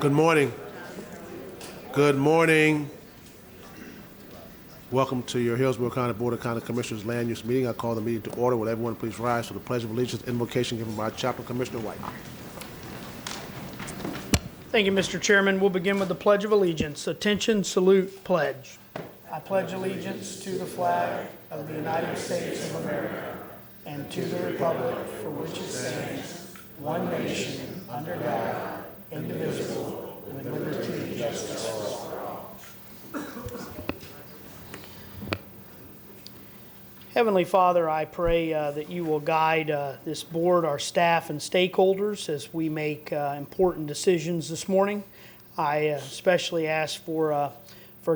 Good morning. Good morning. Welcome to your Hillsborough County Board of County Commissioners Land Use Meeting. I call the meeting to order. Will everyone please rise for the Pledge of Allegiance invocation given by Chaplain Commissioner White. Thank you, Mr. Chairman. We'll begin with the Pledge of Allegiance. Attention, salute, pledge. I pledge allegiance to the flag of the United States of America and to the republic for which it stands, one nation, under God, indivisible, with liberty and justice for all. Heavenly Father, I pray that you will guide this board, our staff, and stakeholders as we make important decisions this morning. I especially ask for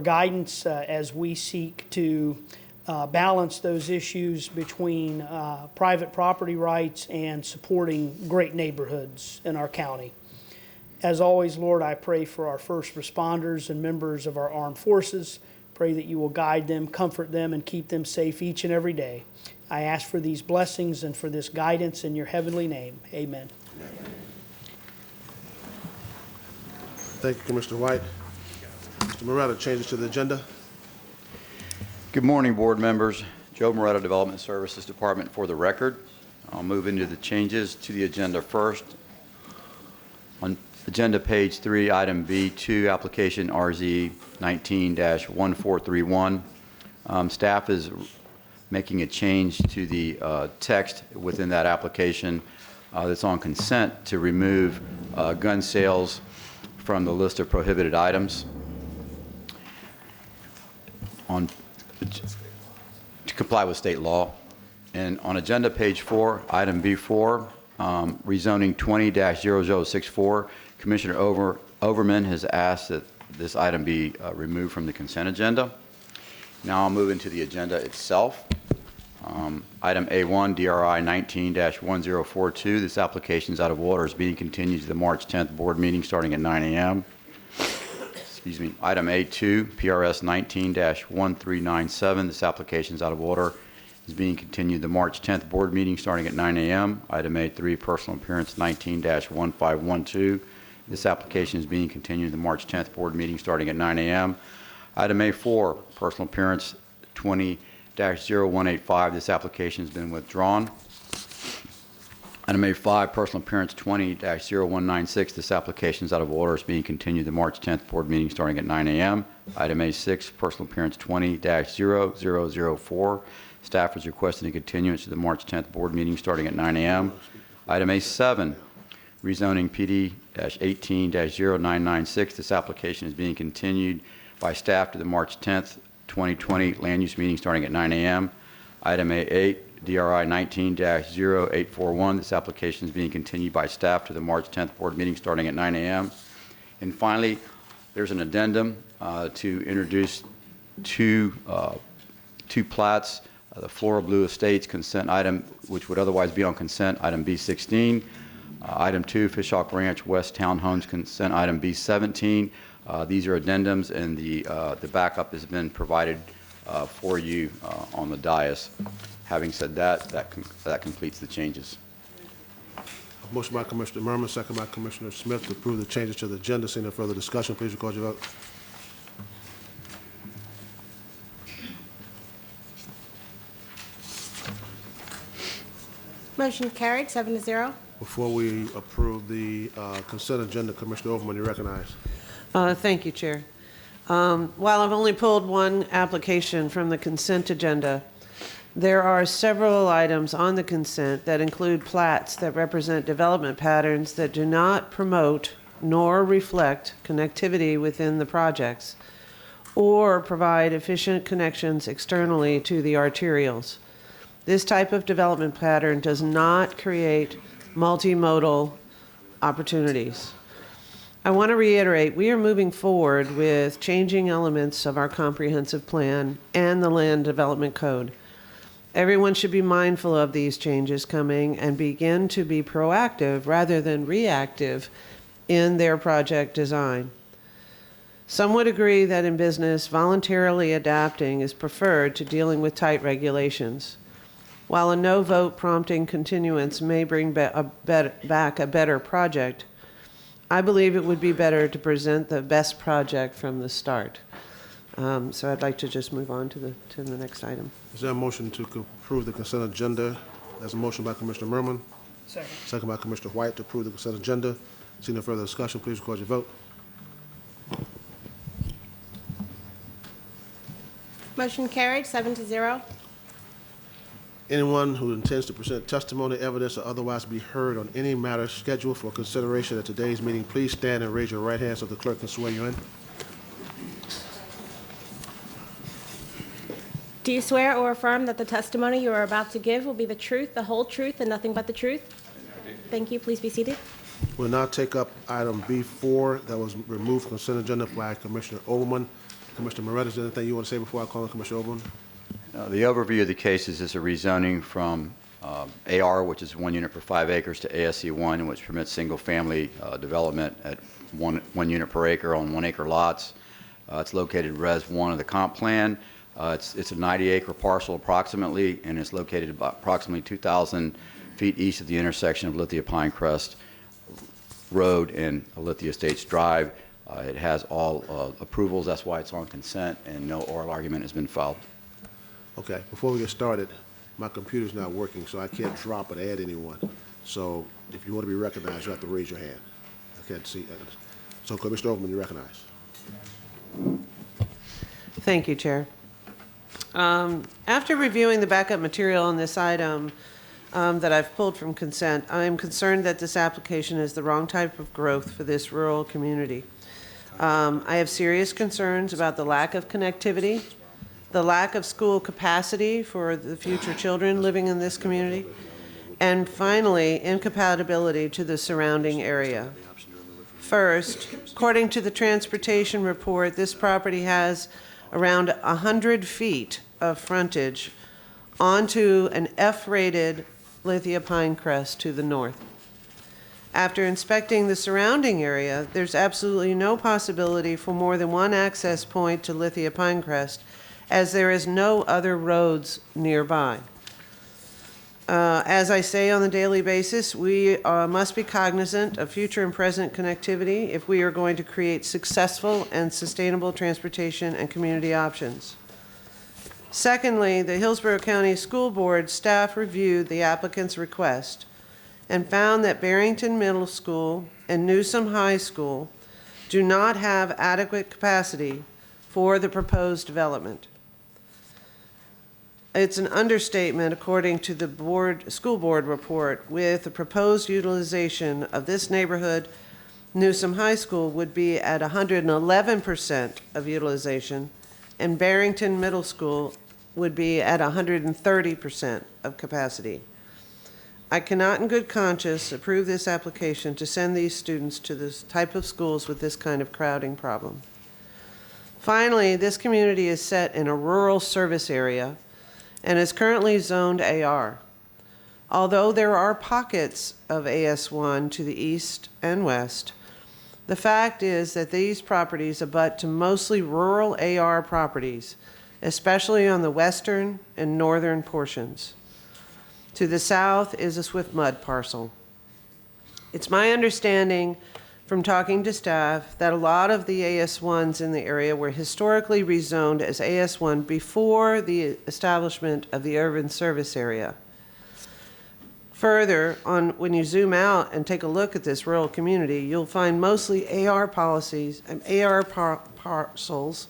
guidance as we seek to balance those issues between private property rights and supporting great neighborhoods in our county. As always, Lord, I pray for our first responders and members of our armed forces. Pray that you will guide them, comfort them, and keep them safe each and every day. I ask for these blessings and for this guidance in your heavenly name. Amen. Thank you, Commissioner White. Mr. Moretta, changes to the agenda. Good morning, board members. Joe Moretta, Development Services Department. For the record, I'll move into the changes to the agenda first. On agenda page 3, item B2, application RZ 19-1431. Staff is making a change to the text within that application that's on consent to remove gun sales from the list of prohibited items. To comply with state law. And on agenda page 4, item B4, rezoning 20-0064, Commissioner Overman has asked that this item be removed from the consent agenda. Now I'll move into the agenda itself. Item A1, DRI 19-1042, this application is out of order, is being continued to the March 10th board meeting starting at 9 a.m. Excuse me. Item A2, PRS 19-1397, this application is out of order, is being continued to the March 10th board meeting starting at 9 a.m. Item A3, personal appearance 19-1512, this application is being continued to the March 10th board meeting starting at 9 a.m. Item A4, personal appearance 20-0185, this application has been withdrawn. Item A5, personal appearance 20-0196, this application is out of order, is being continued to the March 10th board meeting starting at 9 a.m. Item A6, personal appearance 20-0004, staff is requesting a continuance to the March 10th board meeting starting at 9 a.m. Item A7, rezoning PD-18-0996, this application is being continued by staff to the March 10th, 2020 land use meeting starting at 9 a.m. Item A8, DRI 19-0841, this application is being continued by staff to the March 10th board meeting starting at 9 a.m. And finally, there's an addendum to introduce two plats, the Flora Blue Estates consent item, which would otherwise be on consent, item B16. Item 2, Fishhawk Ranch West Townhomes consent item B17. These are addendums, and the backup has been provided for you on the dais. Having said that, that completes the changes. Motion by Commissioner Merman, second by Commissioner Smith to approve the changes to the agenda. Seeing no further discussion, please record your vote. Motion carried, 7-0. Before we approve the consent agenda, Commissioner Overman, you recognize. Thank you, Chair. While I've only pulled one application from the consent agenda, there are several items on the consent that include plats that represent development patterns that do not promote nor reflect connectivity within the projects or provide efficient connections externally to the arterials. This type of development pattern does not create multimodal opportunities. I want to reiterate, we are moving forward with changing elements of our comprehensive plan and the land development code. Everyone should be mindful of these changes coming and begin to be proactive rather than reactive in their project design. Some would agree that in business, voluntarily adapting is preferred to dealing with tight regulations. While a no vote prompting continuance may bring back a better project, I believe it would be better to present the best project from the start. So I'd like to just move on to the next item. Is there a motion to approve the consent agenda? There's a motion by Commissioner Merman, Second. second by Commissioner White to approve the consent agenda. Seeing no further discussion, please record your vote. Motion carried, 7-0. Anyone who intends to present testimony, evidence, or otherwise be heard on any matter scheduled for consideration at today's meeting, please stand and raise your right hand so the clerk can swear you in. Do you swear or affirm that the testimony you are about to give will be the truth, the whole truth, and nothing but the truth? Thank you. Please be seated. We'll now take up item B4 that was removed from consent agenda by Commissioner Overman. Commissioner Moretti, is there anything you want to say before I call on Commissioner Overman? The overview of the case is a rezoning from AR, which is 1 unit per 5 acres, to ASC 1, which permits single-family development at one unit per acre on 1 acre lots. It's located Res 1 of the comp plan. It's a 90-acre parcel approximately, and it's located about approximately 2,000 feet east of the intersection of Lithia Pinecrest Road and Lithia Estates Drive. It has all approvals. That's why it's on consent, and no oral argument has been filed. Okay, before we get started, my computer's not working, so I can't drop and add anyone. So if you want to be recognized, you have to raise your hand. I can't see. So Commissioner Overman, you're recognized. Thank you, Chair. After reviewing the backup material on this item that I've pulled from consent, I am concerned that this application is the wrong type of growth for this rural community. I have serious concerns about the lack of connectivity, the lack of school capacity for the future children living in this community, and finally, incompatibility to the surrounding area. First, according to the transportation report, this property has around 100 feet of frontage onto an F-rated Lithia Pinecrest to the north. After inspecting the surrounding area, there's absolutely no possibility for more than one access point to Lithia Pinecrest, as there is no other roads nearby. As I say on a daily basis, we must be cognizant of future and present connectivity if we are going to create successful and sustainable transportation and community options. Secondly, the Hillsborough County School Board staff reviewed the applicant's request and found that Barrington Middle School and Newsom High School do not have adequate capacity for the proposed development. It's an understatement, according to the school board report, with the proposed utilization of this neighborhood, Newsom High School would be at 111% of utilization, and Barrington Middle School would be at 130% of capacity. I cannot in good conscience approve this application to send these students to this type of schools with this kind of crowding problem. Finally, this community is set in a rural service area and is currently zoned AR. Although there are pockets of AS1 to the east and west, the fact is that these properties abut to mostly rural AR properties, especially on the western and northern portions. To the south is a Swift Mud parcel. It's my understanding from talking to staff that a lot of the AS1s in the area were historically rezoned as AS1 before the establishment of the urban service area. Further, when you zoom out and take a look at this rural community, you'll find mostly AR policies and parcels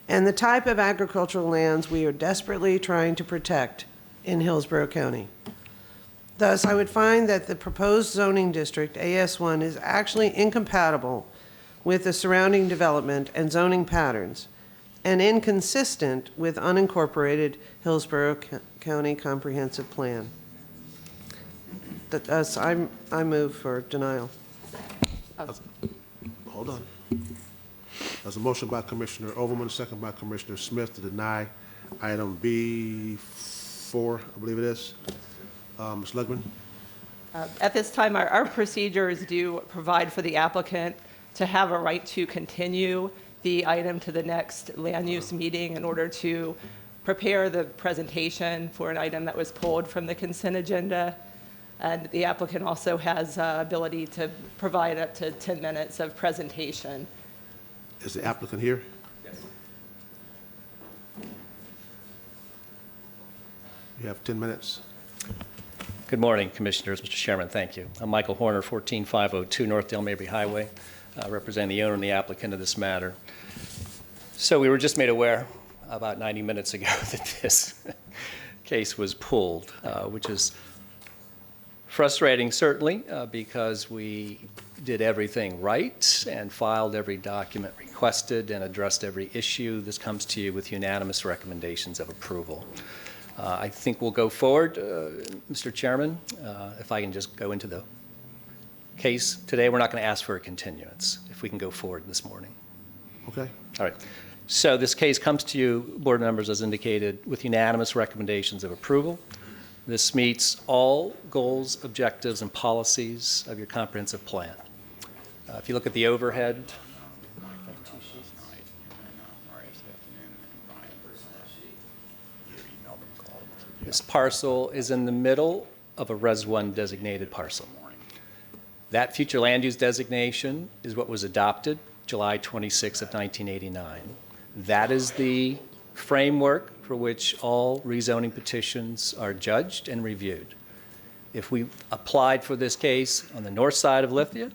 and the type of agricultural lands we are desperately trying to protect in Hillsborough County. Thus, I would find that the proposed zoning district, AS1, is actually incompatible with the surrounding development and zoning patterns and inconsistent with unincorporated Hillsborough County Comprehensive Plan. Thus, I move for denial. Hold on. There's a motion by Commissioner Overman, second by Commissioner Smith to deny item B4, I believe it is. Ms. Lugman? At this time, our procedures do provide for the applicant to have a right to continue the item to the next land use meeting in order to prepare the presentation for an item that was pulled from the consent agenda. And the applicant also has ability to provide up to 10 minutes of presentation. Is the applicant here? Yes. You have 10 minutes. Good morning, Commissioners. Mr. Chairman, thank you. I'm Michael Horner, 14502 North Dale Mabry Highway, representing the owner and the applicant of this matter. So we were just made aware about 90 minutes ago that this case was pulled, which is frustrating, certainly, because we did everything right and filed every document requested and addressed every issue. This comes to you with unanimous recommendations of approval. I think we'll go forward, Mr. Chairman. If I can just go into the case today, we're not going to ask for a continuance if we can go forward this morning. Okay. All right. So this case comes to you, board members, as indicated, with unanimous recommendations of approval. This meets all goals, objectives, and policies of your comprehensive plan. If you look at the overhead, this parcel is in the middle of a Rezone designated parcel. That future land use designation is what was adopted July 26 of 1989. That is the framework for which all rezoning petitions are judged and reviewed. If we applied for this case on the north side of Lithia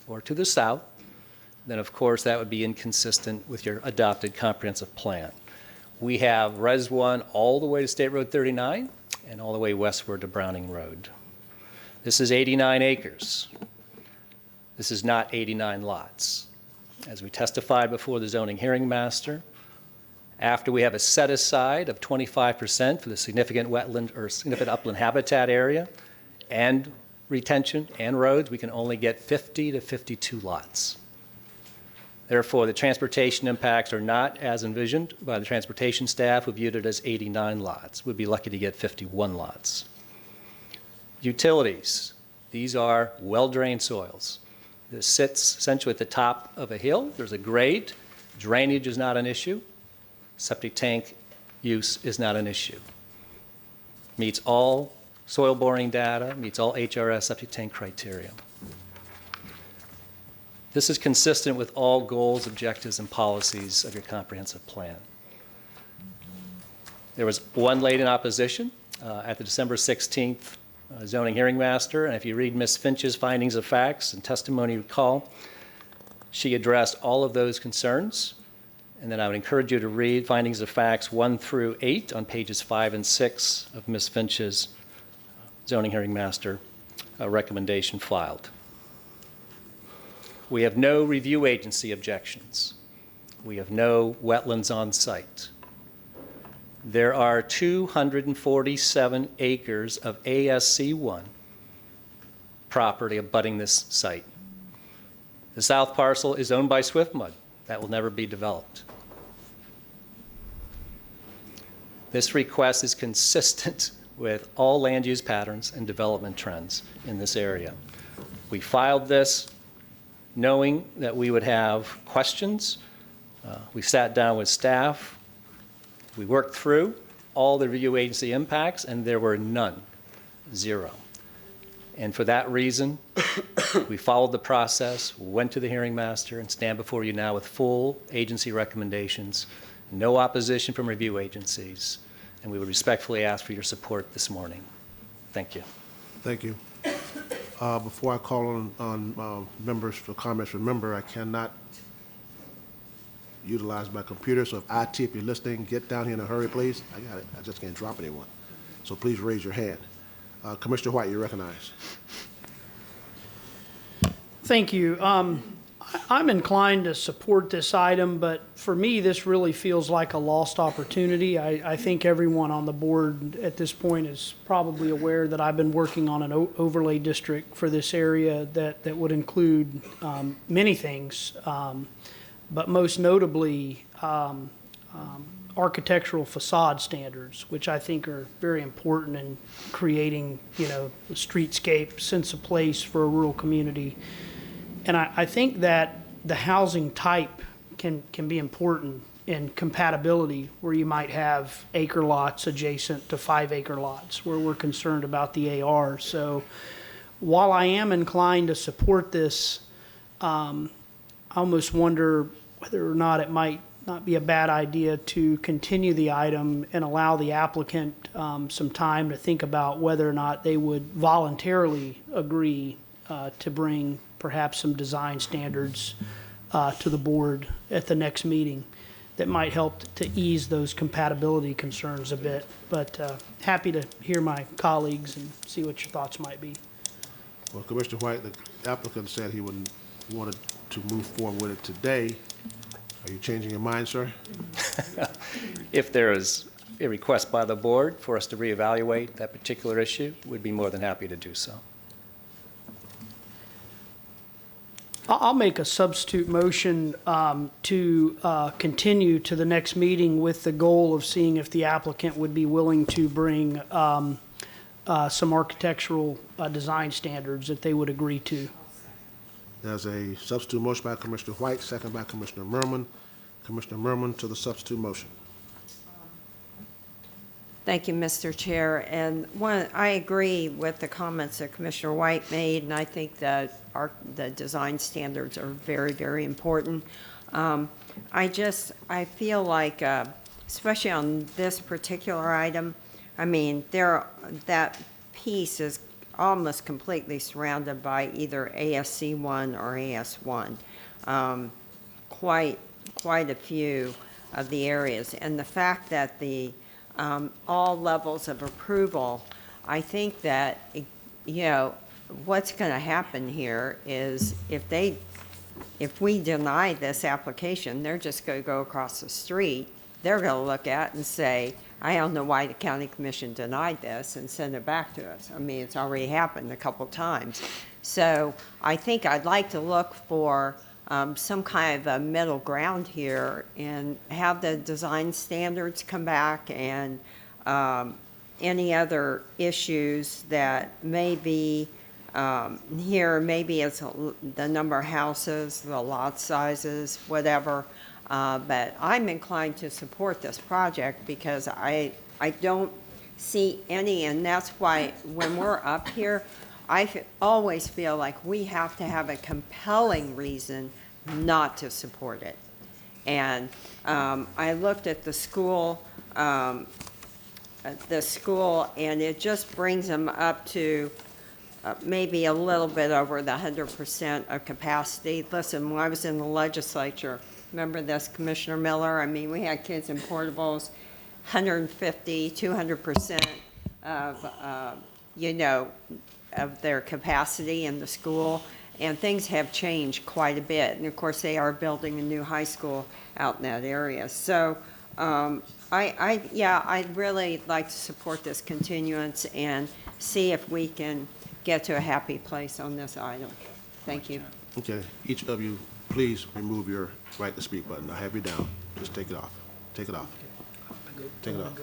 or to the south, then of course that would be inconsistent with your adopted comprehensive plan. We have Res 1 all the way to State Road 39 and all the way westward to Browning Road. This is 89 acres. This is not 89 lots. As we testified before the zoning hearing master, after we have a set aside of 25% for the significant wetland or significant upland habitat area and retention and roads, we can only get 50 to 52 lots. Therefore, the transportation impacts are not as envisioned by the transportation staff, who viewed it as 89 lots. We'd be lucky to get 51 lots. Utilities. These are well-drained soils. This sits essentially at the top of a hill. There's a grade. Drainage is not an issue. Septic tank use is not an issue. Meets all soil boring data, meets all HRS septic tank criteria. This is consistent with all goals, objectives, and policies of your comprehensive plan. There was one late in opposition at the December 16th zoning hearing master, and if you read Ms. Finch's findings of facts and testimony you recall, she addressed all of those concerns. And then I would encourage you to read findings of facts 1 through 8 on pages 5 and 6 of Ms. Finch's zoning hearing master recommendation filed. We have no review agency objections. We have no wetlands on site. There are 247 acres of ASC1 property abutting this site. The south parcel is owned by Swiftmud. That will never be developed. This request is consistent with all land use patterns and development trends in this area. We filed this knowing that we would have questions. We sat down with staff. We worked through all the review agency impacts, and there were none, 0. And for that reason, we followed the process, went to the hearing master, and stand before you now with full agency recommendations, no opposition from review agencies, and we would respectfully ask for your support this morning. Thank you. Thank you. Before I call on members for comments, remember I cannot utilize my computer, so if IT, if you're listening, get down here in a hurry, please. I got it. I just can't drop anyone. So please raise your hand. Commissioner White, you're recognized. Thank you. I'm inclined to support this item, but for me, this really feels like a lost opportunity. I think everyone on the board at this point is probably aware that I've been working on an overlay district for this area that would include many things, but most notably architectural facade standards, which I think are very important in creating, the streetscape, sense of place for a rural community. And I think that the housing type can be important in compatibility, where you might have acre lots adjacent to 5-acre lots, where we're concerned about the AR. So while I am inclined to support this, I almost wonder whether or not it might not be a bad idea to continue the item and allow the applicant some time to think about whether or not they would voluntarily agree to bring perhaps some design standards to the board at the next meeting that might help to ease those compatibility concerns a bit. But happy to hear my colleagues and see what your thoughts might be. Well, Commissioner White, the applicant said he wanted to move forward with it today. Are you changing your mind, sir? If there is a request by the board for us to reevaluate that particular issue, we'd be more than happy to do so. I'll make a substitute motion to continue to the next meeting with the goal of seeing if the applicant would be willing to bring some architectural design standards that they would agree to. There's a substitute motion by Commissioner White, second by Commissioner Merman. Commissioner Merman to the substitute motion. Thank you, Mr. Chair. And I agree with the comments that Commissioner White made, and I think that the design standards are very, very important. I feel like, especially on this particular item, I mean, that piece is almost completely surrounded by either ASC1 or AS1. Quite a few of the areas. And the fact that all levels of approval, I think that, what's going to happen here is if we deny this application, they're just going to go across the street. They're going to look at and say, I don't know why the county commission denied this, and send it back to us. I mean, it's already happened a couple times. So I think I'd like to look for some kind of a middle ground here and have the design standards come back, and any other issues that may be here, maybe it's the number of houses, the lot sizes, whatever. But I'm inclined to support this project because I don't see any, and that's why when we're up here, I always feel like we have to have a compelling reason not to support it. And I looked at the school, and it just brings them up to maybe a little bit over the 100% of capacity. Listen, when I was in the legislature, remember this, Commissioner Miller? I mean, we had kids in portables, 150, 200% of their capacity in the school, and things have changed quite a bit. And of course, they are building a new high school out in that area. So I'd really like to support this continuance and see if we can get to a happy place on this item. Thank you. Okay, each of you, please remove your right to speak button. I have you down. Just take it off. Take it off. Take it off.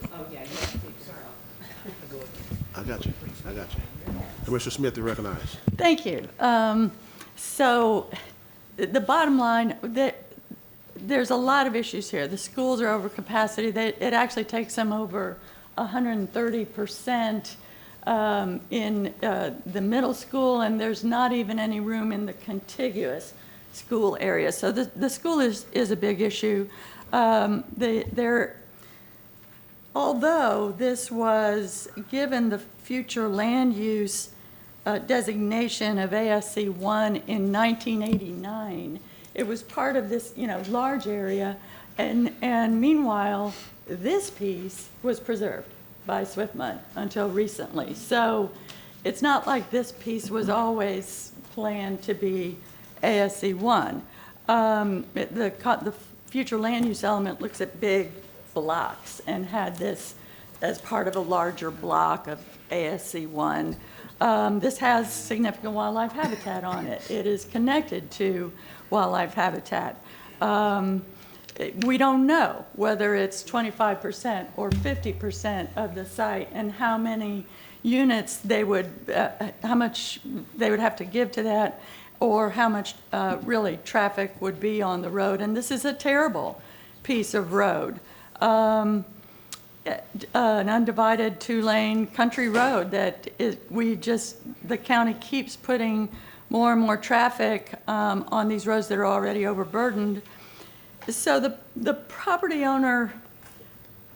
I got you. Commissioner Smith, you're recognized. Thank you. So the bottom line, there's a lot of issues here. The schools are over capacity. It actually takes them over 130% in the middle school, and there's not even any room in the contiguous school area. So the school is a big issue. Although this was given the future land use designation of ASC 1 in 1989, it was part of this, large area, and meanwhile, this piece was preserved by Swiftmud until recently. So it's not like this piece was always planned to be ASC 1. The future land use element looks at big blocks and had this as part of a larger block of ASC 1. This has significant wildlife habitat on it. It is connected to wildlife habitat. We don't know whether it's 25% or 50% of the site and how many units they would, how much they would have to give to that, or how much really traffic would be on the road. And this is a terrible piece of road. An undivided two-lane country road that the county keeps putting more and more traffic on these roads that are already overburdened. So the property owner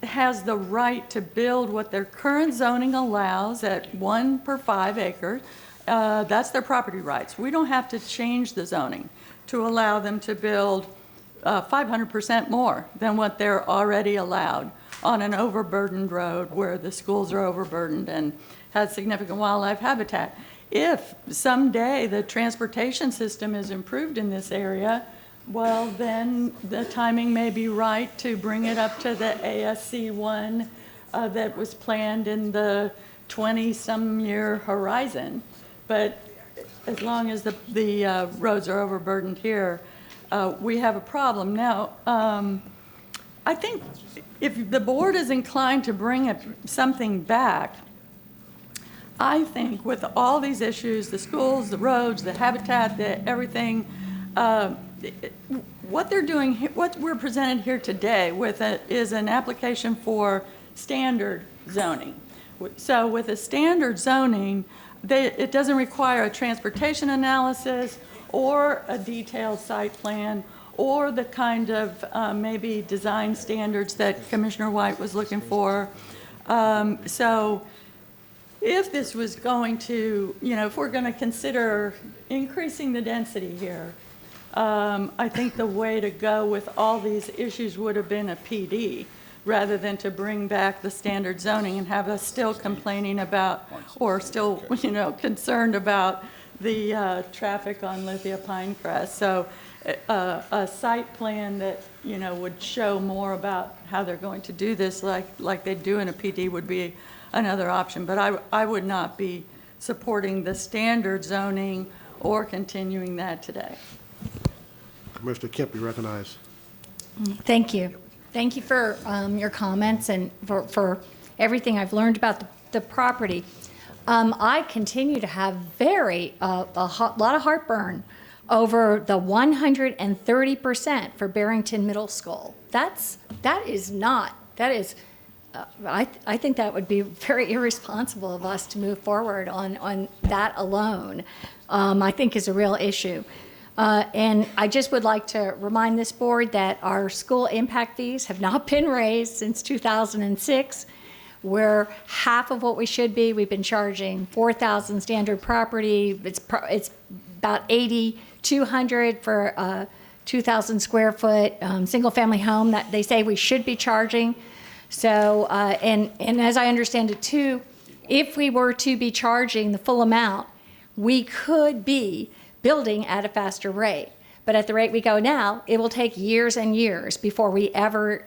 has the right to build what their current zoning allows at 1 per 5 acres. That's their property rights. We don't have to change the zoning to allow them to build 500% more than what they're already allowed on an overburdened road where the schools are overburdened and has significant wildlife habitat. If someday the transportation system is improved in this area, well, then the timing may be right to bring it up to the ASC 1 that was planned in the 20-some year horizon. But as long as the roads are overburdened here, we have a problem. Now, I think if the board is inclined to bring something back, I think with all these issues, the schools, the roads, the habitat, everything, what they're doing, what we're presented here today with is an application for standard zoning. So with a standard zoning, it doesn't require a transportation analysis or a detailed site plan or the kind of maybe design standards that Commissioner White was looking for. So if this was going to, if we're going to consider increasing the density here, I think the way to go with all these issues would have been a PD rather than to bring back the standard zoning and have us still complaining about or still, concerned about the traffic on Lithia Pinecrest. So a site plan that, would show more about how they're going to do this like they do in a PD would be another option. But I would not be supporting the standard zoning or continuing that today. Commissioner Kemp, you recognize. Thank you. Thank you for your comments and for everything I've learned about the property. I continue to have a lot of heartburn over the 130% for Barrington Middle School. I think that would be very irresponsible of us to move forward on that alone. I think is a real issue. And I just would like to remind this board that our school impact fees have not been raised since 2006. We're half of what we should be. We've been charging $4,000 standard property. It's about $8,200 for a 2,000 square foot single family home that they say we should be charging. So, and as I understand it too, if we were to be charging the full amount, we could be building at a faster rate. But at the rate we go now, it will take years and years before we ever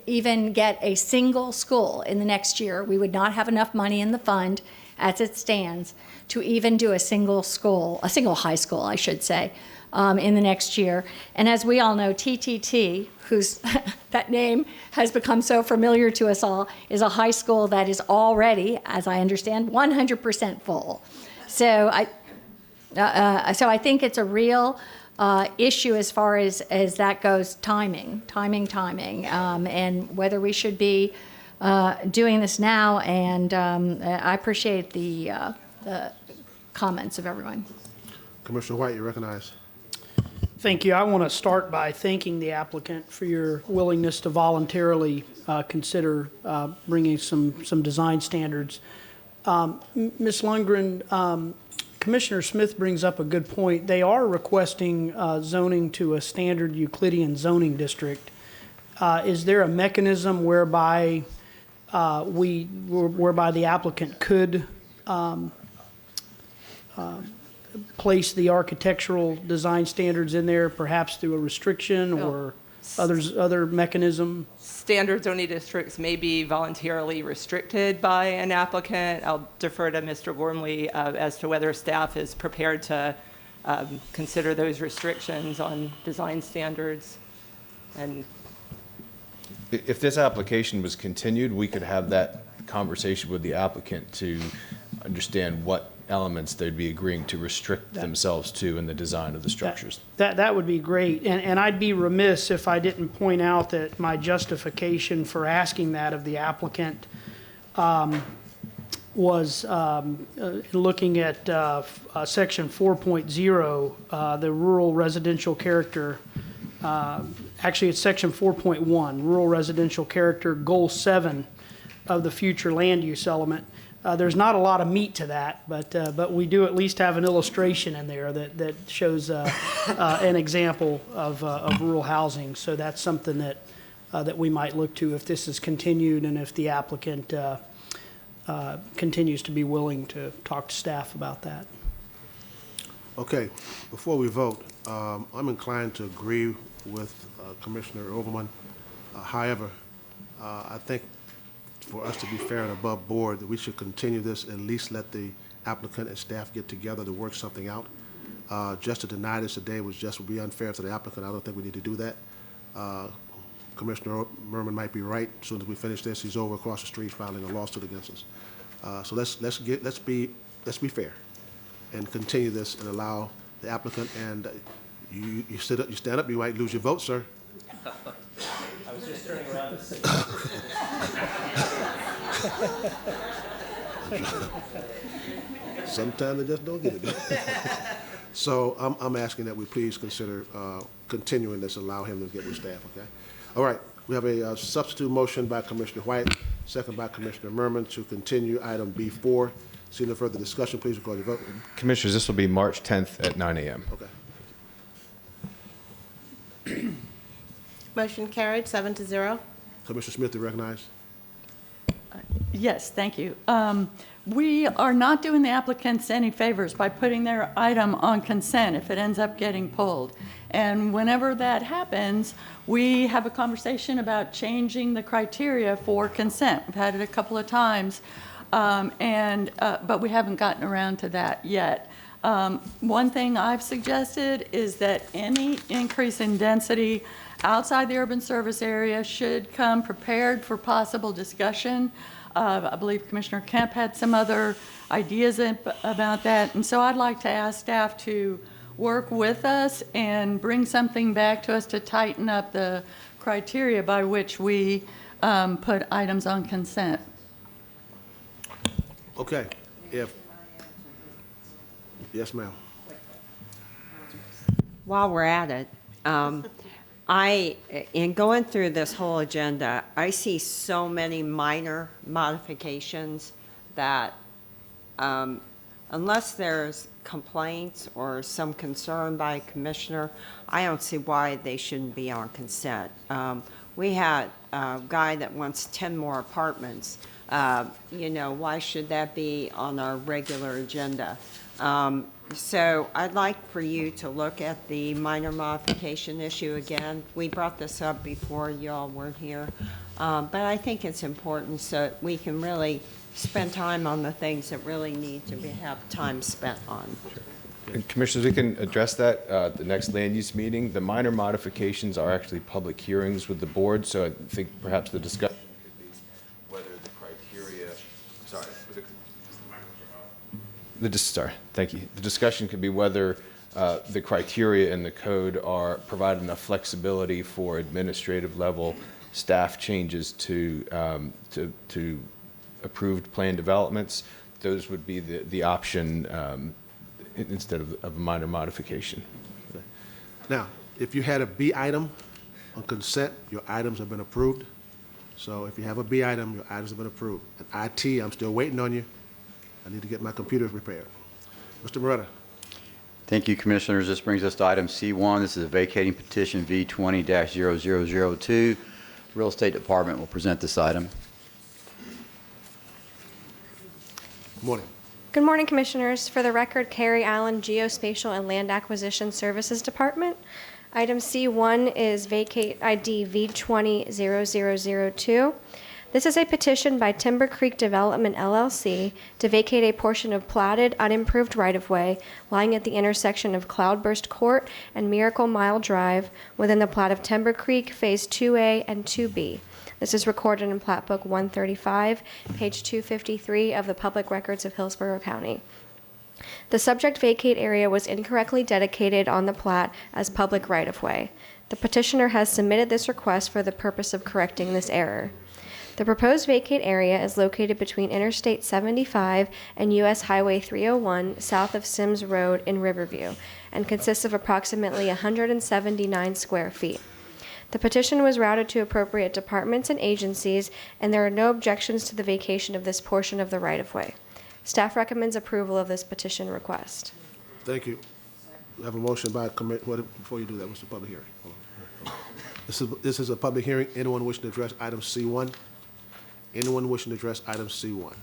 even get a single school in the next year. We would not have enough money in the fund as it stands to even do a single high school, I should say, in the next year. And as we all know, TTT, whose that name has become so familiar to us all, is a high school that is already, as I understand, 100% full. So I think it's a real issue as far as that goes, timing, and whether we should be doing this now. And I appreciate the comments of everyone. Commissioner White, you recognize. Thank you. I want to start by thanking the applicant for your willingness to voluntarily consider bringing some design standards. Ms. Lundgren, Commissioner Smith brings up a good point. They are requesting zoning to a standard Euclidean zoning district. Is there a mechanism whereby the applicant could place the architectural design standards in there, perhaps through a restriction or other mechanism? Standard zoning districts may be voluntarily restricted by an applicant. I'll defer to Mr. Gormley as to whether staff is prepared to consider those restrictions on design standards. And if this application was continued, we could have that conversation with the applicant to understand what elements they'd be agreeing to restrict themselves to in the design of the structures. That would be great, and I'd be remiss if I didn't point out that my justification for asking that of the applicant was looking at section 4.0, the rural residential character. Actually, it's section 4.1, rural residential character, goal 7 of the future land use element. There's not a lot of meat to that, but we do at least have an illustration in there that shows an example of rural housing. So that's something that we might look to if this is continued and if the applicant continues to be willing to talk to staff about that. Okay, before we vote, I'm inclined to agree with Commissioner Overman. However, I think for us to be fair and above board, that we should continue this, at least let the applicant and staff get together to work something out. Just to deny this today would be unfair to the applicant. I don't think we need to do that. Commissioner Merman might be right. As soon as we finish this, he's over across the street filing a lawsuit against us. So let's be fair and continue this and allow the applicant, and you stand up, you might lose your vote, sir. I was just turning around to say. Sometimes they just don't get it. So I'm asking that we please consider continuing this, allow him to get with staff, okay? All right, we have a substitute motion by Commissioner White, second by Commissioner Merman to continue item B4. Seeing no further discussion, please record your vote. Commissioners, this will be March 10th at 9 a.m. Okay. Motion carried, 7-0. Commissioner Smith, you recognize? Yes, thank you. We are not doing the applicants any favors by putting their item on consent if it ends up getting pulled. And whenever that happens, we have a conversation about changing the criteria for consent. We've had it a couple of times, but we haven't gotten around to that yet. One thing I've suggested is that any increase in density outside the urban service area should come prepared for possible discussion. I believe Commissioner Kemp had some other ideas about that. And so I'd like to ask staff to work with us and bring something back to us to tighten up the criteria by which we put items on consent. Okay. Yes, ma'am. While we're at it, in going through this whole agenda, I see so many minor modifications that unless there's complaints or some concern by a commissioner, I don't see why they shouldn't be on consent. We had a guy that wants 10 more apartments. Why should that be on our regular agenda? So I'd like for you to look at the minor modification issue again. We brought this up before, you all weren't here. But I think it's important so that we can really spend time on the things that really need to have time spent on. And Commissioners, we can address that at the next land use meeting. The minor modifications are actually public hearings with the board, so I think perhaps the discussion could be whether the criteria, thank you. The discussion could be whether the criteria in the code provide enough flexibility for administrative level staff changes to approved plan developments. Those would be the option instead of a minor modification. Okay. Now, if you had a B item on consent, your items have been approved. So if you have a B item, your items have been approved. And IT, I'm still waiting on you. I need to get my computer repaired. Mr. Moretta. Thank you, Commissioners. This brings us to item C1. This is a vacating petition V20-0002. Real Estate Department will present this item. Good morning. Good morning, Commissioners. For the record, Carrie Allen, Geospatial and Land Acquisition Services Department. Item C1 is Vacate ID V20-0002. This is a petition by Timber Creek Development, LLC, to vacate a portion of platted, unimproved right-of-way lying at the intersection of Cloudburst Court and Miracle Mile Drive within the plat of Timber Creek, Phase 2A and 2B. This is recorded in Plat Book 135, page 253 of the Public Records of Hillsborough County. The subject vacate area was incorrectly dedicated on the plat as public right-of-way. The petitioner has submitted this request for the purpose of correcting this error. The proposed vacate area is located between Interstate 75 and U.S. Highway 301 south of Sims Road in Riverview and consists of approximately 179 square feet. The petition was routed to appropriate departments and agencies, and there are no objections to the vacation of this portion of the right-of-way. Staff recommends approval of this petition request. Thank you. We have a motion by before you do that, what's the public hearing? Hold on. This is a public hearing. Anyone wishing to address item C1? Anyone wishing to address item C1?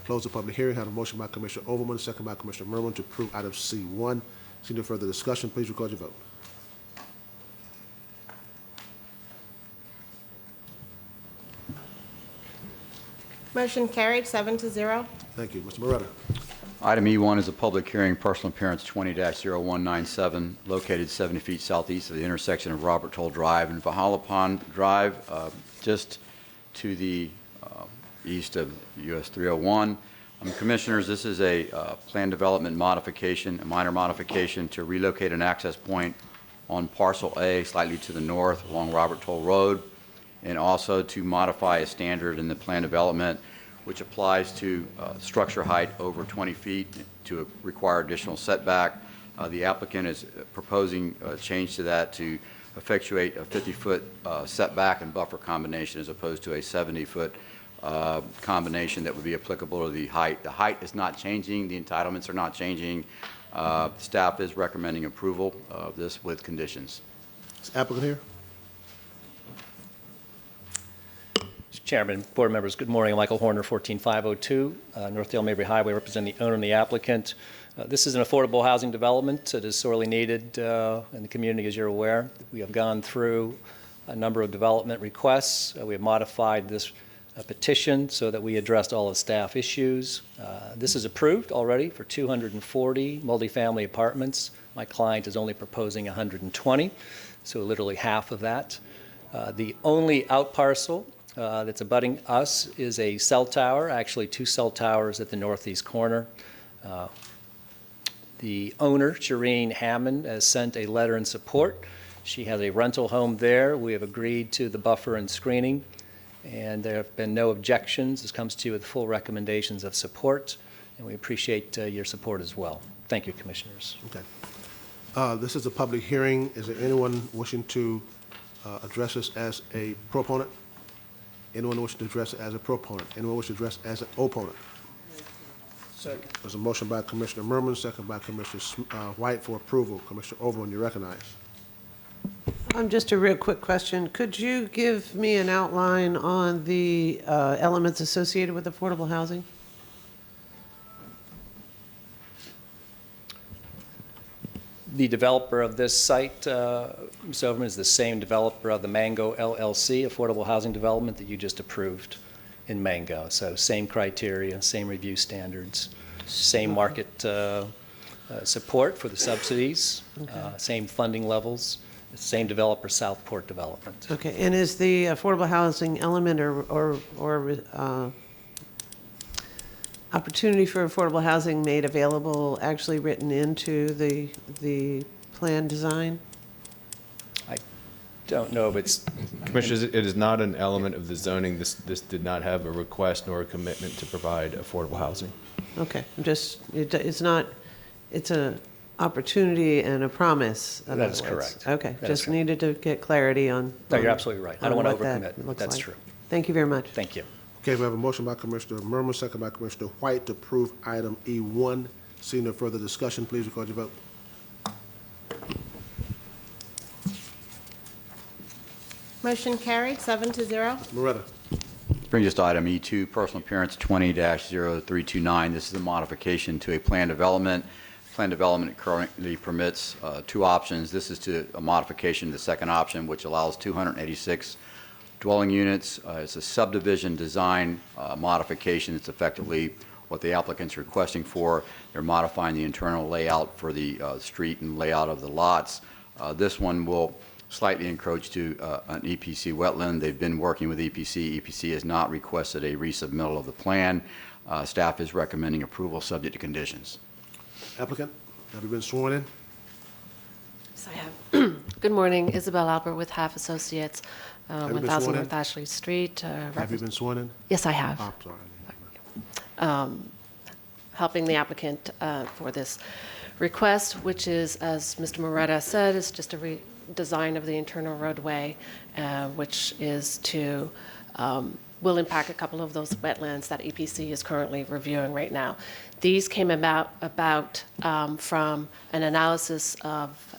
Close the public hearing. Have a motion by Commissioner Overman, second by Commissioner Merwin to approve item C1. See no further discussion. Please record your vote. Motion carried, 7-0. Thank you. Mr. Moretta. Item E1 is a public hearing, personal appearance 20-0197, located 70 feet southeast of the intersection of Robert Toll Drive and Valhalla Pond Drive, just to the east of US 301. Commissioners, this is a plan development modification, a minor modification to relocate an access point on Parcel A slightly to the north along Robert Toll Road, and also to modify a standard in the plan development which applies to structure height over 20 feet to require additional setback. The applicant is proposing a change to that to effectuate a 50-foot setback and buffer combination as opposed to a 70-foot combination that would be applicable to the height. The height is not changing. The entitlements are not changing. Staff is recommending approval of this with conditions. Is the applicant here? Mr. Chairman, board members, good morning. Michael Horner, 14502 North Dale Mabry Highway, representing the owner and the applicant. This is an affordable housing development that is sorely needed in the community, as you're aware. We have gone through a number of development requests. We have modified this petition so that we addressed all the staff issues. This is approved already for 240 multifamily apartments. My client is only proposing 120, so literally half of that. The only out parcel that's abutting us is a cell tower, actually 2 cell towers at the northeast corner. The owner, Shireen Hammond, has sent a letter in support. She has a rental home there. We have agreed to the buffer and screening, and there have been no objections. This comes to you with full recommendations of support, and we appreciate your support as well. Thank you, Commissioners. Okay. This is a public hearing. Is there anyone wishing to address this as a proponent? Anyone wishing to address it as a proponent? Anyone wishing to address it as an opponent? Second. There's a motion by Commissioner Merman, second by Commissioner White for approval. Commissioner Overman, you recognize. Just a real quick question. Could you give me an outline on the elements associated with affordable housing? The developer of this site, Ms. Overman, is the same developer of the Mango LLC affordable housing development that you just approved in Mango. So same criteria, same review standards, same market support for the subsidies, same funding levels, same developer, Southport Development. Okay, and is the affordable housing element or opportunity for affordable housing made available actually written into the plan design? I don't know if it's... Commissioners, it is not an element of the zoning. This did not have a request nor a commitment to provide affordable housing. Okay, it's not, it's an opportunity and a promise. That is correct. Okay, That is just correct. needed to get clarity on. No, you're absolutely right. I don't want to what that overcommit. looks That's like. true. Thank you very much. Thank you. Okay, we have a motion by Commissioner Merman, second by Commissioner White to approve item E1. Seeing no further discussion, please record your vote. Motion carried, 7-0. Moretta. Brings us to item E2, personal appearance 20-0329. This is a modification to a plan development. Plan development currently permits 2 options. This is to a modification to the second option, which allows 286 dwelling units. It's a subdivision design modification. It's effectively what the applicant's requesting for. They're modifying the internal layout for the street and layout of the lots. This one will slightly encroach to an EPC wetland. They've been working with EPC. EPC has not requested a resubmittal of the plan. Staff is recommending approval subject to conditions. Applicant, have you been sworn in? Yes, I have. Good morning, Isabel Albert with Half Associates, you been 1000 sworn in? North Ashley Street. Have you been sworn in? Yes, I have. Oh, sorry. Helping the applicant for this request, which is, as Mr. Moretta said, is just a redesign of the internal roadway, which is to, will impact a couple of those wetlands that EPC is currently reviewing right now. These came about from an analysis of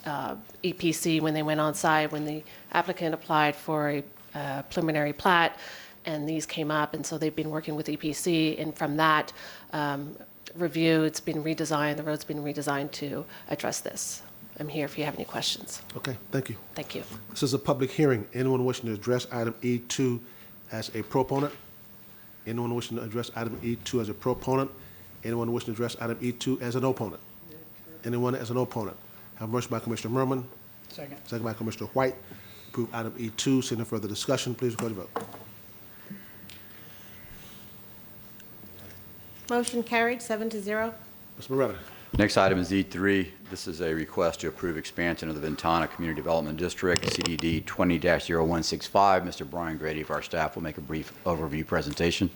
EPC when they went on site, when the applicant applied for a preliminary plat, and these came up, and so they've been working with EPC, and from that review, it's been redesigned, the road's been redesigned to address this. I'm here if you have any questions. Okay, thank you. Thank you. This is a public hearing. Anyone wishing to address item E2 as a proponent? Anyone wishing to address item E2 as a proponent? Anyone wishing to address item E2 as an opponent? Anyone as an opponent? Have a motion by Commissioner Merman. Second. Second by Commissioner White. Approve item E2. Seeing no further discussion, please record the vote. Motion carried, 7-0. Ms. Moretta. Next item is E3. This is a request to approve expansion of the Ventana Community Development District, CDD 20-0165. Mr. Brian Grady of our staff will make a brief overview presentation.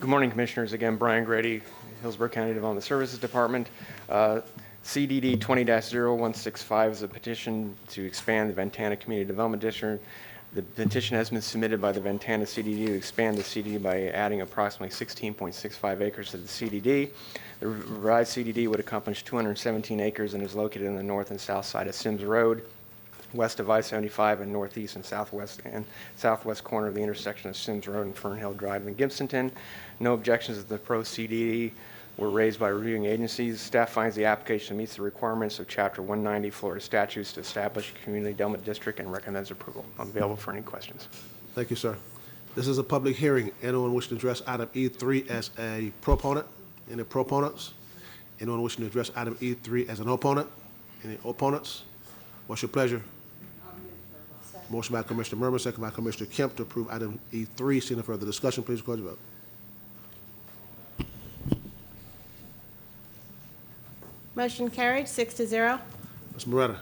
Good morning, Commissioners. Again, Brian Grady, Hillsborough County Development Services Department. CDD 20-0165 is a petition to expand the Ventana Community Development District. The petition has been submitted by the Ventana CDD to expand the CDD by adding approximately 16.65 acres to the CDD. The revised CDD would accomplish 217 acres and is located on the north and south side of Sims Road, west of I-75 and northeast and southwest corner of the intersection of Sims Road and Fernhill Drive in Gibsonton. No objections to the pro CDD were raised by reviewing agencies. Staff finds the application meets the requirements of Chapter 190 Florida statutes to establish a community development district and recommends approval. I'm available for any questions. Thank you, sir. This is a public hearing. Anyone wishing to address item E3 as a proponent? Any proponents? Anyone wishing to address item E3 as an opponent? Any opponents? What's your pleasure? Motion by Commissioner Merman, second by Commissioner Kemp to approve item E3. Seeing no further discussion, please record your vote. Motion carried, 6-0. Ms. Moretta.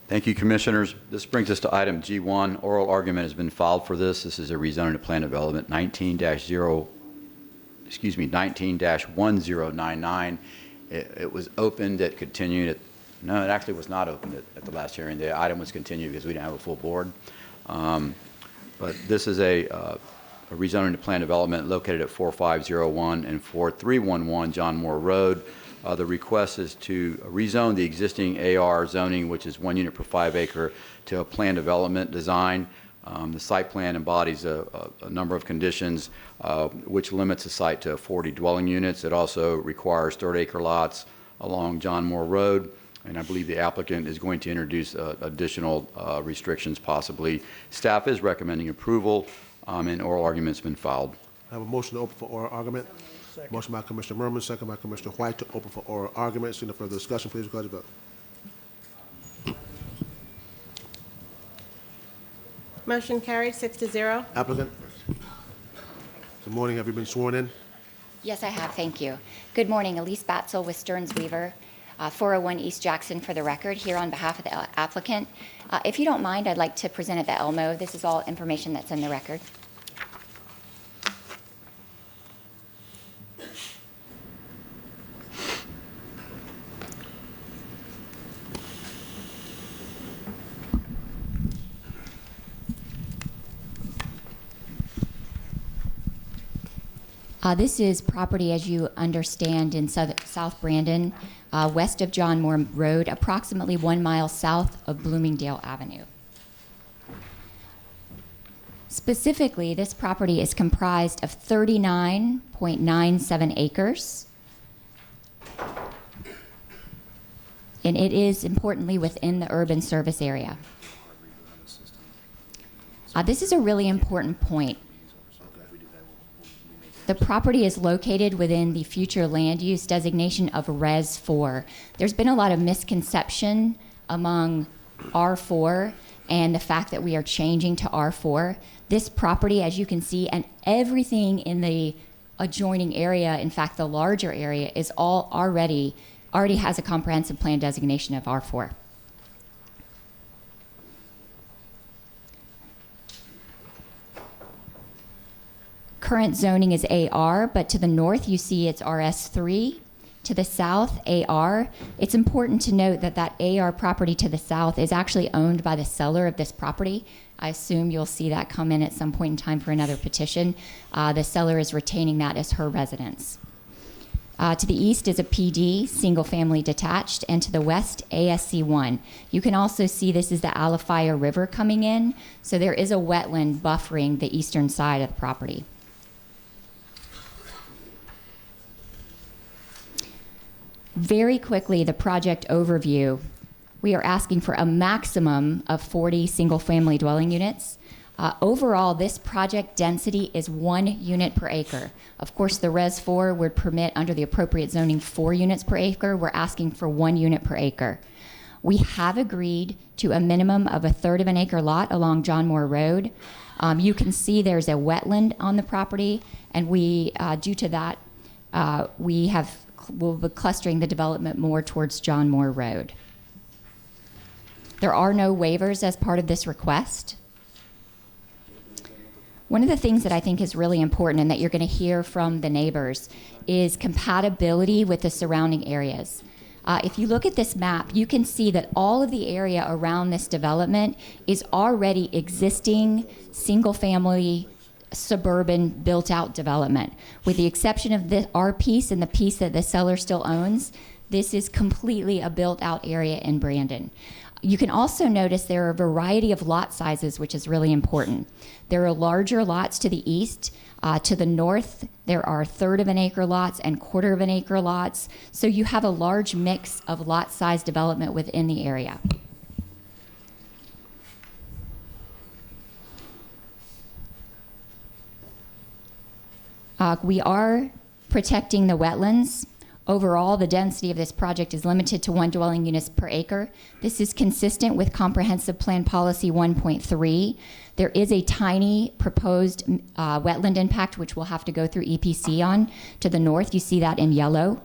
Thank you, Commissioners. This brings us to item G1. Oral argument has been filed for this. This is a rezoning to plan development 19-1099. It was opened, it continued. No, it actually was not opened at the last hearing. The item was continued because we didn't have a full board. But this is a rezoning to plan development located at 4501 and 4311 John Moore Road. The request is to rezone the existing AR zoning, which is 1 unit per 5 acre, to a plan development design. The site plan embodies a number of conditions, which limits the site to 40 dwelling units. It also requires 30-acre lots along John Moore Road, and I believe the applicant is going to introduce additional restrictions possibly. Staff is recommending approval, and oral argument's been filed. I have a motion to open for oral argument. Second. Motion by Commissioner Merman, second by Commissioner White to open for oral argument. Seeing no further discussion, please record your vote. Motion carried, 6-0. Applicant. Good morning. Have you been sworn in? Yes, I have. Thank you. Good morning. Elise Batzel with Stearns Weaver, 401 East Jackson for the record, here on behalf of the applicant. If you don't mind, I'd like to present at the Elmo. This is all information that's in the record. This is property, as you understand, in South Brandon, west of John Moore Road, approximately 1 mile south of Bloomingdale Avenue. Specifically, this property is comprised of 39.97 acres, and it is importantly within the urban service area. This is a really important point. The property is located within the future land use designation of Res 4. There's been a lot of misconception among R4 and the fact that we are changing to R4. This property, as you can see, and everything in the adjoining area, in fact, the larger area, is already has a comprehensive plan designation of R4. Current zoning is AR, but to the north you see it's RS3. To the south, AR. It's important to note that that AR property to the south is actually owned by the seller of this property. I assume you'll see that come in at some point in time for another petition. The seller is retaining that as her residence. To the east is a PD, single family detached, and to the west, ASC1. You can also see this is the Alafaya River coming in, so there is a wetland buffering the eastern side of the property. Very quickly, the project overview. We are asking for a maximum of 40 single-family dwelling units. Overall, this project density is 1 unit per acre. Of course, the Res 4 would permit under the appropriate zoning 4 units per acre. We're asking for 1 unit per acre. We have agreed to a minimum of 1/3 of an acre lot along John Moore Road. You can see there's a wetland on the property, and we, due to that, we'll be clustering the development more towards John Moore Road. There are no waivers as part of this request. One of the things that I think is really important and that you're going to hear from the neighbors is compatibility with the surrounding areas. If you look at this map, you can see that all of the area around this development is already existing single-family suburban built-out development. With the exception of our piece and the piece that the seller still owns, this is completely a built-out area in Brandon. You can also notice there are a variety of lot sizes, which is really important. There are larger lots to the east. To the north, there are 1/3 of an acre lots and 1/4 of an acre lots. So you have a large mix of lot size development within the area. We are protecting the wetlands. Overall, the density of this project is limited to 1 dwelling units per acre. This is consistent with Comprehensive Plan Policy 1.3. There is a tiny proposed wetland impact, which we'll have to go through EPC on. To the north, you see that in yellow,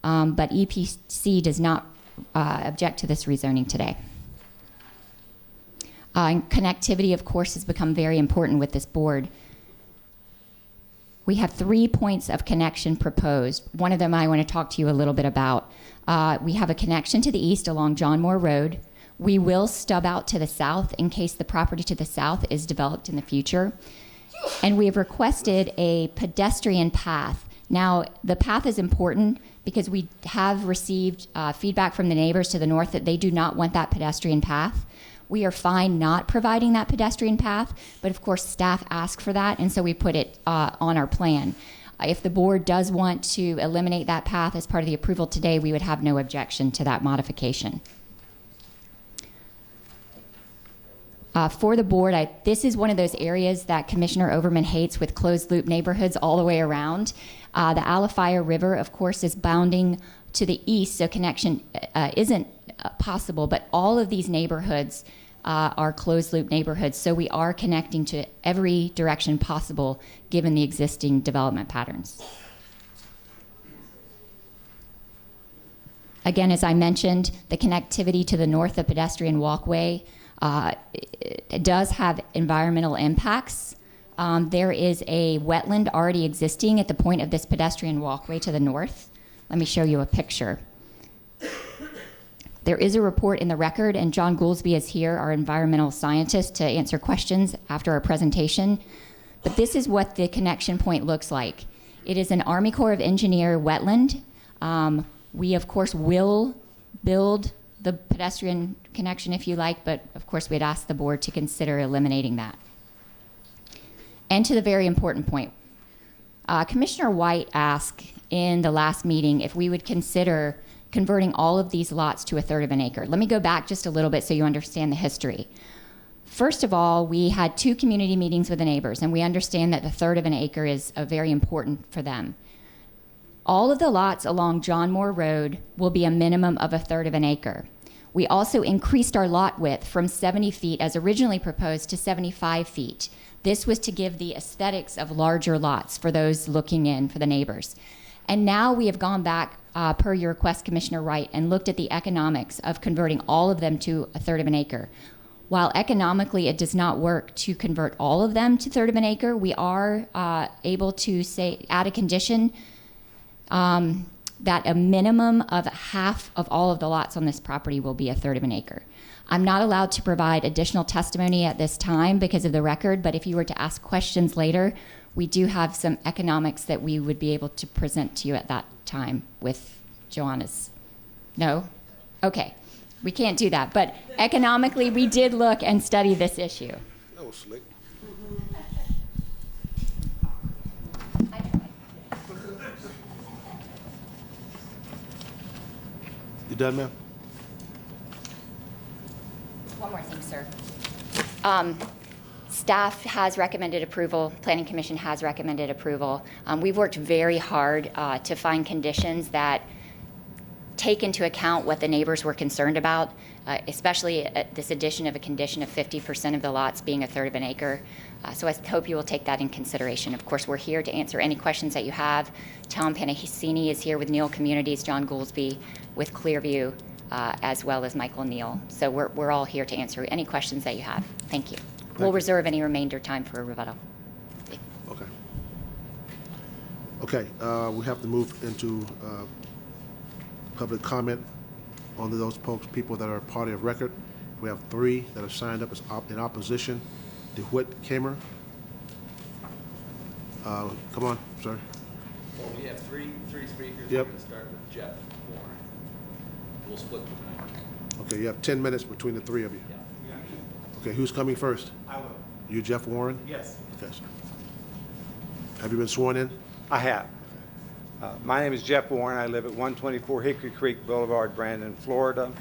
but EPC does not object to this rezoning today. And connectivity, of course, has become very important with this board. We have 3 points of connection proposed. One of them I want to talk to you a little bit about. We have a connection to the east along John Moore Road. We will stub out to the south in case the property to the south is developed in the future. And we have requested a pedestrian path. Now, the path is important because we have received feedback from the neighbors to the north that they do not want that pedestrian path. We are fine not providing that pedestrian path, but of course staff asked for that, and so we put it on our plan. If the board does want to eliminate that path as part of the approval today, we would have no objection to that modification. For the board, this is one of those areas that Commissioner Overman hates with closed loop neighborhoods all the way around. The Alafaya River, of course, is bounding to the east, so connection isn't possible, but all of these neighborhoods are closed loop neighborhoods, so we are connecting to every direction possible given the existing development patterns. Again, as I mentioned, the connectivity to the north, the pedestrian walkway, it does have environmental impacts. There is a wetland already existing at the point of this pedestrian walkway to the north. Let me show you a picture. There is a report in the record, and John Goolsby is here, our environmental scientist, to answer questions after our presentation. But this is what the connection point looks like. It is an Army Corps of Engineer wetland. We, of course, will build the pedestrian connection if you like, but of course we'd ask the board to consider eliminating that. And to the very important point, Commissioner White asked in the last meeting if we would consider converting all of these lots to 1/3 of an acre. Let me go back just a little bit so you understand the history. First of all, we had 2 community meetings with the neighbors, and we understand that the 1/3 of an acre is very important for them. All of the lots along John Moore Road will be a minimum of 1/3 of an acre. We also increased our lot width from 70 feet as originally proposed to 75 feet. This was to give the aesthetics of larger lots for those looking in, for the neighbors. And now we have gone back, per your request, Commissioner Wright, and looked at the economics of converting all of them to a third of an acre. While economically it does not work to convert all of them to third of an acre, we are able to add a condition that a minimum of half of all of the lots on this property will be a third of an acre. I'm not allowed to provide additional testimony at this time because of the record, but if you were to ask questions later, we do have some economics that we would be able to present to you at that time with Joanna's. No? Okay. We can't do that. But economically, we did look and study this issue. That was slick. You done, ma'am? One more thing, sir. Staff has recommended approval. Planning Commission has recommended approval. We've worked very hard to find conditions that take into account what the neighbors were concerned about, especially this addition of a condition of 50% of the lots being a third of an acre. So I hope you will take that in consideration. Of course, we're here to answer any questions that you have. Tom Panahissini is here with Neal Communities, John Goolsby with Clearview, as well as Michael Neal. So we're all here to answer any questions that you have. Thank you. We'll reserve any remainder time for a rebuttal. Okay. Okay, we have to move into public comment on those people that are party of record. We have 3 that have signed up as in opposition. DeWitt Kamer. Come on, sir. Well, we have three speakers. Yep. We're going to start with Jeff Warren. We'll split the time. Okay, you have 10 minutes between the 3 of you. Yeah. Okay, who's coming first? I will. You, Jeff Warren? Yes, Okay, sir. Have you been sworn in? I have. My name is Jeff Warren. I live at 124 Hickory Creek Boulevard, Brandon, Florida.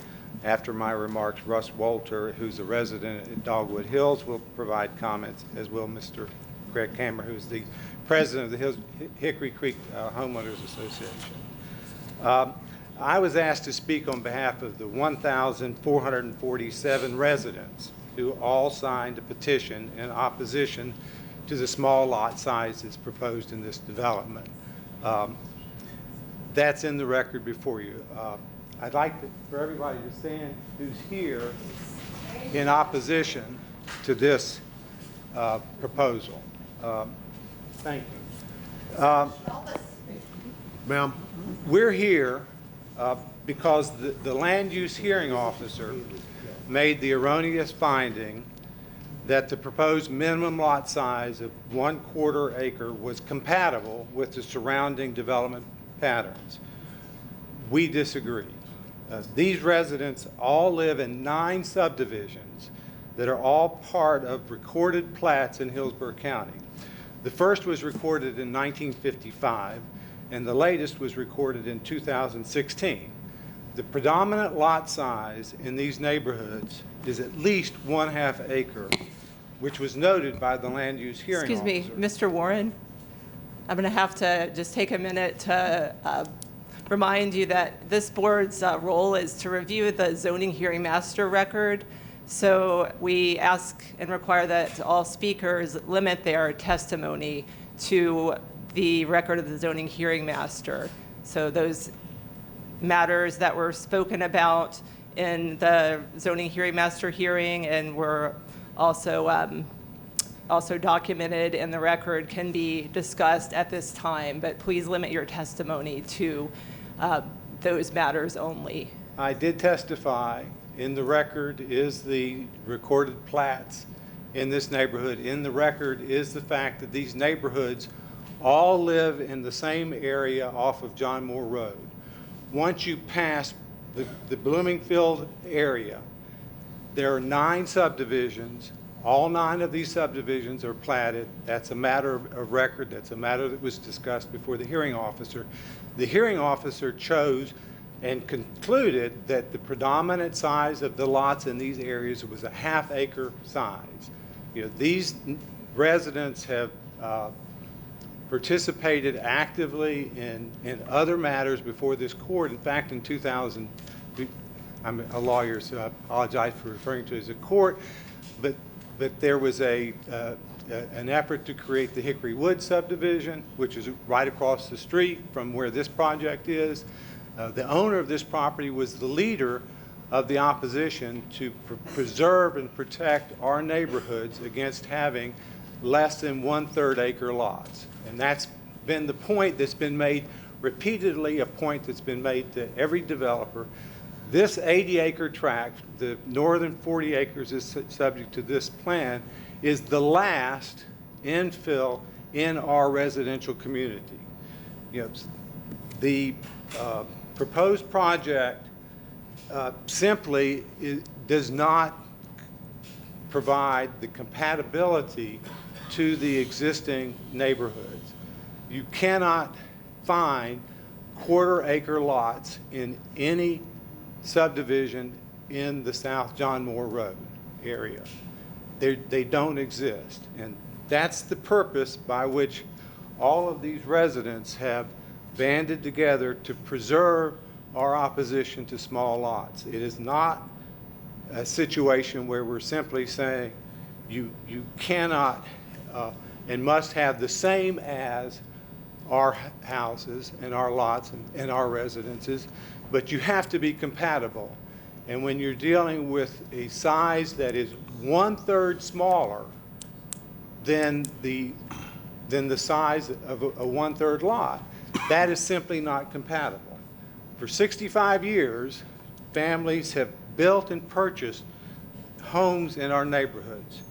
After my remarks, Russ Walter, who's a resident at Dogwood Hills, will provide comments, as will Mr. Greg Kammer, who's the president of the Hickory Creek Homeowners Association. I was asked to speak on behalf of the 1,447 residents who all signed a petition in opposition to the small lot sizes proposed in this development. That's in the record before you. I'd like for everybody to stand who's here in opposition to this proposal. Thank you. Ma'am? We're here because the land use hearing officer made the erroneous finding that the proposed minimum lot size of 1/4 acre was compatible with the surrounding development patterns. We disagree. These residents all live in 9 subdivisions that are all part of recorded plats in Hillsborough County. The first was recorded in 1955, and the latest was recorded in 2016. The predominant lot size in these neighborhoods is at least 1/2 acre, which was noted by the land use hearing officer. Excuse me, Mr. Warren, I'm going to have to just take a minute to remind you that this board's role is to review the zoning hearing master record. So we ask and require that all speakers limit their testimony to the record of the zoning hearing master. So those matters that were spoken about in the zoning hearing master hearing and were also documented in the record can be discussed at this time, but please limit your testimony to those matters only. I did testify. In the record is the recorded plats in this neighborhood. In the record is the fact that these neighborhoods all live in the same area off of John Moore Road. Once you pass the Bloomingfield area, there are 9 subdivisions. All 9 of these subdivisions are platted. That's a matter of record. That's a matter that was discussed before the hearing officer. The hearing officer chose and concluded that the predominant size of the lots in these areas was a 1/2 acre size. You know, these residents have participated actively in other matters before this court. In fact, in 2000, I'm a lawyer, so I apologize for referring to it as a court, but there was a an effort to create the Hickory Wood subdivision, which is right across the street from where this project is. The owner of this property was the leader of the opposition to preserve and protect our neighborhoods against having less than 1/3 acre lots. And that's been the point that's been made repeatedly, a point that's been made to every developer. This 80-acre tract, the northern 40 acres is subject to this plan, is the last infill in our residential community. You know, the proposed project simply does not provide the compatibility to the existing neighborhoods. You cannot find quarter-acre lots in any subdivision in the South John Moore Road area. They don't exist. And that's the purpose by which all of these residents have banded together to preserve our opposition to small lots. It is not a situation where we're simply saying you cannot and must have the same as our houses and our lots and our residences, but you have to be compatible. And when you're dealing with a size that is 1/3 smaller than the size of a 1/3 lot, that is simply not compatible. For 65 years, families have built and purchased homes in our neighborhoods.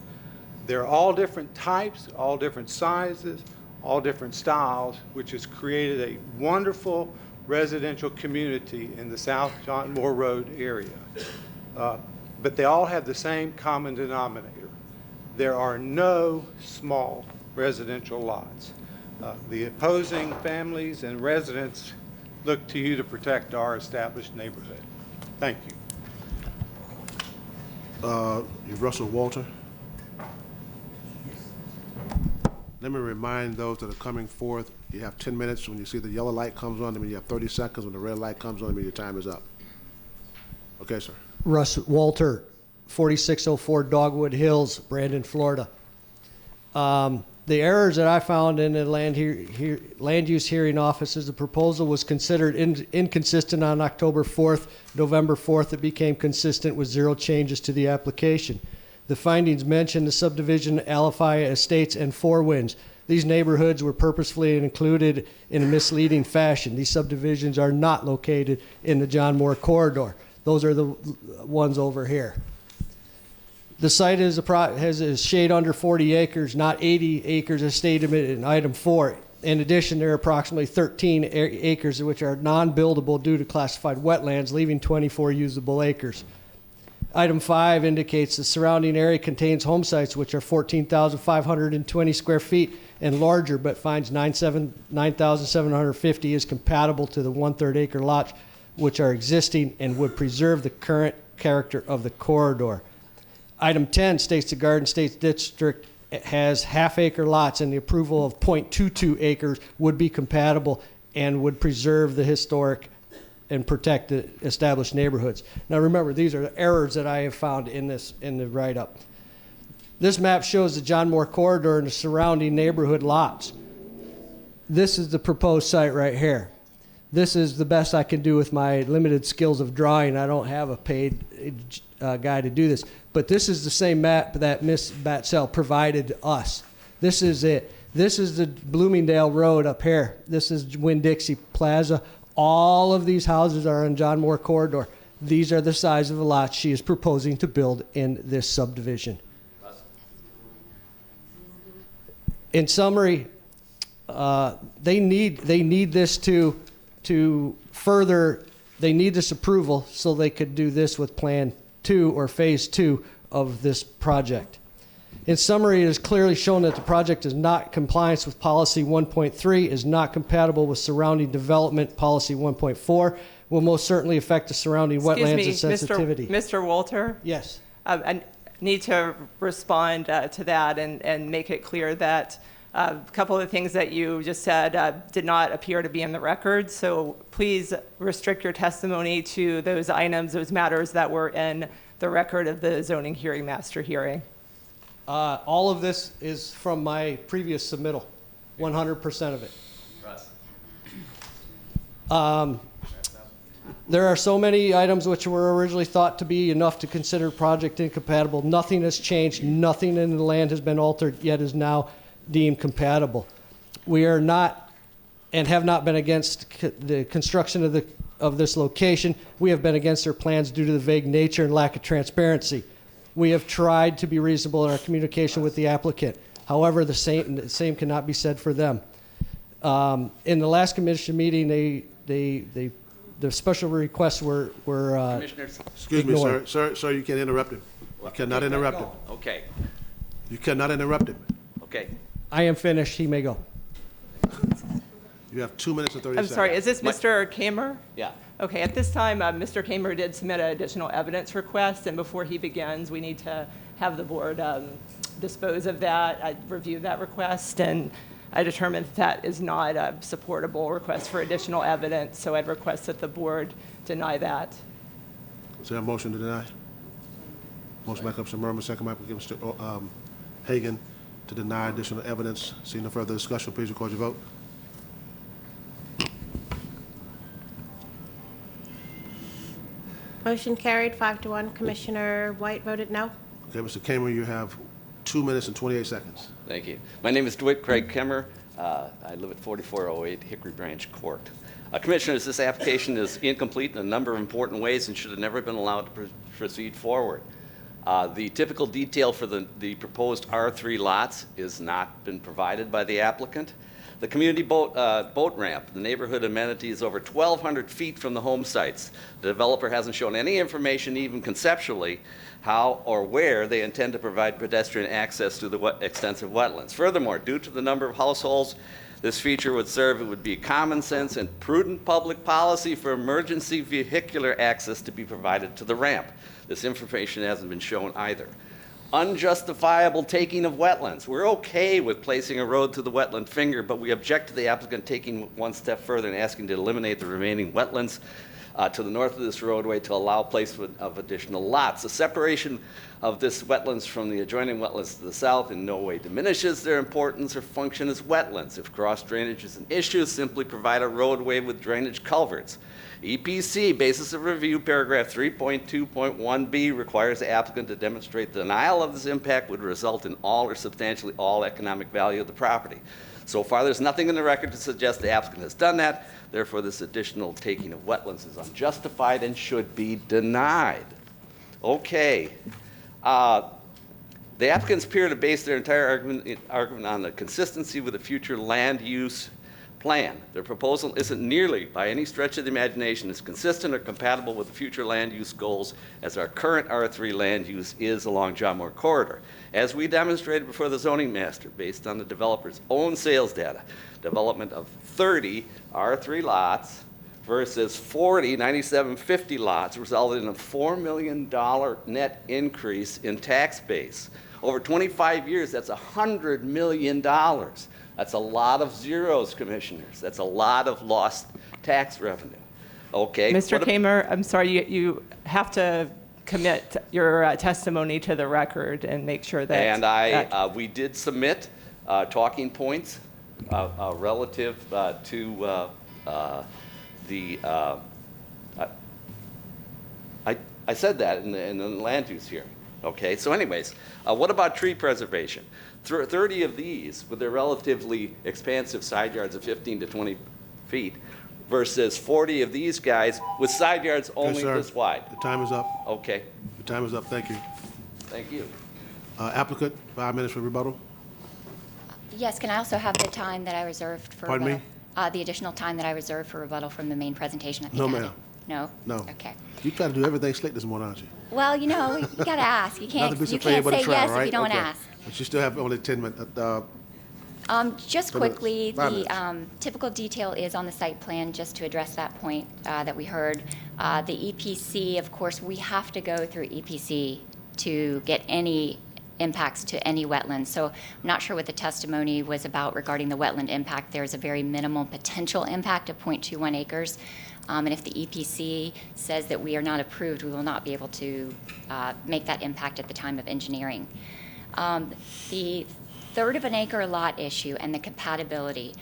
They're all different types, all different sizes, all different styles, which has created a wonderful residential community in the South John Moore Road area. But they all have the same common denominator. There are no small residential lots. The opposing families and residents look to you to protect our established neighborhood. Thank you. Russell Walter. Let me remind those that are coming forth, you have 10 minutes. When you see the yellow light comes on, I mean you have 30 seconds. When the red light comes on, I mean your time is up. Okay, sir. Russ Walter, 4604 Dogwood Hills, Brandon, Florida. The errors that I found in the land use hearing offices, the proposal was considered inconsistent on October 4th. November 4th, it became consistent with 0 changes to the application. The findings mentioned the subdivision, Alafia Estates, and Four Winds. These neighborhoods were purposefully included in a misleading fashion. These subdivisions are not located in the John Moore corridor. Those are the ones over here. The site has a shade under 40 acres, not 80 acres as stated in item 4. In addition, there are approximately 13 acres which are non-buildable due to classified wetlands, leaving 24 usable acres. Item 5 indicates the surrounding area contains home sites which are 14,520 square feet and larger, but finds 9,750 is compatible to the 1/3 acre lots which are existing and would preserve the current character of the corridor. Item 10 states the Garden State District has half-acre lots, and the approval of 0.22 acres would be compatible and would preserve the historic and protect the established neighborhoods. Now remember, these are the errors that I have found in the write-up. This map shows the John Moore corridor and the surrounding neighborhood lots. This is the proposed site right here. This is the best I can do with my limited skills of drawing. I don't have a paid guy to do this. But this is the same map that Ms. Batzell provided to us. This is it. This is the Bloomingdale Road up here. This is Winn-Dixie Plaza. All of these houses are in John Moore corridor. These are the size of the lots she is proposing to build in this subdivision. In summary, they need this to further. They need this approval so they could do this with Plan 2 or Phase 2 of this project. In summary, it is clearly shown that the project is not in compliance with Policy 1.3, is not compatible with surrounding development. Policy 1.4 will most certainly affect the surrounding wetlands and sensitivity. Mr. Walter? Yes. I need to respond to that and make it clear that a couple of the things that you just said did not appear to be in the record. So please restrict your testimony to those items, those matters that were in the record of the zoning hearing master hearing. All of this is from my previous submittal, 100% of it. There are so many items which were originally thought to be enough to consider project incompatible. Nothing has changed. Nothing in the land has been altered, yet is now deemed compatible. We are not and have not been against the construction of this location. We have been against their plans due to the vague nature and lack of transparency. We have tried to be reasonable in our communication with the applicant. However, the same cannot be said for them. In the last commission meeting, the special requests were Commissioners. Excuse me, ignored. sir, you can't interrupt him. You cannot interrupt him. Okay, You cannot interrupt him. okay. I am finished. He may go. You have 2 minutes and 30 I'm seconds. sorry, is this Mr. Kamer? Yeah. Okay, at this time, Mr. Kamer did submit an additional evidence request, and before he begins, we need to have the board dispose of that. I reviewed that request, and I determined that is not a supportable request for additional evidence, so I'd request that the board deny that. Is there a motion to deny? Motion by Commissioner Murma, second by Mr. Hagan to deny additional evidence. Seeing no further discussion, please record your vote. Motion carried, 5-1. Commissioner White voted no. Okay, Mr. Kamer, you have 2 minutes and 28 seconds. Thank you. My name is DeWitt Craig Kemmer. I live at 4408 Hickory Branch Court. Commissioners, this application is incomplete in a number of important ways and should have never been allowed to proceed forward. The typical detail for the proposed R3 lots is not been provided by the applicant. The community boat ramp, the neighborhood amenity is over 1,200 feet from the home sites. The developer hasn't shown any information, even conceptually, how or where they intend to provide pedestrian access to the extensive wetlands. Furthermore, due to the number of households this feature would serve, it would be common sense and prudent public policy for emergency vehicular access to be provided to the ramp. This information hasn't been shown either. Unjustifiable taking of wetlands. We're okay with placing a road to the wetland finger, but we object to the applicant taking one step further and asking to eliminate the remaining wetlands to the north of this roadway to allow placement of additional lots. The separation of this wetlands from the adjoining wetlands to the south in no way diminishes their importance or function as wetlands. If cross drainage is an issue, simply provide a roadway with drainage culverts. EPC, basis of review, paragraph 3.2.1b requires the applicant to demonstrate the denial of this impact would result in all or substantially all economic value of the property. So far, there's nothing in the record to suggest the applicant has done that. Therefore, this additional taking of wetlands is unjustified and should be denied. Okay. The applicants appear to base their entire argument on the consistency with the future land use plan. Their proposal isn't nearly, by any stretch of the imagination, as consistent or compatible with the future land use goals as our current R3 land use is along John Moore Corridor. As we demonstrated before the zoning master, based on the developer's own sales data, development of 30 R3 lots versus 40 9750 lots resulted in a $4 million net increase in tax base. Over 25 years, that's $100 million. That's a lot of zeros, commissioners. That's a lot of lost tax revenue. Okay. Mr. Kamer, I'm sorry, you have to commit your testimony to the record and make sure that. And we did submit talking points relative to the. I said that in the land use hearing. Okay. So, anyways, what about tree preservation? 30 of these, with their relatively expansive side yards of 15 to 20 feet, versus 40 of these guys with side yards only this wide. The time is up. Okay. The time is up. Thank you. Thank you. Applicant, 5 minutes for rebuttal. Yes, can I also have the time that I reserved for Pardon rebuttal? The additional time that I reserved for rebuttal from the main presentation? I think No, I had ma'am. it. No? No. Okay. You try to do everything slick this morning, aren't you? Well, you know, you gotta ask. You can't, Nothing you beats a failure can't but a say try, yes right? if you don't Okay. ask. But you still have only 10 minutes. Just 10 minutes. quickly, 5 the minutes. typical detail is on the site plan, just to address that point that we heard. The EPC, of course, we have to go through EPC to get any impacts to any wetlands. So I'm not sure what the testimony was about regarding the wetland impact. There's a very minimal potential impact of 0.21 acres. And if the EPC says that we are not approved, we will not be able to make that impact at the time of engineering. The third of an acre lot issue and the compatibility,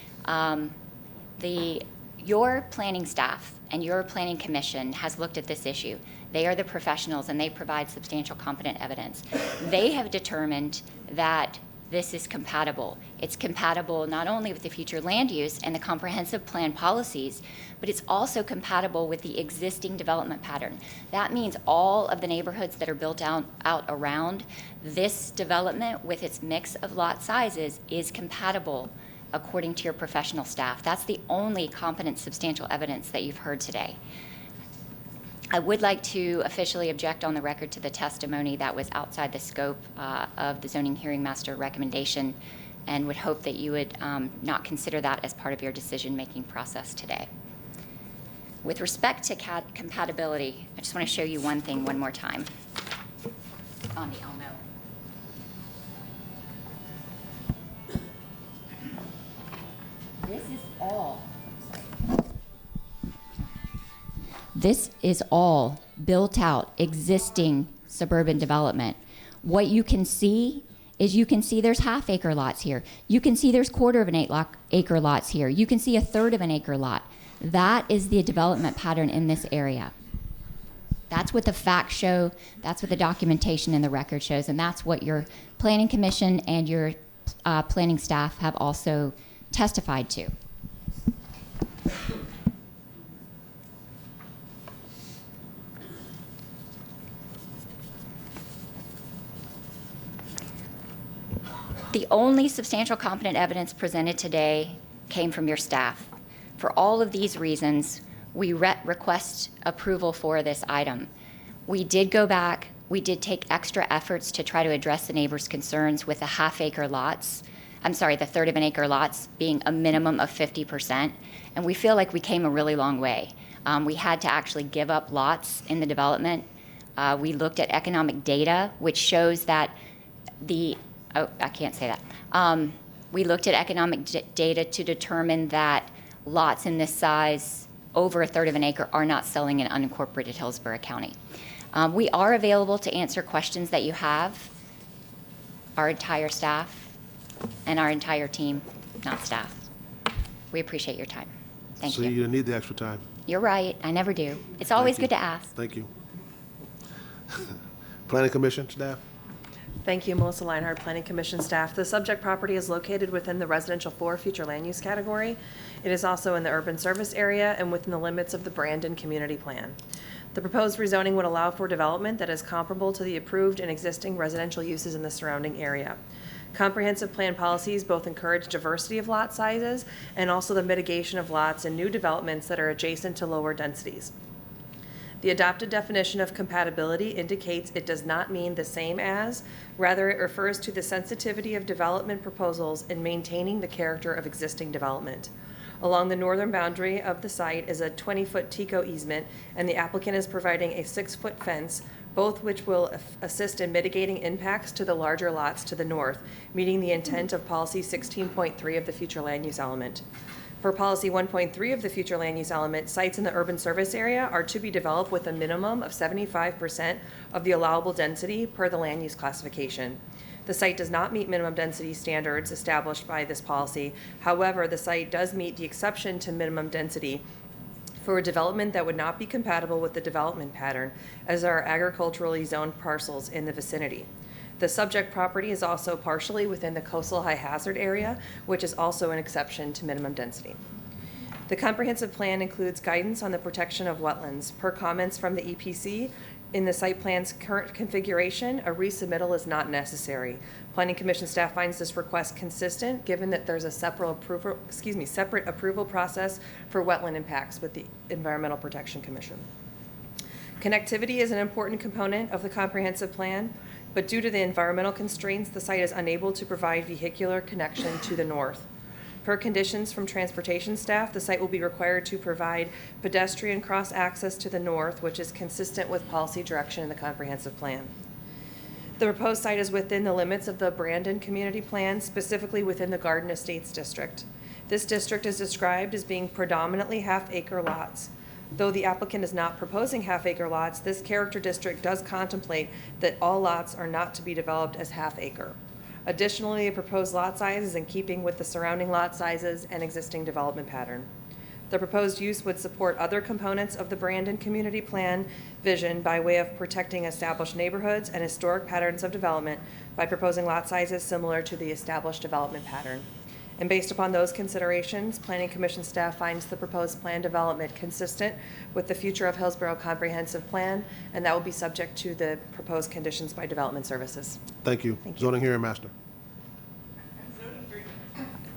your planning staff and your planning commission has looked at this issue. They are the professionals and they provide substantial competent evidence. They have determined that this is compatible. It's compatible not only with the future land use and the comprehensive plan policies, but it's also compatible with the existing development pattern. That means all of the neighborhoods that are built out around this development with its mix of lot sizes is compatible according to your professional staff. That's the only competent substantial evidence that you've heard today. I would like to officially object on the record to the testimony that was outside the scope of the zoning hearing master recommendation, and would hope that you would not consider that as part of your decision-making process today. With respect to compatibility, I just want to show you one thing one more time on the Elmo. This is all built out existing suburban development. What you can see is there's half acre lots here. You can see there's quarter of an acre lots here. You can see a third of an acre lot. That is the development pattern in this area. That's what the facts show. That's what the documentation in the record shows. And that's what your planning commission and your planning staff have also testified to. The only substantial competent evidence presented today came from your staff. For all of these reasons, we request approval for this item. We did go back, we did take extra efforts to try to address the neighbors' concerns with the half-acre lots. The third of an acre lots being a minimum of 50%. And we feel like we came a really long way. We had to actually give up lots in the development. We looked at economic data, which shows that we looked at economic data to determine that lots in this size, over a third of an acre, are not selling in unincorporated Hillsborough County. We are available to answer questions that you have, our entire staff and our entire team, not staff. We appreciate your time. Thank you. So you need the extra time. You're right, I never do. It's always good to ask. Thank you. Planning Commission staff? Thank you, Melissa Leinhardt, Planning Commission staff. The subject property is located within the residential 4 future land use category. It is also in the urban service area and within the limits of the Brandon Community Plan. The proposed rezoning would allow for development that is comparable to the approved and existing residential uses in the surrounding area. Comprehensive plan policies both encourage diversity of lot sizes and also the mitigation of lots in new developments that are adjacent to lower densities. The adopted definition of compatibility indicates it does not mean the same as, rather it refers to the sensitivity of development proposals in maintaining the character of existing development. Along the northern boundary of the site is a 20-foot TICO easement, and the applicant is providing a 6-foot fence, both which will assist in mitigating impacts to the larger lots to the north, meeting the intent of Policy 16.3 of the future land use element. Per Policy 1.3 of the future land use element, sites in the urban service area are to be developed with a minimum of 75% of the allowable density per the land use classification. The site does not meet minimum density standards established by this policy. However, the site does meet the exception to minimum density for a development that would not be compatible with the development pattern, as are agriculturally zoned parcels in the vicinity. The subject property is also partially within the coastal high hazard area, which is also an exception to minimum density. The comprehensive plan includes guidance on the protection of wetlands. Per comments from the EPC, in the site plan's current configuration, a resubmittal is not necessary. Planning Commission staff finds this request consistent, given that there's a separate approval process for wetland impacts with the Environmental Protection Commission. Connectivity is an important component of the comprehensive plan, but due to the environmental constraints, the site is unable to provide vehicular connection to the north. Per conditions from transportation staff, the site will be required to provide pedestrian cross-access to the north, which is consistent with policy direction in the comprehensive plan. The proposed site is within the limits of the Brandon Community Plan, specifically within the Garden Estates District. This district is described as being predominantly half-acre lots. Though the applicant is not proposing half-acre lots, this character district does contemplate that all lots are not to be developed as half-acre. Additionally, the proposed lot size is in keeping with the surrounding lot sizes and existing development pattern. The proposed use would support other components of the Brandon Community Plan vision by way of protecting established neighborhoods and historic patterns of development by proposing lot sizes similar to the established development pattern. And based upon those considerations, Planning Commission staff finds the proposed plan development consistent with the future of Hillsborough Comprehensive Plan, and that will be subject to the proposed conditions by Development Services. Thank you. Zoning Hearing Master.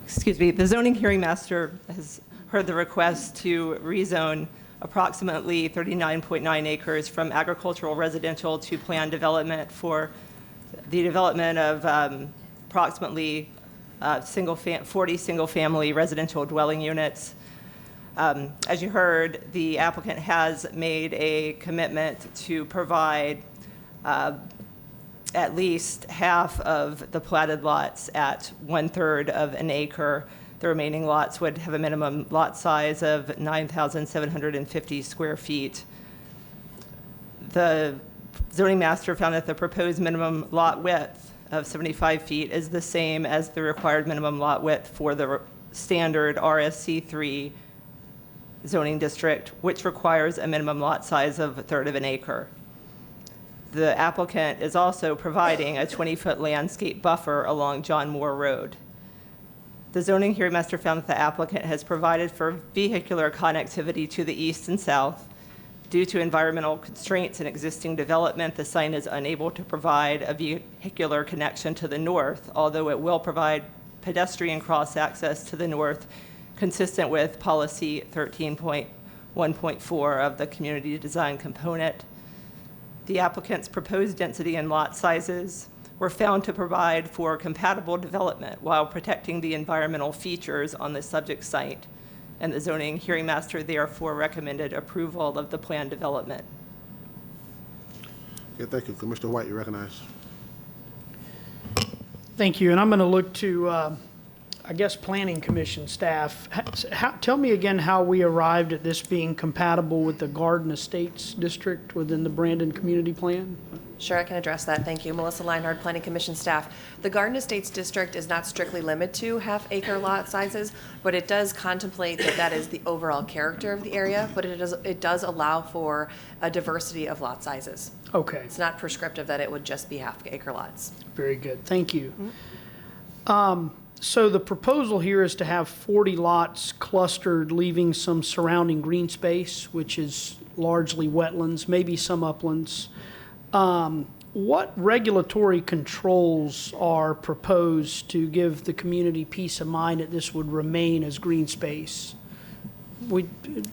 Excuse me, the zoning hearing master has heard the request to rezone approximately 39.9 acres from agricultural residential to planned development for the development of approximately 40 single-family residential dwelling units. As you heard, the applicant has made a commitment to provide at least half of the platted lots at 1/3 of an acre. The remaining lots would have a minimum lot size of 9,750 square feet. The zoning master found that the proposed minimum lot width of 75 feet is the same as the required minimum lot width for the standard RSC3 zoning district, which requires a minimum lot size of 1/3 of an acre. The applicant is also providing a 20-foot landscape buffer along John Moore Road. The zoning hearing master found that the applicant has provided for vehicular connectivity to the east and south. Due to environmental constraints and existing development, the site is unable to provide a vehicular connection to the north, although it will provide pedestrian cross-access to the north, consistent with policy 13.1.4 of the community design component. The applicant's proposed density and lot sizes were found to provide for compatible development while protecting the environmental features on the subject site, and the zoning hearing master therefore recommended approval of the planned development. Okay, thank you. Commissioner White, you recognize. Thank you, and I'm going to look to, I guess, Planning Commission staff. Tell me again how we arrived at this being compatible with the Garden Estates District within the Brandon Community Plan? Sure, I can address that. Thank you. Melissa Leinhardt, Planning Commission staff. The Garden Estates District is not strictly limited to half-acre lot sizes, but it does contemplate that that is the overall character of the area, but it does allow for a diversity of lot sizes. Okay. It's not prescriptive that it would just be half-acre lots. Very good. Thank you. So the proposal here is to have 40 lots clustered, leaving some surrounding green space, which is largely wetlands, maybe some uplands. What regulatory controls are proposed to give the community peace of mind that this would remain as green space?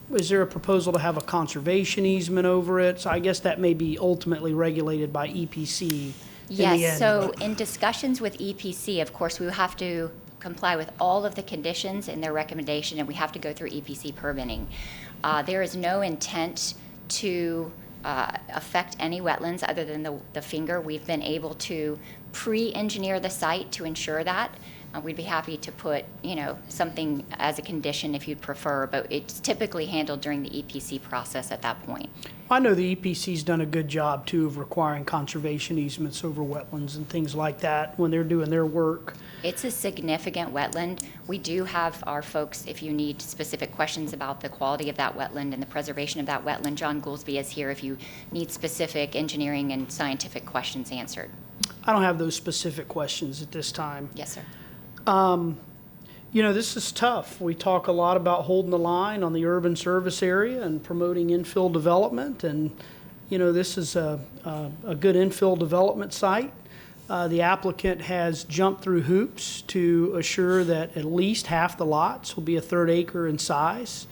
Is there a proposal to have a conservation easement over it? So I guess that may be ultimately regulated by EPC. Yes, so in discussions with EPC, of course, we will have to comply with all of the conditions in their recommendation, and we have to go through EPC permitting. There is no intent to affect any wetlands other than the finger. We've been able to pre-engineer the site to ensure that. We'd be happy to put, something as a condition if you'd prefer, but it's typically handled during the EPC process at that point. I know the EPC's done a good job, too, of requiring conservation easements over wetlands and things like that when they're doing their work. It's a significant wetland. We do have our folks, if you need specific questions about the quality of that wetland and the preservation of that wetland, John Goolsby is here if you need specific engineering and scientific questions answered. I don't have those specific questions at this time. Yes, sir. This is tough. We talk a lot about holding the line on the urban service area and promoting infill development, and this is a good infill development site. The applicant has jumped through hoops to assure that at least half the lots will be a 1/3 acre in size,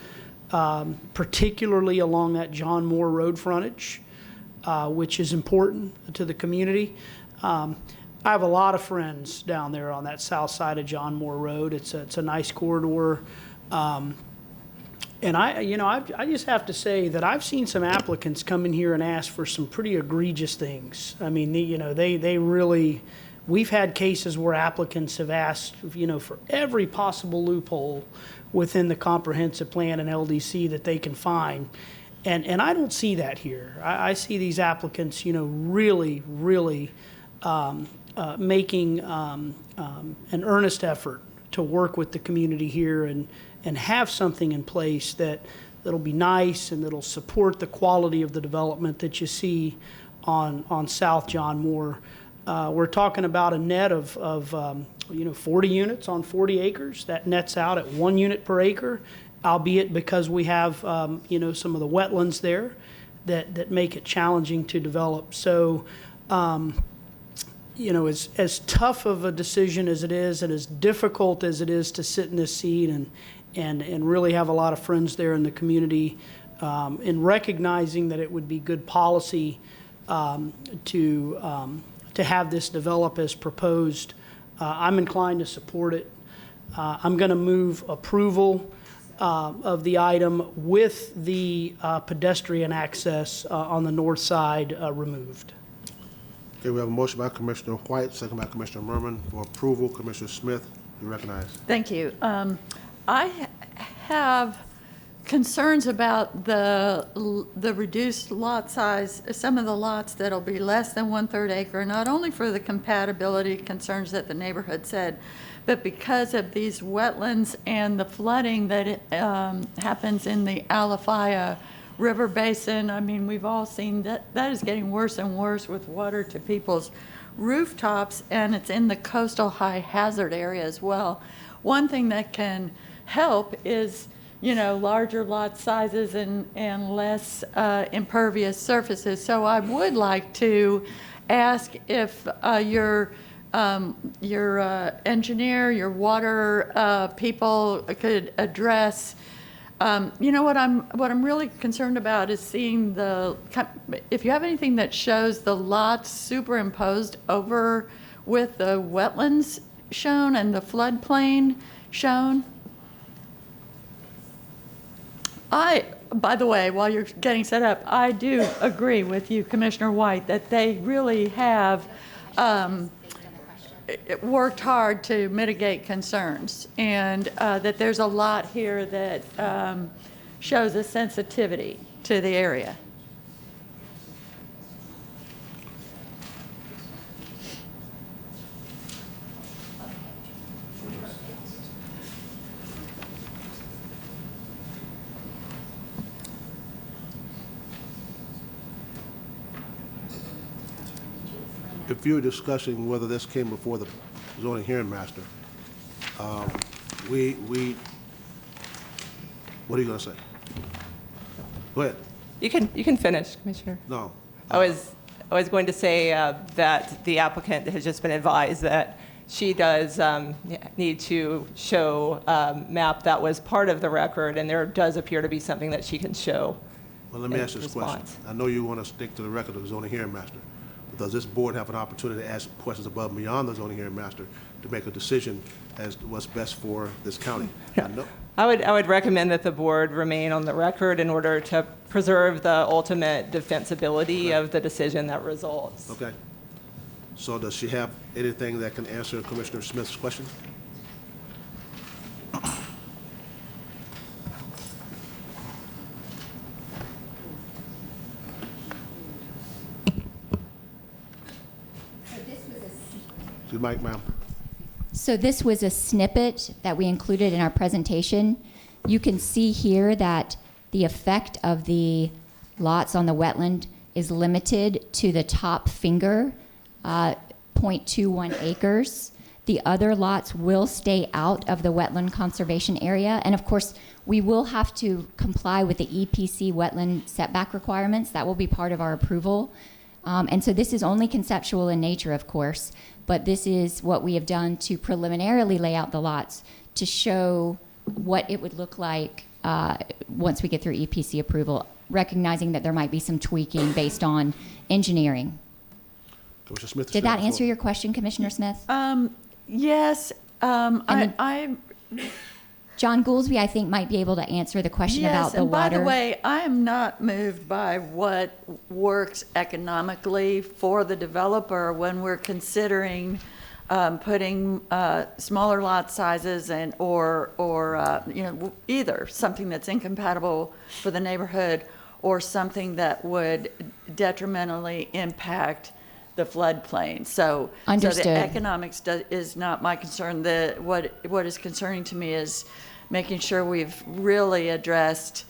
particularly along that John Moore Road frontage, which is important to the community. I have a lot of friends down there on that south side of John Moore Road. It's a nice corridor. And I just have to say that I've seen some applicants come in here and ask for some pretty egregious things. I mean, they really, we've had cases where applicants have asked, for every possible loophole within the comprehensive plan and LDC that they can find. And I don't see that here. I see these applicants, really, really making an earnest effort to work with the community here and have something in place that'll be nice and that'll support the quality of the development that you see on South John Moore. We're talking about a net of 40 units on 40 acres. That nets out at 1 unit per acre, albeit because we have, some of the wetlands there that make it challenging to develop. So, as tough of a decision as it is and as difficult as it is to sit in this seat and really have a lot of friends there in the community, in recognizing that it would be good policy to have this develop as proposed, I'm inclined to support it. I'm going to move approval of the item with the pedestrian access on the north side removed. Okay, we have a motion by Commissioner White, second by Commissioner Merman for approval. Commissioner Smith, you recognize. Thank you. I have concerns about the reduced lot size, some of the lots that'll be less than 1/3 acre, not only for the compatibility concerns that the neighborhood said, but because of these wetlands and the flooding that happens in the Alafaya River Basin. I mean, we've all seen that is getting worse and worse with water to people's rooftops, and it's in the coastal high hazard area as well. One thing that can help is, larger lot sizes and less impervious surfaces. So I would like to ask if your engineer, your water people could address. What I'm really concerned about is seeing if you have anything that shows the lots superimposed over with the wetlands shown and the floodplain shown. By the way, while you're getting set up, I do agree with you, Commissioner White, that they really have worked hard to mitigate concerns, and that there's a lot here that shows a sensitivity to the area. If you're discussing whether this came before the zoning hearing master, what are you going to say? Go ahead. You can finish, Commissioner. No. I was going to say that the applicant has just been advised that she does need to show a map that was part of the record, and there does appear to be something that she can show. Well, let me ask this question. I know you want to stick to the record of the zoning hearing master. Does this board have an opportunity to ask questions above and beyond the zoning hearing master to make a decision as to what's best for this county? I would recommend that the board remain on the record in order to preserve the ultimate defensibility of the decision that results. Okay. So does she have anything that can answer Commissioner Smith's question? To the mic, ma'am. So this was a snippet that we included in our presentation. You can see here that the effect of the lots on the wetland is limited to the top finger, 0.21 acres. The other lots will stay out of the wetland conservation area. And of course, we will have to comply with the EPC wetland setback requirements. That will be part of our approval. And so this is only conceptual in nature, of course, but this is what we have done to preliminarily lay out the lots to show what it would look like once we get through EPC approval, recognizing that there might be some tweaking based on engineering. Commissioner Smith. Did that answer your question, Commissioner Smith? Yes. John Goolsby, I think, might be able to answer the question about the water. Yes, and by the way, I am not moved by what works economically for the developer when we're considering putting smaller lot sizes or either something that's incompatible for the neighborhood or something that would detrimentally impact the floodplain. So Understood. the economics is not my concern. What is concerning to me is making sure we've really addressed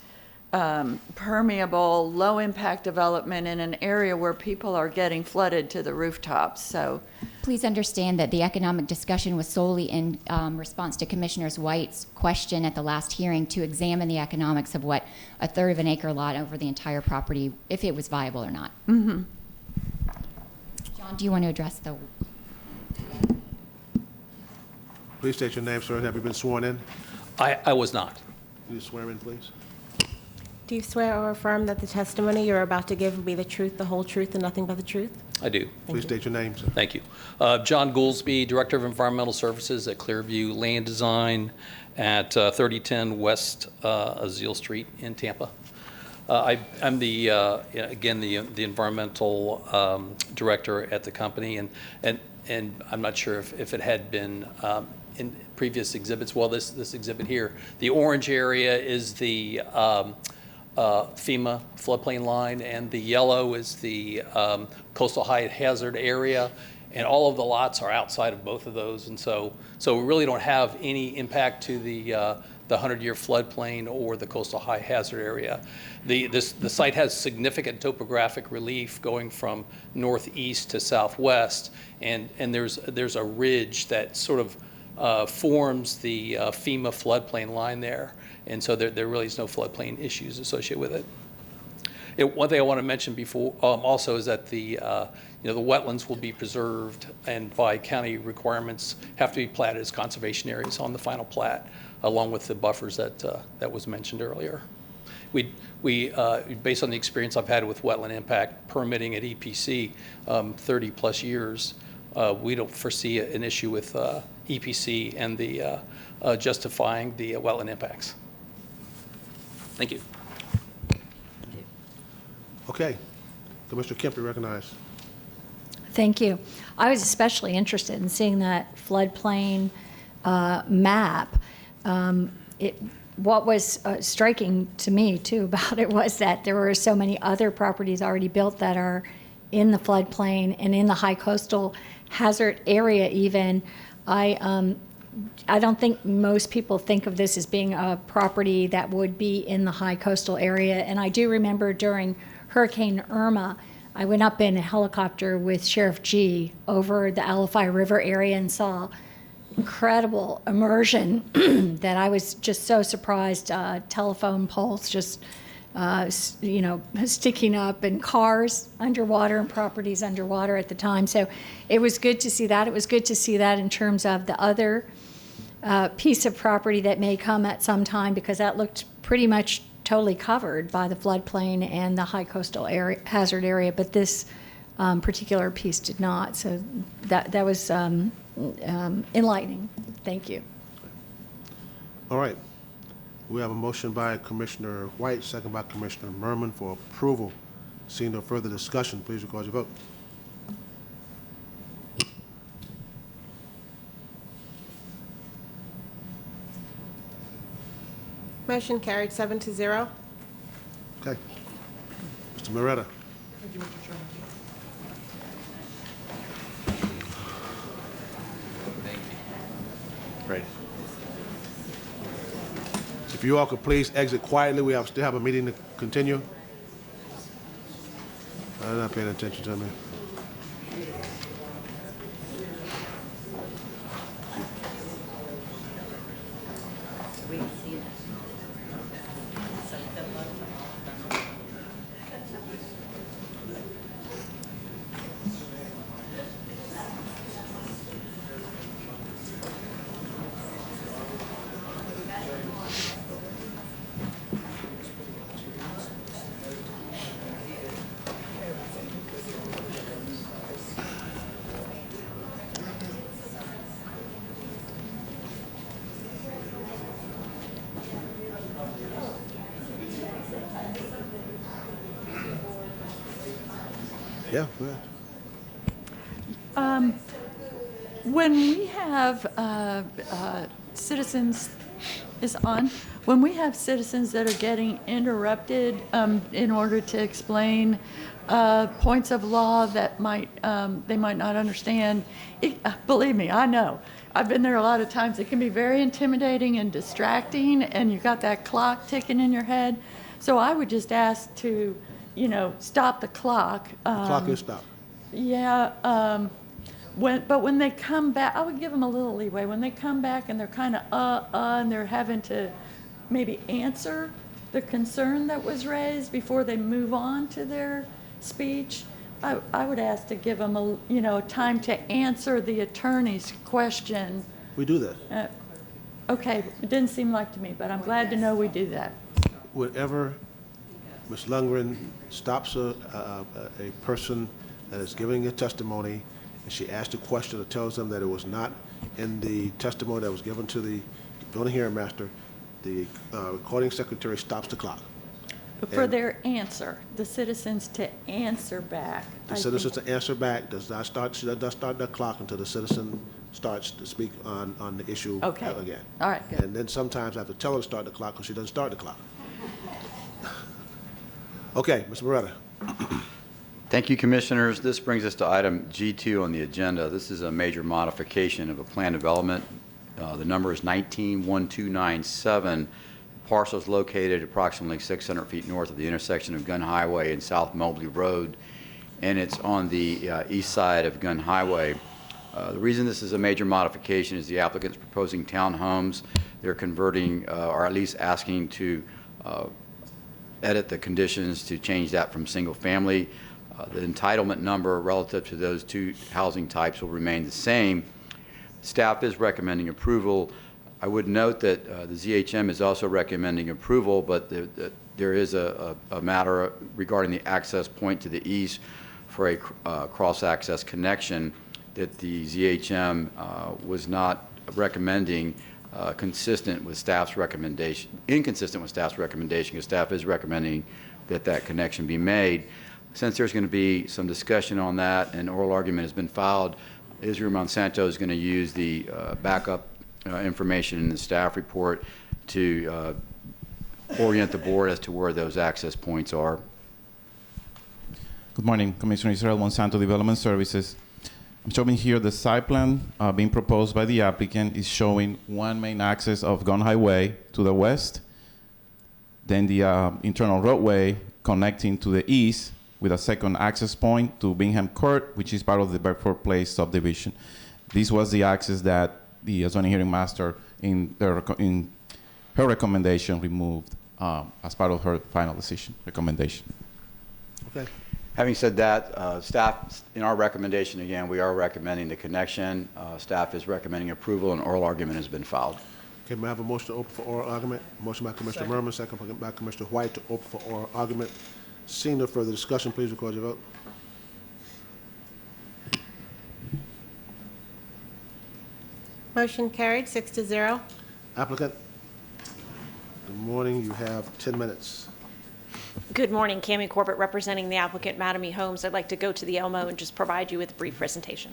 permeable, low-impact development in an area where people are getting flooded to the rooftops. So Please understand that the economic discussion was solely in response to Commissioner White's question at the last hearing to examine the economics of what a third of an acre lot over the entire property, if it was viable or not. Mm-hmm. John, do you want to address the... Please state your name, sir, and have you been sworn in? I was not. Will you swear in, please? Do you swear or affirm that the testimony you're about to give will be the truth, the whole truth, and nothing but the truth? I do. Please state your name, sir. Thank you. John Goolsby, Director of Environmental Services at Clearview Land Design at 3010 West Azeel Street in Tampa. I'm the environmental director at the company, and I'm not sure if it had been in previous exhibits. Well, this exhibit here, the orange area is the FEMA floodplain line, and the yellow is the coastal high hazard area, and all of the lots are outside of both of those, and so we really don't have any impact to the 100-year floodplain or the coastal high hazard area. The site has significant topographic relief going from northeast to southwest, and there's a ridge that sort of forms the FEMA floodplain line there, and so there really is no floodplain issues associated with it. One thing I want to mention before also is that the wetlands will be preserved, and by county requirements have to be platted as conservation areas on the final plat, along with the buffers that was mentioned earlier. We based on the experience I've had with wetland impact permitting at EPC, 30 plus years, we don't foresee an issue with EPC and the justifying the wetland impacts. Thank you. Okay. Commissioner Kemp, you recognize. Thank you. I was especially interested in seeing that floodplain map. What was striking to me, too, about it was that there were so many other properties already built that are in the floodplain and in the high coastal hazard area even. I don't think most people think of this as being a property that would be in the high coastal area. And I do remember during Hurricane Irma, I went up in a helicopter with Sheriff G over the Alafai River area and saw incredible immersion that I was just so surprised. Telephone poles just, sticking up, and cars underwater and properties underwater at the time. So it was good to see that. It was good to see that in terms of the other piece of property that may come at some time, because that looked pretty much totally covered by the floodplain and the high coastal area, hazard area, but this particular piece did not. So that was enlightening. Thank you. All right. We have a motion by Commissioner White, second by Commissioner Merman for approval. Seeing no further discussion, please record your vote. Motion carried 7-0. Okay. Mr. Moretta. Thank you, Mr. Chairman. Great. If you all could please exit quietly, we still have a meeting to continue. I'm not paying attention to me. Yeah, go ahead. When we have citizens is on. When we have citizens that are getting interrupted in order to explain points of law that they might not understand, believe me, I know. I've been there a lot of times. It can be very intimidating and distracting, and you've got that clock ticking in your head. So I would just ask to, stop the clock. The clock is stopped. Yeah. But when they come back, I would give them a little leeway. When they come back and they're kind of and they're having to maybe answer the concern that was raised before they move on to their speech, I would ask to give them a time to answer the attorney's question. We do that. Okay, it didn't seem like to me, but I'm glad to know we do that. Whenever Ms. Lundgren stops a person that is giving a testimony, and she asks a question or tells them that it was not in the testimony that was given to the building hearing master, the recording secretary stops the clock. But for their answer, the citizens to answer back. The citizen to answer back does not start the clock until the citizen starts to speak on the issue again. All right, good. And then sometimes I have to tell her to start the clock because she doesn't start the clock. Okay, Mr. Moretta. Thank you, Commissioners. This brings us to item G2 on the agenda. This is a major modification of a plan development. The number is 191297. Parcel is located approximately 600 feet north of the intersection of Gun Highway and South Mobley Road, and it's on the east side of Gun Highway. The reason this is a major modification is the applicant's proposing townhomes. They're converting, or at least asking to edit the conditions to change that from single family. The entitlement number relative to those two housing types will remain the same. Staff is recommending approval. I would note that the ZHM is also recommending approval, but there is a matter regarding the access point to the east for a cross-access connection that the ZHM was not recommending inconsistent with staff's recommendation, because staff is recommending that that connection be made. Since there's going to be some discussion on that and oral argument has been filed, Israel Monsanto is going to use the backup information in the staff report to orient the board as to where those access points are. Good morning, Commissioner Israel Monsanto, Development Services. I'm showing here the site plan being proposed by the applicant is showing one main access of Gun Highway to the west, then the internal roadway connecting to the east with a second access point to Bingham Court, which is part of the Bedford Place subdivision. This was the access that the zoning hearing master in her recommendation removed as part of her final decision recommendation. Okay. Having said that, staff, in our recommendation, again, we are recommending the connection. Staff is recommending approval, and oral argument has been filed. Okay, may I have a motion to open for oral argument? Motion by Commissioner Merman, second by Commissioner White to open for oral argument. Seeing no further discussion, please record your vote. Motion carried, 6-0. Applicant, good morning. You have 10 minutes. Good morning, Cammie Corbett representing the applicant, Madame E. Holmes. I'd like to go to the Elmo and just provide you with a brief presentation.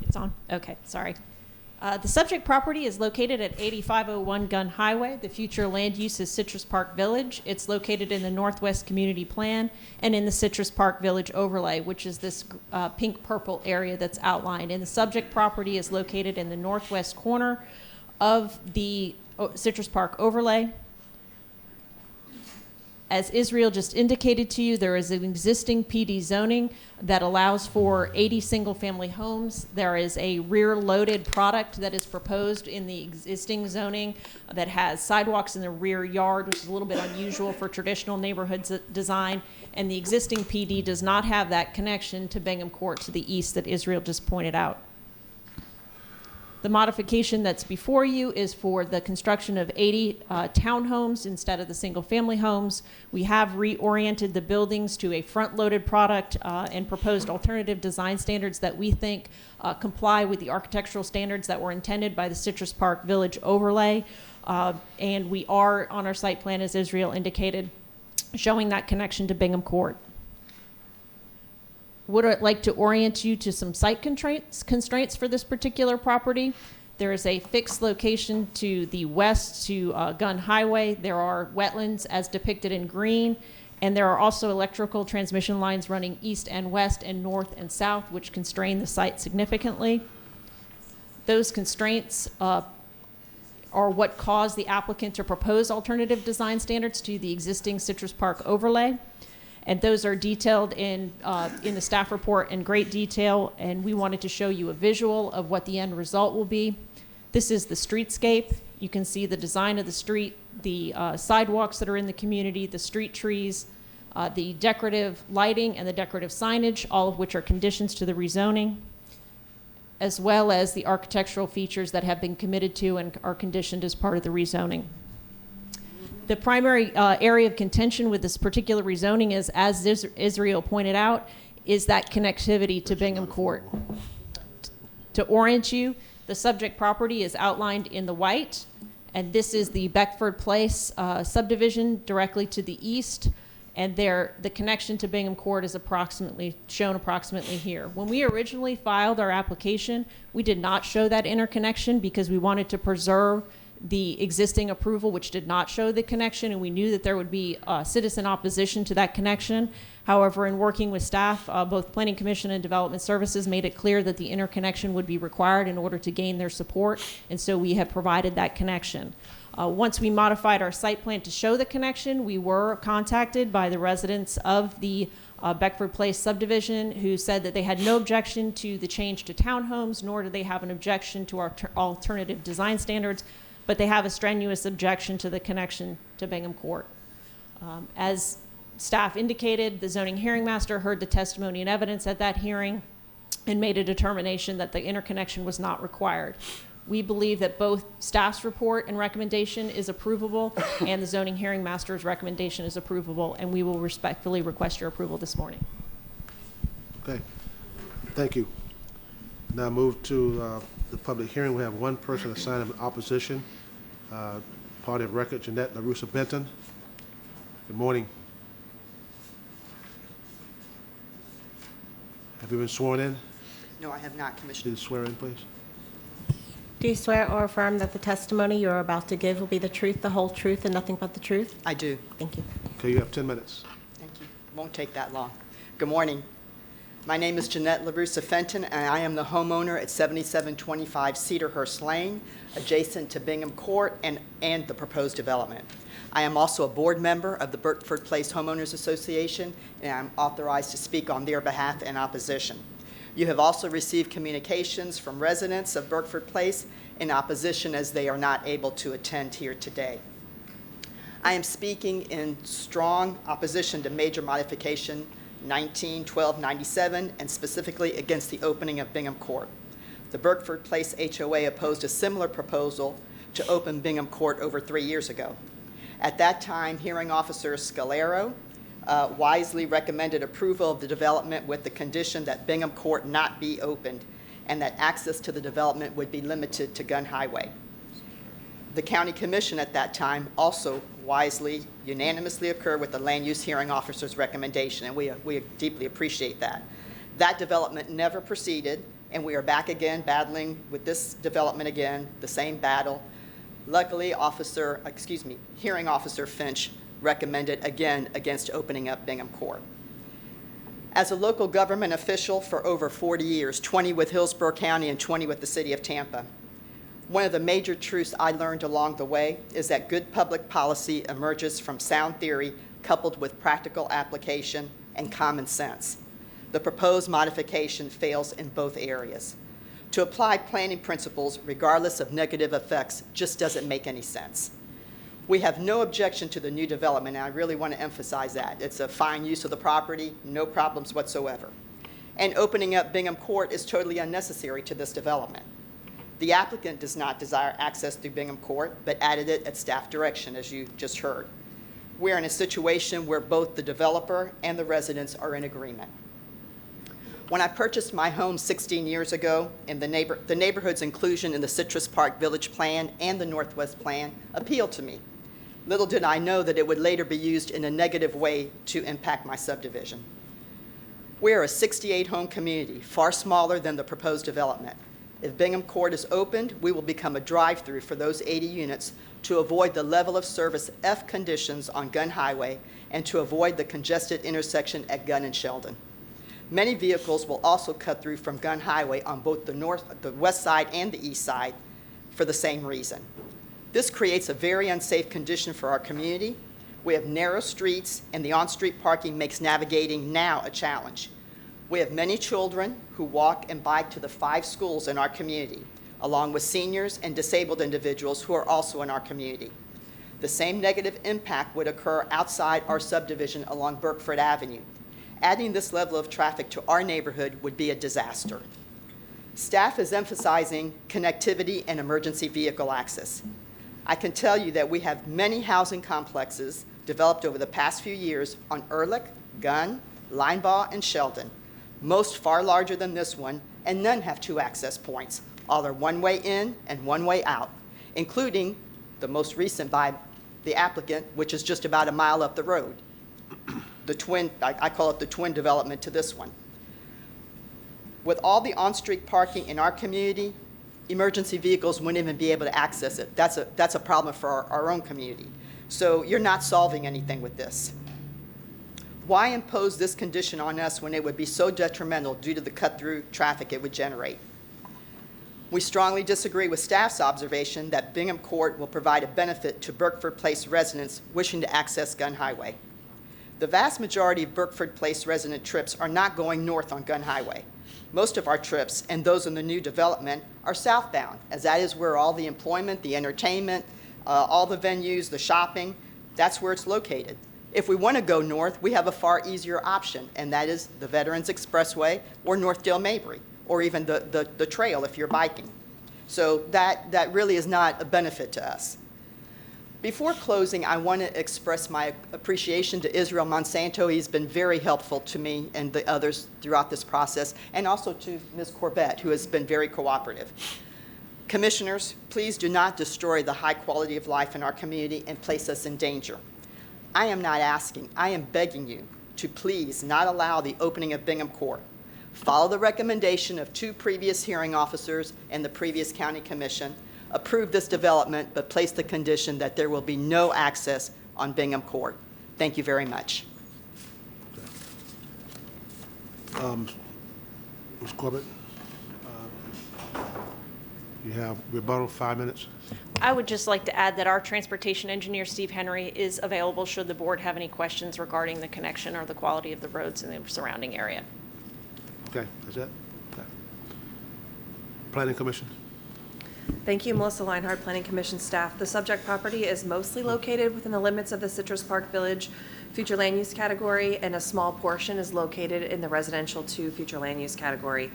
It's on? Okay, sorry. The subject property is located at 8501 Gun Highway. The future land use is Citrus Park Village. It's located in the Northwest Community Plan and in the Citrus Park Village overlay, which is this pink-purple area that's outlined. And the subject property is located in the northwest corner of the Citrus Park overlay. As Israel just indicated to you, there is an existing PD zoning that allows for 80 single-family homes. There is a rear-loaded product that is proposed in the existing zoning that has sidewalks in the rear yard, which is a little bit unusual for traditional neighborhood design. And the existing PD does not have that connection to Bingham Court to the east that Israel just pointed out. The modification that's before you is for the construction of 80 townhomes instead of the single-family homes. We have reoriented the buildings to a front-loaded product and proposed alternative design standards that we think comply with the architectural standards that were intended by the Citrus Park Village overlay. And we are on our site plan, as Israel indicated, showing that connection to Bingham Court. Would I like to orient you to some site constraints for this particular property. There is a fixed location to the west to Gun Highway. There are wetlands as depicted in green, and there are also electrical transmission lines running east and west and north and south, which constrain the site significantly. Those constraints are what caused the applicant to propose alternative design standards to the existing Citrus Park overlay. And those are detailed in the staff report in great detail, and we wanted to show you a visual of what the end result will be. This is the streetscape. You can see the design of the street, the sidewalks that are in the community, the street trees, the decorative lighting and the decorative signage, all of which are conditions to the rezoning, as well as the architectural features that have been committed to and are conditioned as part of the rezoning. The primary area of contention with this particular rezoning is, as Israel pointed out, is that connectivity to Bingham Court. To orient you, the subject property is outlined in the white, and this is the Beckford Place subdivision directly to the east, and the connection to Bingham Court is shown approximately here. When we originally filed our application, we did not show that interconnection because we wanted to preserve the existing approval, which did not show the connection, and we knew that there would be citizen opposition to that connection. However, in working with staff, both Planning Commission and Development Services made it clear that the interconnection would be required in order to gain their support, and so we have provided that connection. Once we modified our site plan to show the connection, we were contacted by the residents of the Beckford Place subdivision, who said that they had no objection to the change to townhomes, nor do they have an objection to our alternative design standards, but they have a strenuous objection to the connection to Bingham Court. As staff indicated, the zoning hearing master heard the testimony and evidence at that hearing and made a determination that the interconnection was not required. We believe that both staff's report and recommendation is approvable and the zoning hearing master's recommendation is approvable, and we will respectfully request your approval this morning. Okay, thank you. Now move to the public hearing. We have one person assigned in opposition. Party of record, Jeanette LaRussa Benton. Good morning. Have you been sworn in? No, I have not, Commissioner. Please swear in, please. Do you swear or affirm that the testimony you're about to give will be the truth, the whole truth, and nothing but the truth? I do. Thank you. Okay, you have 10 minutes. Thank you. Won't take that long. Good morning. My name is Jeanette LaRussa Fenton, and I am the homeowner at 7725 Cedarhurst Lane, adjacent to Bingham Court and the proposed development. I am also a board member of the Beckford Place Homeowners Association, and I'm authorized to speak on their behalf in opposition. You have also received communications from residents of Beckford Place in opposition, as they are not able to attend here today. I am speaking in strong opposition to major modification 19-1297, and specifically against the opening of Bingham Court. The Beckford Place HOA opposed a similar proposal to open Bingham Court over 3 years ago. At that time, hearing officer Scalero wisely recommended approval of the development with the condition that Bingham Court not be opened and that access to the development would be limited to Gun Highway. The county commission at that time also wisely, unanimously concurred with the land use hearing officer's recommendation, and we deeply appreciate that. That development never proceeded, and we are back again battling with this development again, the same battle. Luckily, hearing officer Finch recommended again against opening up Bingham Court. As a local government official for over 40 years, 20 with Hillsborough County and 20 with the city of Tampa, one of the major truths I learned along the way is that good public policy emerges from sound theory coupled with practical application and common sense. The proposed modification fails in both areas. To apply planning principles regardless of negative effects just doesn't make any sense. We have no objection to the new development, and I really want to emphasize that. It's a fine use of the property, no problems whatsoever. And opening up Bingham Court is totally unnecessary to this development. The applicant does not desire access through Bingham Court, but added it at staff direction, as you just heard. We're in a situation where both the developer and the residents are in agreement. When I purchased my home 16 years ago, and the neighborhood's inclusion in the Citrus Park Village Plan and the Northwest Plan appealed to me. Little did I know that it would later be used in a negative way to impact my subdivision. We are a 68-home community, far smaller than the proposed development. If Bingham Court is opened, we will become a drive-through for those 80 units to avoid the level of service F conditions on Gunn Highway and to avoid the congested intersection at Gunn and Sheldon. Many vehicles will also cut through from Gunn Highway on both the west side and the east side for the same reason. This creates a very unsafe condition for our community. We have narrow streets, and the on-street parking makes navigating now a challenge. We have many children who walk and bike to the 5 schools in our community, along with seniors and disabled individuals who are also in our community. The same negative impact would occur outside our subdivision along Burkford Avenue. Adding this level of traffic to our neighborhood would be a disaster. Staff is emphasizing connectivity and emergency vehicle access. I can tell you that we have many housing complexes developed over the past few years on Ehrlich, Gunn, Linebaugh, and Sheldon, most far larger than this one, and none have 2 access points. All are one way in and one way out, including the most recent by the applicant, which is just about a mile up the road. The twin, I call it the twin development to this one. With all the on-street parking in our community, emergency vehicles wouldn't even be able to access it. That's a problem for our own community. So you're not solving anything with this. Why impose this condition on us when it would be so detrimental due to the cut-through traffic it would generate? We strongly disagree with staff's observation that Bingham Court will provide a benefit to Burkford Place residents wishing to access Gunn Highway. The vast majority of Burkford Place resident trips are not going north on Gunn Highway. Most of our trips, and those in the new development, are southbound, as that is where all the employment, the entertainment, all the venues, the shopping, that's where it's located. If we want to go north, we have a far easier option, and that is the Veterans Expressway or Northdale Mabry, or even the trail if you're biking. So that really is not a benefit to us. Before closing, I want to express my appreciation to Israel Monsanto. He's been very helpful to me and the others throughout this process, and also to Ms. Corbett, who has been very cooperative. Commissioners, please do not destroy the high quality of life in our community and place us in danger. I am not asking, I am begging you to please not allow the opening of Bingham Court. Follow the recommendation of 2 previous hearing officers and the previous county commission. Approve this development, but place the condition that there will be no access on Bingham Court. Thank you very much. Ms. Corbett, you have rebuttal 5 minutes. I would just like to add that our transportation engineer, Steve Henry, is available should the board have any questions regarding the connection or the quality of the roads in the surrounding area. Okay, that's it? Okay. Planning Commission? Thank you, Melissa Leinhardt, Planning Commission staff. The subject property is mostly located within the limits of the Citrus Park Village future land use category, and a small portion is located in the residential 2 future land use category.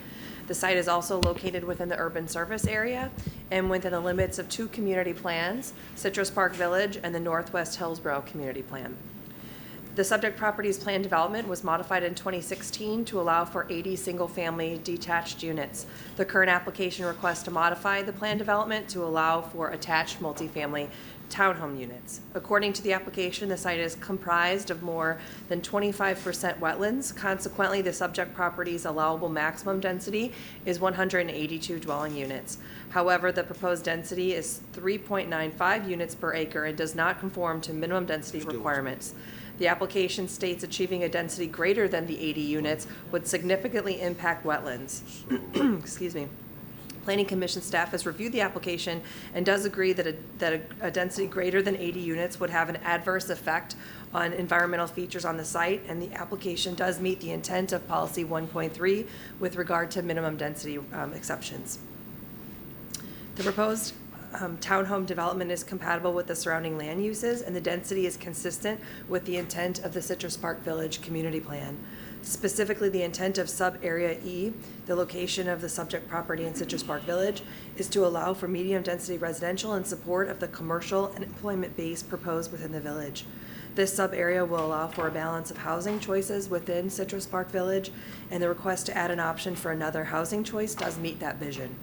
The site is also located within the urban service area and within the limits of 2 community plans, Citrus Park Village and the Northwest Hillsborough Community Plan. The subject property's planned development was modified in 2016 to allow for 80 single-family detached units. The current application requests to modify the planned development to allow for attached multifamily townhome units. According to the application, the site is comprised of more than 25% wetlands. Consequently, the subject property's allowable maximum density is 182 dwelling units. However, the proposed density is 3.95 units per acre and does not conform to minimum density requirements. The application states achieving a density greater than the 80 units would significantly impact wetlands. Excuse me. Planning Commission staff has reviewed the application and does agree that a density greater than 80 units would have an adverse effect on environmental features on the site, and the application does meet the intent of Policy 1.3 with regard to minimum density exceptions. The proposed townhome development is compatible with the surrounding land uses, and the density is consistent with the intent of the Citrus Park Village Community Plan. Specifically, the intent of Sub-Area E, the location of the subject property in Citrus Park Village, is to allow for medium-density residential in support of the commercial and employment base proposed within the village. This sub-area will allow for a balance of housing choices within Citrus Park Village, and the request to add an option for another housing choice does meet that vision.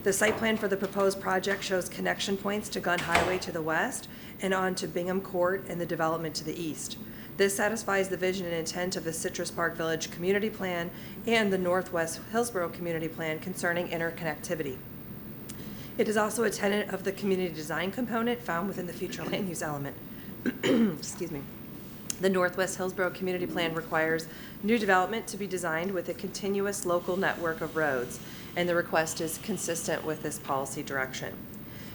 The site plan for the proposed project shows connection points to Gun Highway to the west and on to Bingham Court and the development to the east. This satisfies the vision and intent of the Citrus Park Village Community Plan and the Northwest Hillsborough Community Plan concerning interconnectivity. It is also a tenet of the community design component found within the future land use element. Excuse me. The Northwest Hillsborough Community Plan requires new development to be designed with a continuous local network of roads, and the request is consistent with this policy direction.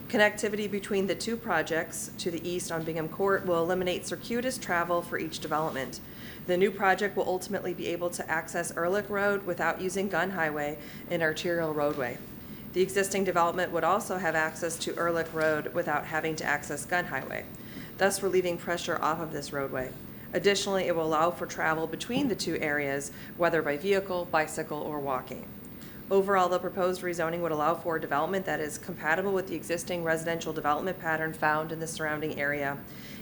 Connectivity between the two projects to the east on Bingham Court will eliminate circuitous travel for each development. The new project will ultimately be able to access Ehrlich Road without using Gun Highway, an arterial roadway. The existing development would also have access to Ehrlich Road without having to access Gun Highway, thus relieving pressure off of this roadway. Additionally, it will allow for travel between the two areas, whether by vehicle, bicycle, or walking. Overall, the proposed rezoning would allow for development that is compatible with the existing residential development pattern found in the surrounding area.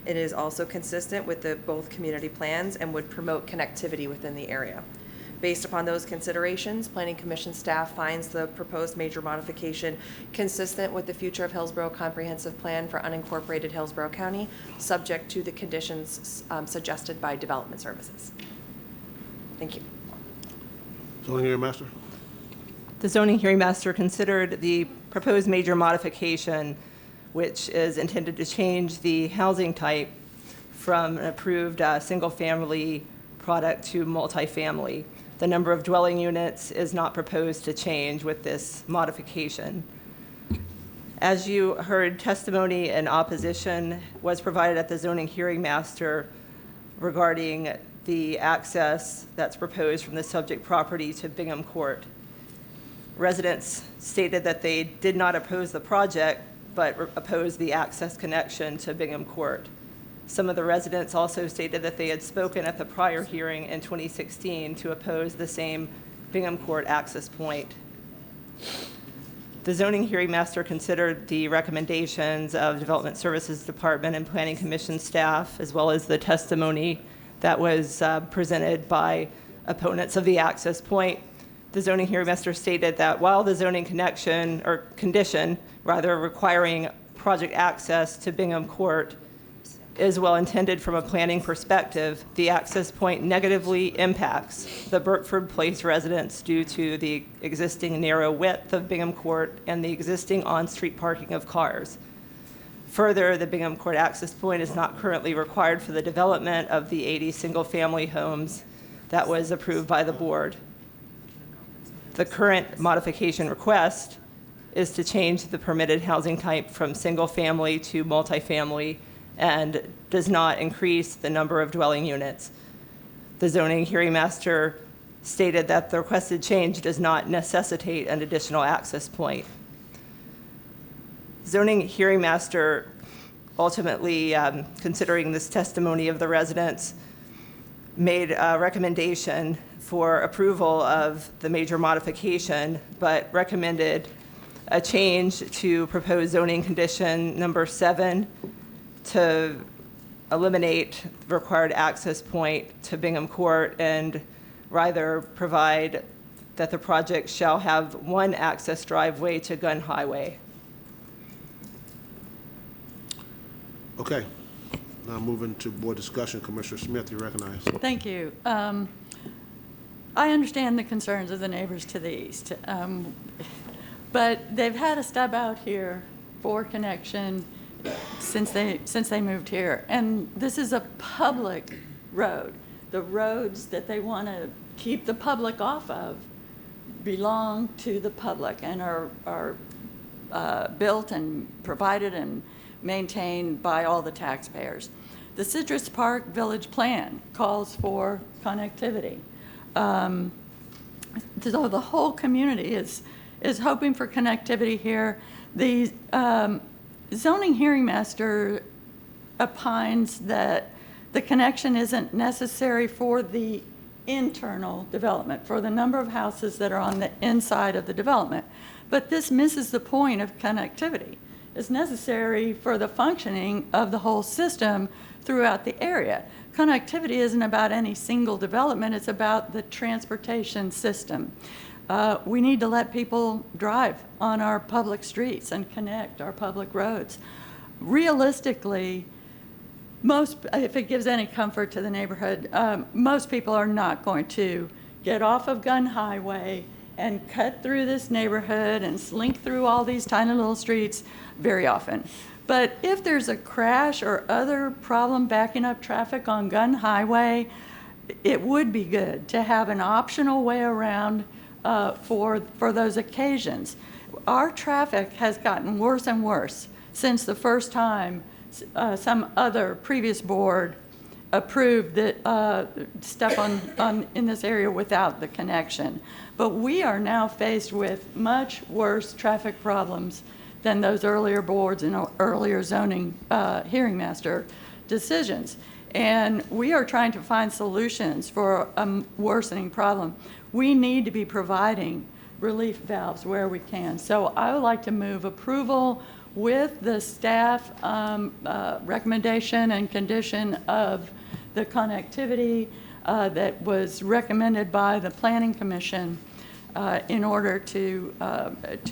It is also consistent with both community plans and would promote connectivity within the area. Based upon those considerations, Planning Commission staff finds the proposed major modification consistent with the future of Hillsborough Comprehensive Plan for unincorporated Hillsborough County, subject to the conditions suggested by Development Services. Thank you. Zoning hearing master? The zoning hearing master considered the proposed major modification, which is intended to change the housing type from an approved single-family product to multifamily. The number of dwelling units is not proposed to change with this modification. As you heard, testimony in opposition was provided at the zoning hearing master regarding the access that's proposed from the subject property to Bingham Court. Residents stated that they did not oppose the project, but opposed the access connection to Bingham Court. Some of the residents also stated that they had spoken at the prior hearing in 2016 to oppose the same Bingham Court access point. The zoning hearing master considered the recommendations of Development Services Department and Planning Commission staff, as well as the testimony that was presented by opponents of the access point. The zoning hearing master stated that while the zoning condition requiring project access to Bingham Court is well intended from a planning perspective, the access point negatively impacts the Burkford Place residents due to the existing narrow width of Bingham Court and the existing on-street parking of cars. Further, the Bingham Court access point is not currently required for the development of the 80 single-family homes that was approved by the board. The current modification request is to change the permitted housing type from single-family to multifamily and does not increase the number of dwelling units. The zoning hearing master stated that the requested change does not necessitate an additional access point. Zoning hearing master, ultimately considering this testimony of the residents, made a recommendation for approval of the major modification, but recommended a change to proposed zoning condition number 7 to eliminate the required access point to Bingham Court and rather provide that the project shall have one access driveway to Gun Highway. Okay. Now moving to board discussion. Commissioner Smith, you recognize. Thank you. I understand the concerns of the neighbors to the east, but they've had a stub out here for connection since they moved here, and this is a public road. The roads that they want to keep the public off of belong to the public and are built and provided and maintained by all the taxpayers. The Citrus Park Village Plan calls for connectivity. So the whole community is hoping for connectivity here. The zoning hearing master opines that the connection isn't necessary for the internal development, for the number of houses that are on the inside of the development. But this misses the point of connectivity. It's necessary for the functioning of the whole system throughout the area. Connectivity isn't about any single development, it's about the transportation system. we need to let people drive on our public streets and connect our public roads. Realistically, if it gives any comfort to the neighborhood, most people are not going to get off of Gun Highway and cut through this neighborhood and slink through all these tiny little streets very often. But if there's a crash or other problem backing up traffic on Gun Highway, it would be good to have an optional way around for those occasions. Our traffic has gotten worse and worse since the first time some other previous board approved the stuff in this area without the connection. But we are now faced with much worse traffic problems than those earlier boards and earlier zoning hearing master decisions. And we are trying to find solutions for a worsening problem. We need to be providing relief valves where we can. So I would like to move approval with the staff recommendation and condition of the connectivity that was recommended by the Planning Commission in order to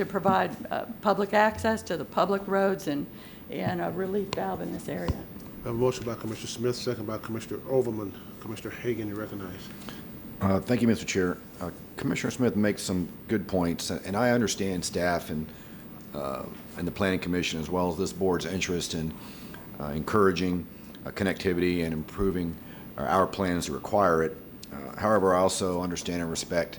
provide public access to the public roads and a relief valve in this area. I have a motion by Commissioner Smith, second by Commissioner Overman. Commissioner Hagan, you recognize. Thank you, Mr. Chair. Commissioner Smith makes some good points, and I understand staff and the Planning Commission, as well as this board's interest in encouraging connectivity and improving our plans to require it. However, I also understand and respect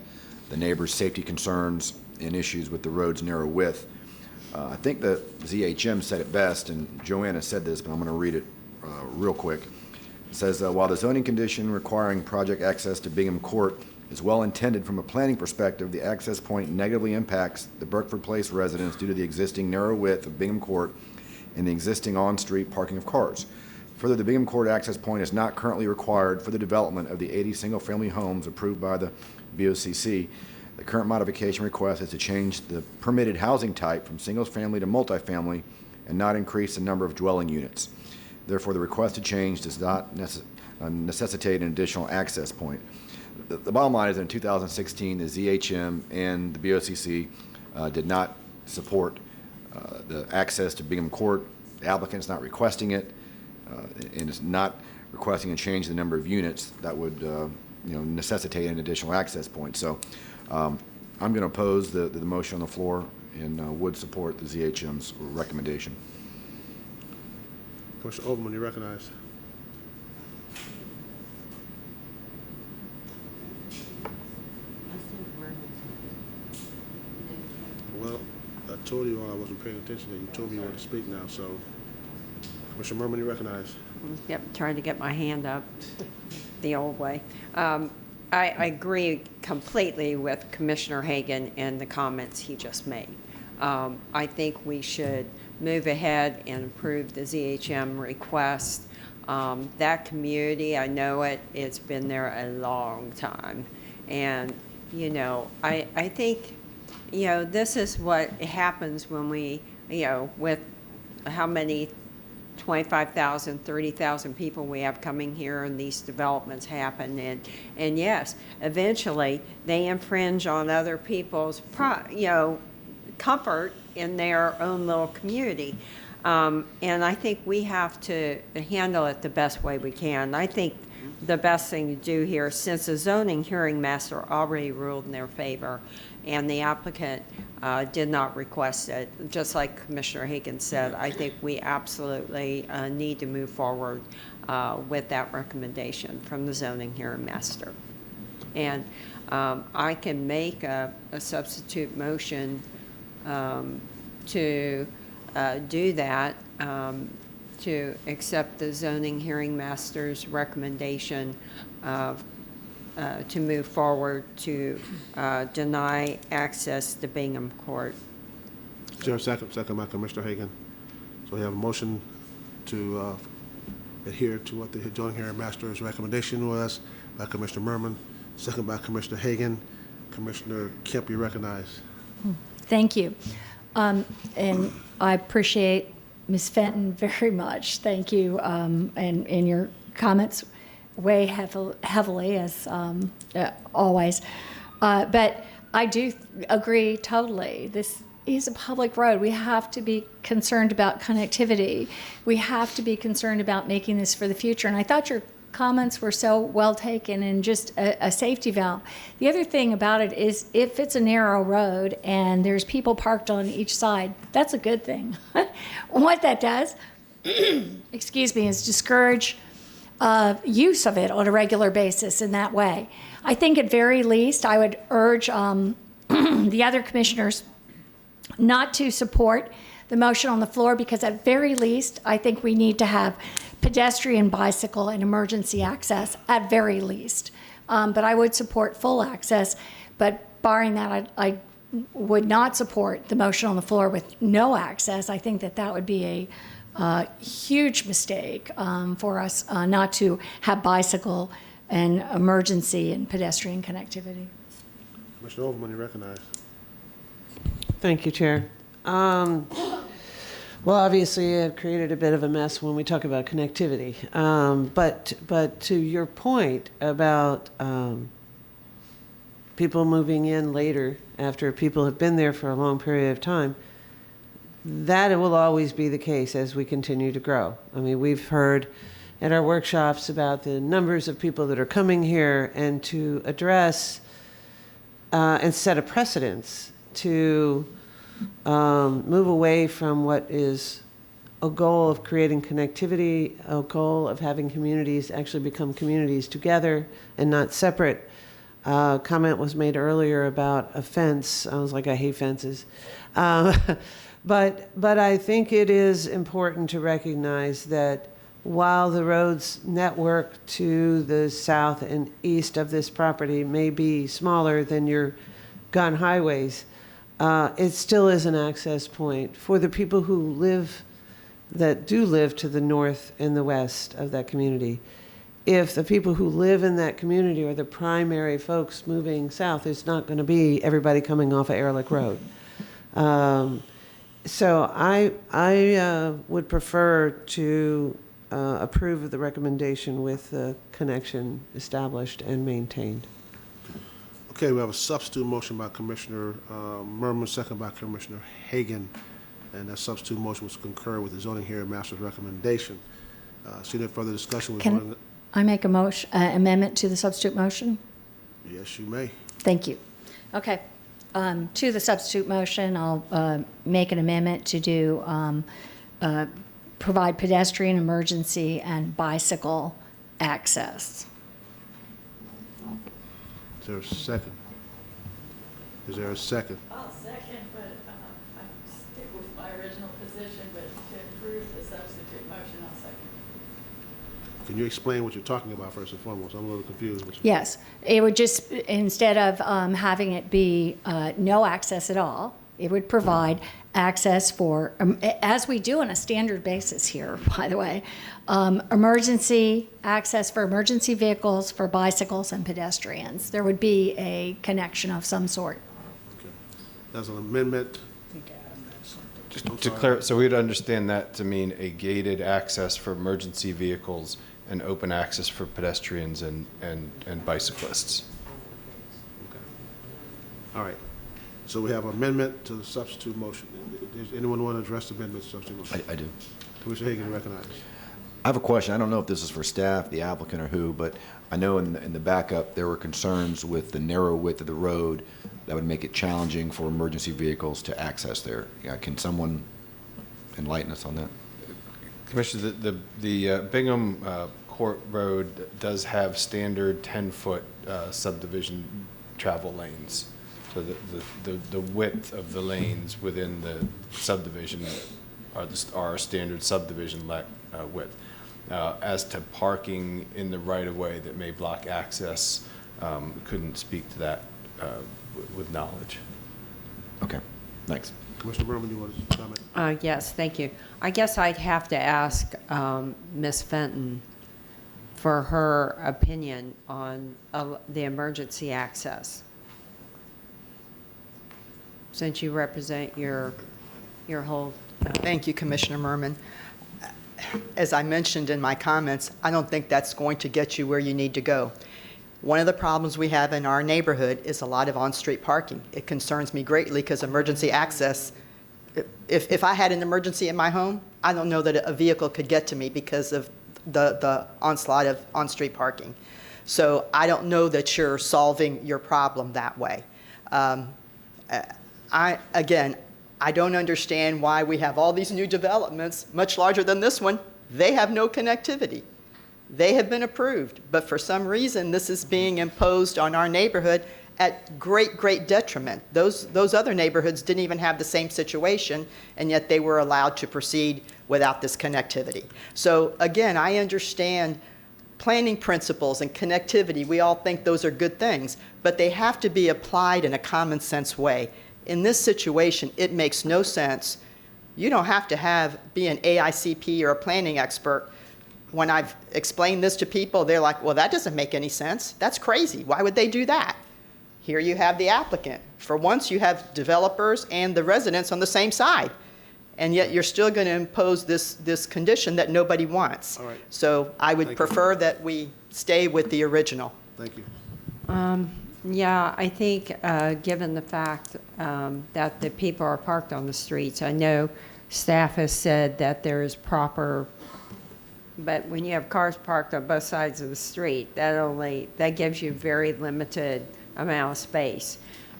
the neighbors' safety concerns and issues with the road's narrow width. I think the ZHM said it best, and Joanna said this, but I'm going to read it real quick. It says, while the zoning condition requiring project access to Bingham Court is well intended from a planning perspective, the access point negatively impacts the Burkford Place residents due to the existing narrow width of Bingham Court and the existing on-street parking of cars. Further, the Bingham Court access point is not currently required for the development of the 80 single-family homes approved by the BOCC. The current modification request is to change the permitted housing type from single-family to multifamily and not increase the number of dwelling units. Therefore, the requested change does not necessitate an additional access point. The bottom line is that in 2016, the ZHM and the BOCC did not support the access to Bingham Court. The applicant's not requesting it, and is not requesting a change in the number of units that would necessitate an additional access point. So I'm going to oppose the motion on the floor and would support the ZHM's recommendation. Commissioner Overman, you recognize. Well, I told you all I wasn't paying attention, and you told me you wanted to speak now, so Commissioner Merman, you recognize. Yep, trying to get my hand up the old way. I agree completely with Commissioner Hagan and the comments he just made. I think we should move ahead and approve the ZHM request. That community, I know it, it's been there a long time. And, I think, this is what happens when we, with how many 25,000, 30,000 people we have coming here and these developments happen. And yes, eventually they infringe on other people's, comfort in their own little community. And I think we have to handle it the best way we can. I think the best thing to do here, since the zoning hearing master already ruled in their favor and the applicant did not request it, just like Commissioner Hagan said, I think we absolutely need to move forward with that recommendation from the zoning hearing master. And I can make a substitute motion to do that, to accept the zoning hearing master's recommendation to move forward to deny access to Bingham Court. Is there a second? Second by Commissioner Hagan. So we have a motion to adhere to what the zoning hearing master's recommendation was by Commissioner Merman, second by Commissioner Hagan. Commissioner Kemp, you recognize. Thank you. And I appreciate Ms. Fenton very much. Thank you. And your comments weigh heavily, as always. But I do agree totally. This is a public road. We have to be concerned about connectivity. We have to be concerned about making this for the future. And I thought your comments were so well taken and just a safety valve. The other thing about it is if it's a narrow road and there's people parked on each side, that's a good thing. What that does, excuse me, is discourage use of it on a regular basis in that way. I think at very least, I would urge the other commissioners not to support the motion on the floor, because at very least, I think we need to have pedestrian, bicycle, and emergency access at very least. But I would support full access, but barring that, I would not support the motion on the floor with no access. I think that that would be a huge mistake for us not to have bicycle and emergency and pedestrian connectivity. Commissioner Overman, you recognize. Thank you, Chair. Well, obviously, I've created a bit of a mess when we talk about connectivity. But to your point about people moving in later after people have been there for a long period of time, that it will always be the case as we continue to grow. I mean, we've heard at our workshops about the numbers of people that are coming here, and to address and set a precedence to move away from what is a goal of creating connectivity, a goal of having communities actually become communities together and not separate. Comment was made earlier about a fence. I was like, I hate fences. But I think it is important to recognize that while the roads network to the south and east of this property may be smaller than your gun highways, it still is an access point for the people that do live to the north and the west of that community. If the people who live in that community are the primary folks moving south, it's not going to be everybody coming off of Ehrlich Road. So I would prefer to approve of the recommendation with the connection established and maintained. Okay, we have a substitute motion by Commissioner Merman, second by Commissioner Hagan, and that substitute motion was to concur with the zoning hearing master's recommendation. See no further discussion. Can I make a motion, amendment to the substitute motion? Yes, you may. Thank you. Okay. To the substitute motion, I'll make an amendment to do provide pedestrian, emergency, and bicycle access. Is there a second? Is there a second? I'll second, but I stick with my original position, but to approve the substitute motion, I'll second. Can you explain what you're talking about first and foremost? I'm a little confused. Yes, it would just, instead of having it be no access at all, it would provide access for, as we do on a standard basis here, by the way, emergency access for emergency vehicles, for bicycles and pedestrians. There would be a connection of some sort. Okay. That's an amendment. Just to clear, so we'd understand that to mean a gated access for emergency vehicles and open access for pedestrians and bicyclists. Okay. All right. So we have amendment to the substitute motion. Does anyone want to address the amendment to the substitute motion? I do. Commissioner Hagan, recognized. I have a question. I don't know if this is for staff, the applicant, or who, but I know in the backup there were concerns with the narrow width of the road that would make it challenging for emergency vehicles to access there. Yeah, can someone enlighten us on that? Commissioner, the Bingham Court Road does have standard 10-foot subdivision travel lanes. So the width of the lanes within the subdivision are standard subdivision width. As to parking in the right-of-way that may block access, couldn't speak to that with knowledge. Okay, thanks. Commissioner Berman, you want to comment? Yes, thank you. I guess I'd have to ask Ms. Fenton for her opinion on the emergency access, since you represent your whole... Thank you, Commissioner Merman. As I mentioned in my comments, I don't think that's going to get you where you need to go. One of the problems we have in our neighborhood is a lot of on-street parking. It concerns me greatly because emergency access, if I had an emergency in my home, I don't know that a vehicle could get to me because of the onslaught of on-street parking. So I don't know that you're solving your problem that way. I don't understand why we have all these new developments, much larger than this one. They have no connectivity. They have been approved, but for some reason, this is being imposed on our neighborhood at great, great detriment. Those other neighborhoods didn't even have the same situation, and yet they were allowed to proceed without this connectivity. So again, I understand planning principles and connectivity. We all think those are good things, but they have to be applied in a common sense way. In this situation, it makes no sense. You don't have to be an AICP or a planning expert. When I've explained this to people, they're like, well, that doesn't make any sense. That's crazy. Why would they do that? Here you have the applicant. For once, you have developers and the residents on the same side. And yet you're still going to impose this condition that nobody wants. All right. So I would prefer that we stay with the original. Thank you. Yeah, I think given the fact that the people are parked on the streets, I know staff has said that there is proper, but when you have cars parked on both sides of the street, that gives you very limited amount of space.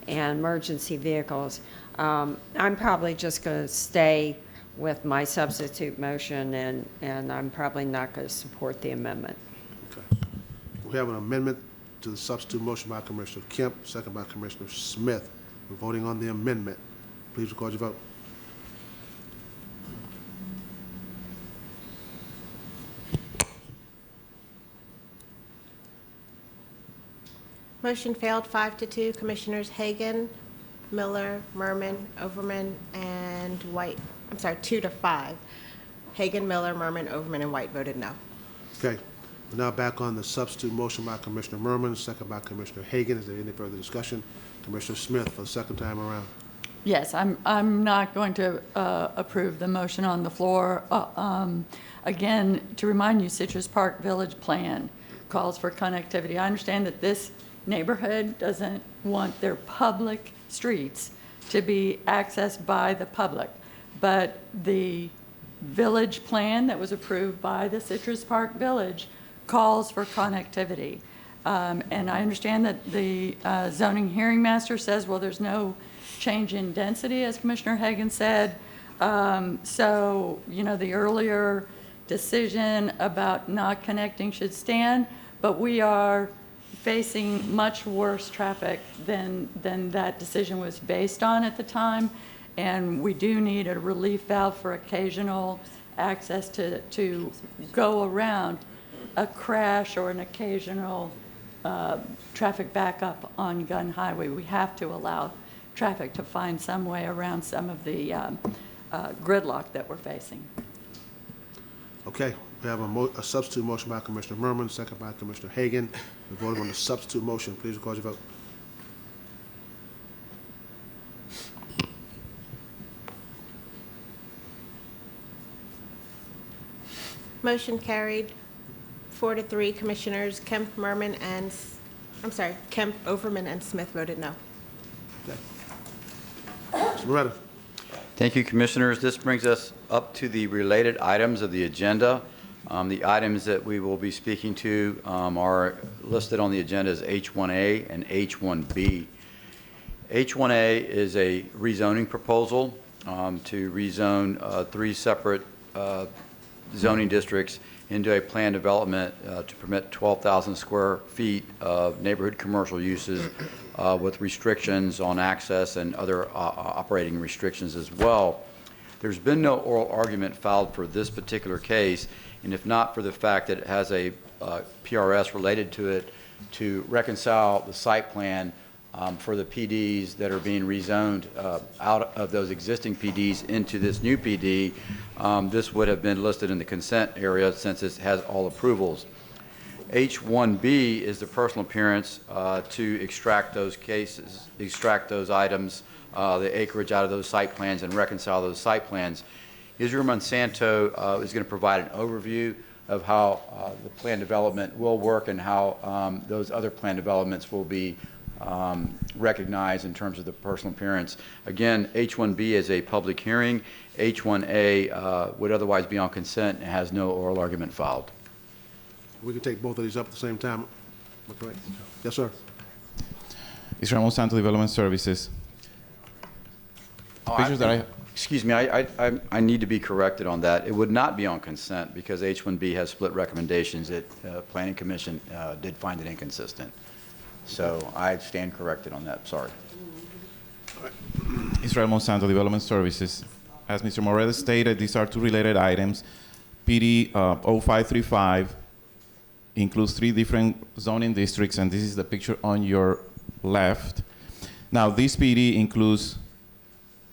And emergency vehicles, I'm probably just going to stay with my substitute motion, and I'm probably not going to support the amendment. Okay. We have an amendment to the substitute motion by Commissioner Kemp, second by Commissioner Smith. We're voting on the amendment. Please record your vote. Motion failed 5-2. Commissioners Hagan, Miller, Merman, Overman, and White. I'm sorry, 2-5. Hagan, Miller, Merman, Overman, and White voted no. Okay. We're now back on the substitute motion by Commissioner Merman, second by Commissioner Hagan. Is there any further discussion? Commissioner Smith for the second time around. Yes, I'm not going to approve the motion on the floor. Again, to remind you, Citrus Park Village Plan calls for connectivity. I understand that this neighborhood doesn't want their public streets to be accessed by the public, but the village plan that was approved by the Citrus Park Village calls for connectivity. And I understand that the zoning hearing master says, well, there's no change in density, as Commissioner Hagan said. So, the earlier decision about not connecting should stand, but we are facing much worse traffic than that decision was based on at the time. And we do need a relief valve for occasional access to go around a crash or an occasional traffic backup on Gun Highway. We have to allow traffic to find some way around some of the gridlock that we're facing. Okay. We have a substitute motion by Commissioner Merman, second by Commissioner Hagan. We're voting on the substitute motion. Please record your vote. Motion carried 4-3. Commissioners Kemp, Merman, and, Kemp, Overman, and Smith voted no. Okay. Mr. Moretta. Thank you, Commissioners. This brings us up to the related items of the agenda. The items that we will be speaking to are listed on the agenda as H1A and H1B. H1A is a rezoning proposal to rezone 3 separate zoning districts into a planned development to permit 12,000 square feet of neighborhood commercial uses with restrictions on access and other operating restrictions as well. There's been no oral argument filed for this particular case, and if not for the fact that it has a PRS related to it to reconcile the site plan for the PDs that are being rezoned out of those existing PDs into this new PD, this would have been listed in the consent area since it has all approvals. H1B is the personal appearance to extract those items, the acreage out of those site plans and reconcile those site plans. Israel Monsanto is going to provide an overview of how the plan development will work and how those other plan developments will be recognized in terms of the personal appearance. Again, H1B is a public hearing. H1A would otherwise be on consent and has no oral argument filed. We can take both of these up at the same time. Am I correct? Yes, sir. Israel Monsanto Development Services. Pictures that I Excuse me, I need to be corrected on that. It would not be on consent because H1B has split recommendations. Planning Commission did find it inconsistent. So I stand corrected on that, sorry. Israel Monsanto Development Services. As Mr. Morales stated, these are two related items. PD 0535 includes 3 different zoning districts, and this is the picture on your left. Now, this PD includes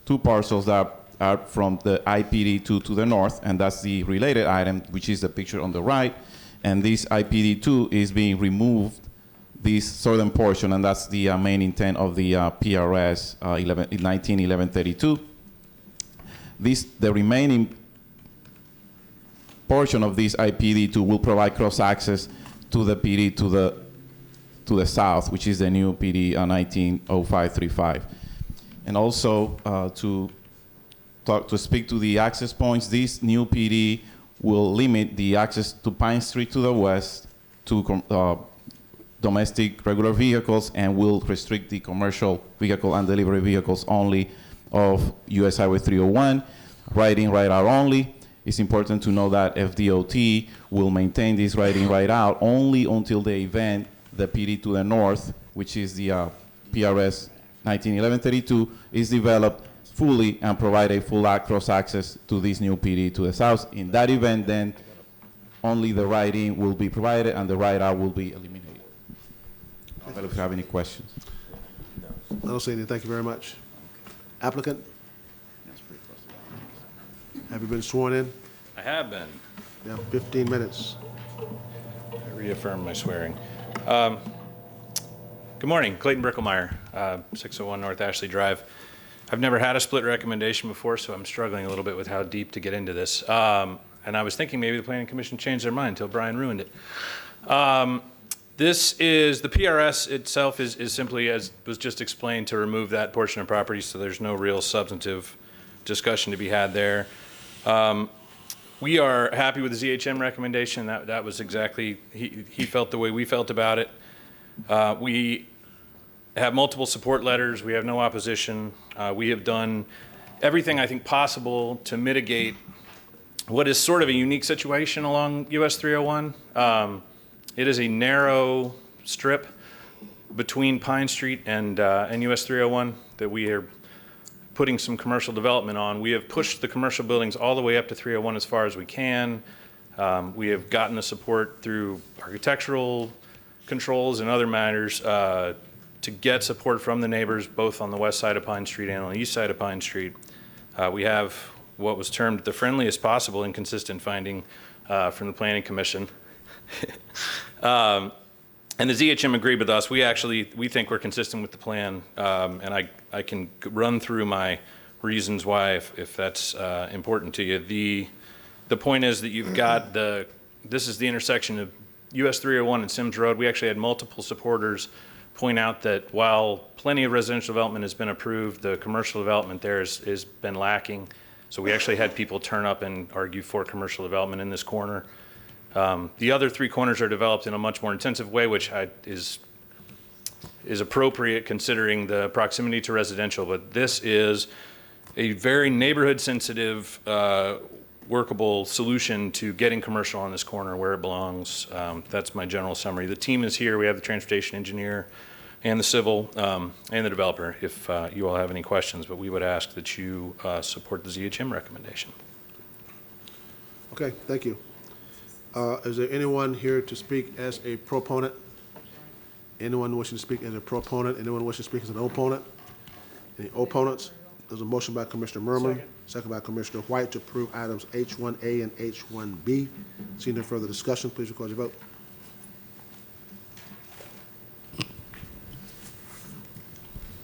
2 parcels that are from the IPD2 to the north, and that's the related item, which is the picture on the right. And this IPD2 is being removed, this southern portion, and that's the main intent of the PRS 191132. The remaining portion of this IPD2 will provide cross-access to the PD to the south, which is the new PD 190535. And also to speak to the access points, this new PD will limit the access to Pine Street to the west to domestic regular vehicles and will restrict the commercial vehicle and delivery vehicles only of US Highway 301, right-in, right-out only. It's important to know that FDOT will maintain this right-in, right-out only until the event the PD to the north, which is the PRS 191132, is developed fully and provide a full cross-access to this new PD to the south. In that event, then, only the right-in will be provided and the right-out will be eliminated. I don't know if you have any questions. I don't see any. Thank you very much. Applicant? Have you been sworn in? I have been. You have 15 minutes. I reaffirm my swearing. Good morning, Clayton Bricklemeyer, 601 North Ashley Drive. I've never had a split recommendation before, so I'm struggling a little bit with how deep to get into this. And I was thinking maybe the Planning Commission changed their mind until Brian ruined it. This is, the PRS itself is simply, as was just explained, to remove that portion of property, so there's no real substantive discussion to be had there. We are happy with the ZHM recommendation. That was exactly, he felt the way we felt about it. We have multiple support letters. We have no opposition. We have done everything I think possible to mitigate what is sort of a unique situation along US 301. It is a narrow strip between Pine Street and US 301 that we are putting some commercial development on. We have pushed the commercial buildings all the way up to 301 as far as we can. We have gotten the support through architectural controls and other matters to get support from the neighbors, both on the west side of Pine Street and on the east side of Pine Street. We have what was termed the friendliest possible inconsistent finding from the Planning Commission. And the ZHM agreed with us. We think we're consistent with the plan, and I can run through my reasons why if that's important to you. The point is that you've got this is the intersection of US 301 and Sims Road. We actually had multiple supporters point out that while plenty of residential development has been approved, the commercial development there has been lacking. So we actually had people turn up and argue for commercial development in this corner. The other 3 corners are developed in a much more intensive way, which is appropriate considering the proximity to residential. But this is a very neighborhood-sensitive, workable solution to getting commercial on this corner where it belongs. That's my general summary. The team is here. We have the transportation engineer and the civil and the developer if you all have any questions. But we would ask that you support the ZHM recommendation. Okay, thank you. Is there anyone here to speak as a proponent? Anyone wishing to speak as a proponent? Anyone wishing to speak as an opponent? Any opponents? There's a motion by Commissioner Merman, second by Commissioner White to approve items H1A and H1B. Seeing no further discussion, please record your vote.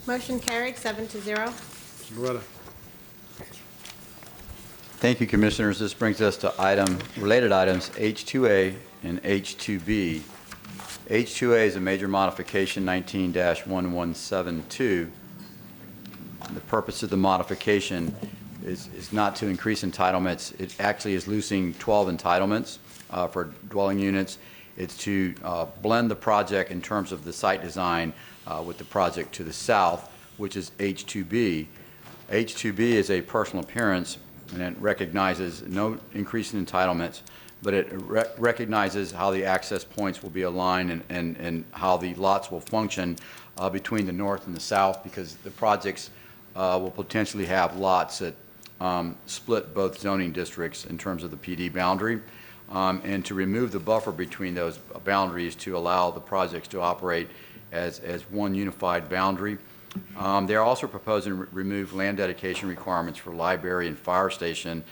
Motion carried, 7-0. Mr. Loretta. Thank you, Commissioners. This brings us to related items H2A and H2B. H2A is a major modification 19-1172. The purpose of the modification is not to increase entitlements. It actually is losing 12 entitlements for dwelling units. It's to blend the project in terms of the site design with the project to the south, which is H2B. H2B is a personal appearance, and it recognizes no increase in entitlements, but it recognizes how the access points will be aligned and how the lots will function between the north and the south, because the projects will potentially have lots that split both zoning districts in terms of the PD boundary, and to remove the buffer between those boundaries to allow the projects to operate as one unified boundary. They are also proposing to remove land dedication requirements for library and fire station.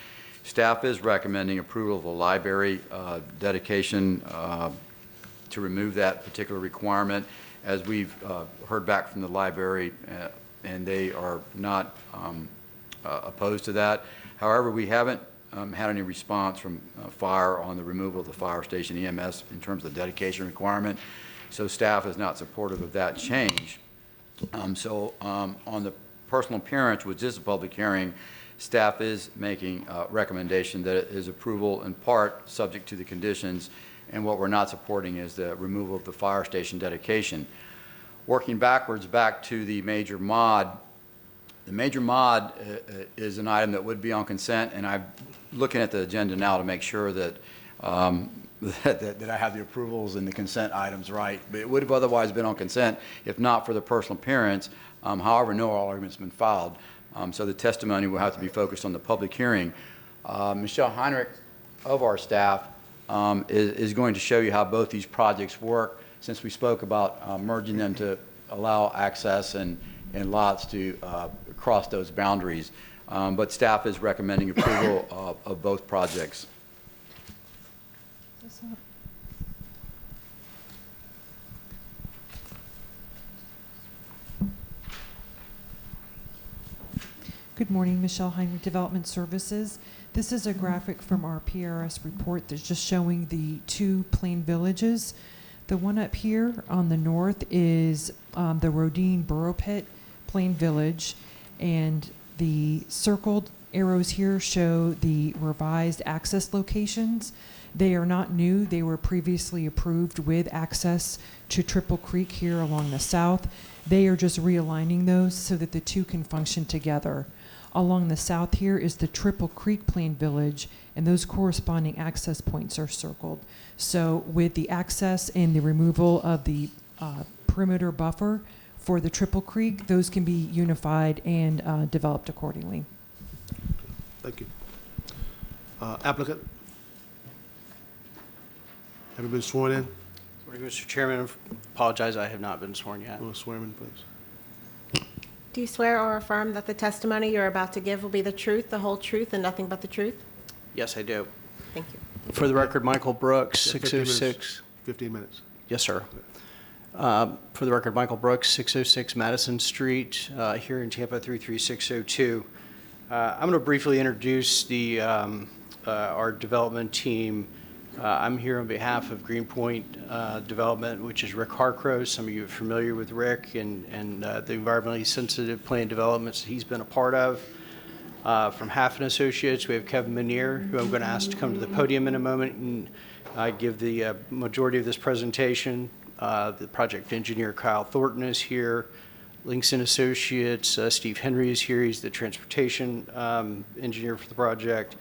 Staff is recommending approval of the library dedication to remove that particular requirement, as we've heard back from the library, and they are not opposed to that. However, we haven't had any response from fire on the removal of the fire station EMS in terms of the dedication requirement, so staff is not supportive of that change. On the personal appearance, which is a public hearing, staff is making a recommendation that it is approval in part subject to the conditions, and what we're not supporting is the removal of the fire station dedication. Working backwards back to the major mod, the major mod is an item that would be on consent, and I'm looking at the agenda now to make sure that that I have the approvals and the consent items right, but it would have otherwise been on consent if not for the personal appearance. However, no oral argument's been filed, so the testimony will have to be focused on the public hearing. Michelle Heinrich of our staff is going to show you how both these projects work, since we spoke about merging them to allow access and lots to cross those boundaries. But staff is recommending approval of both projects. Good morning, Michelle Heinrich, Development Services. This is a graphic from our PRS report that's just showing the two plain villages. The one up here on the north is the Rodine Borough Pit Plain Village, and the circled arrows here show the revised access locations. They are not new. They were previously approved with access to Triple Creek here along the south. They are just realigning those so that the two can function together. Along the south here is the Triple Creek Plain Village, and those corresponding access points are circled. So with the access and the removal of the perimeter buffer for the Triple Creek, those can be unified and developed accordingly. Thank you. Applicant? Have you been sworn in? Mr. Chairman, I apologize, I have not been sworn yet. Will swear in, please. Do you swear or affirm that the testimony you're about to give will be the truth, the whole truth, and nothing but the truth? Yes, I do. Thank you. For the record, Michael Brooks, 15 606. 15 minutes. Yes, sir. For the record, Michael Brooks, 606 Madison Street, here in Tampa, 33602. I'm going to briefly introduce our development team. I'm here on behalf of Greenpoint Development, which is Rick Harcrow. Some of you are familiar with Rick and the environmentally sensitive plan developments he's been a part of. From Haffen Associates, we have Kevin Minier, who I'm going to ask to come to the podium in a moment and give the majority of this presentation. The project engineer, Kyle Thornton, is here. Linkson Associates, Steve Henry is here. He's the transportation engineer for the project.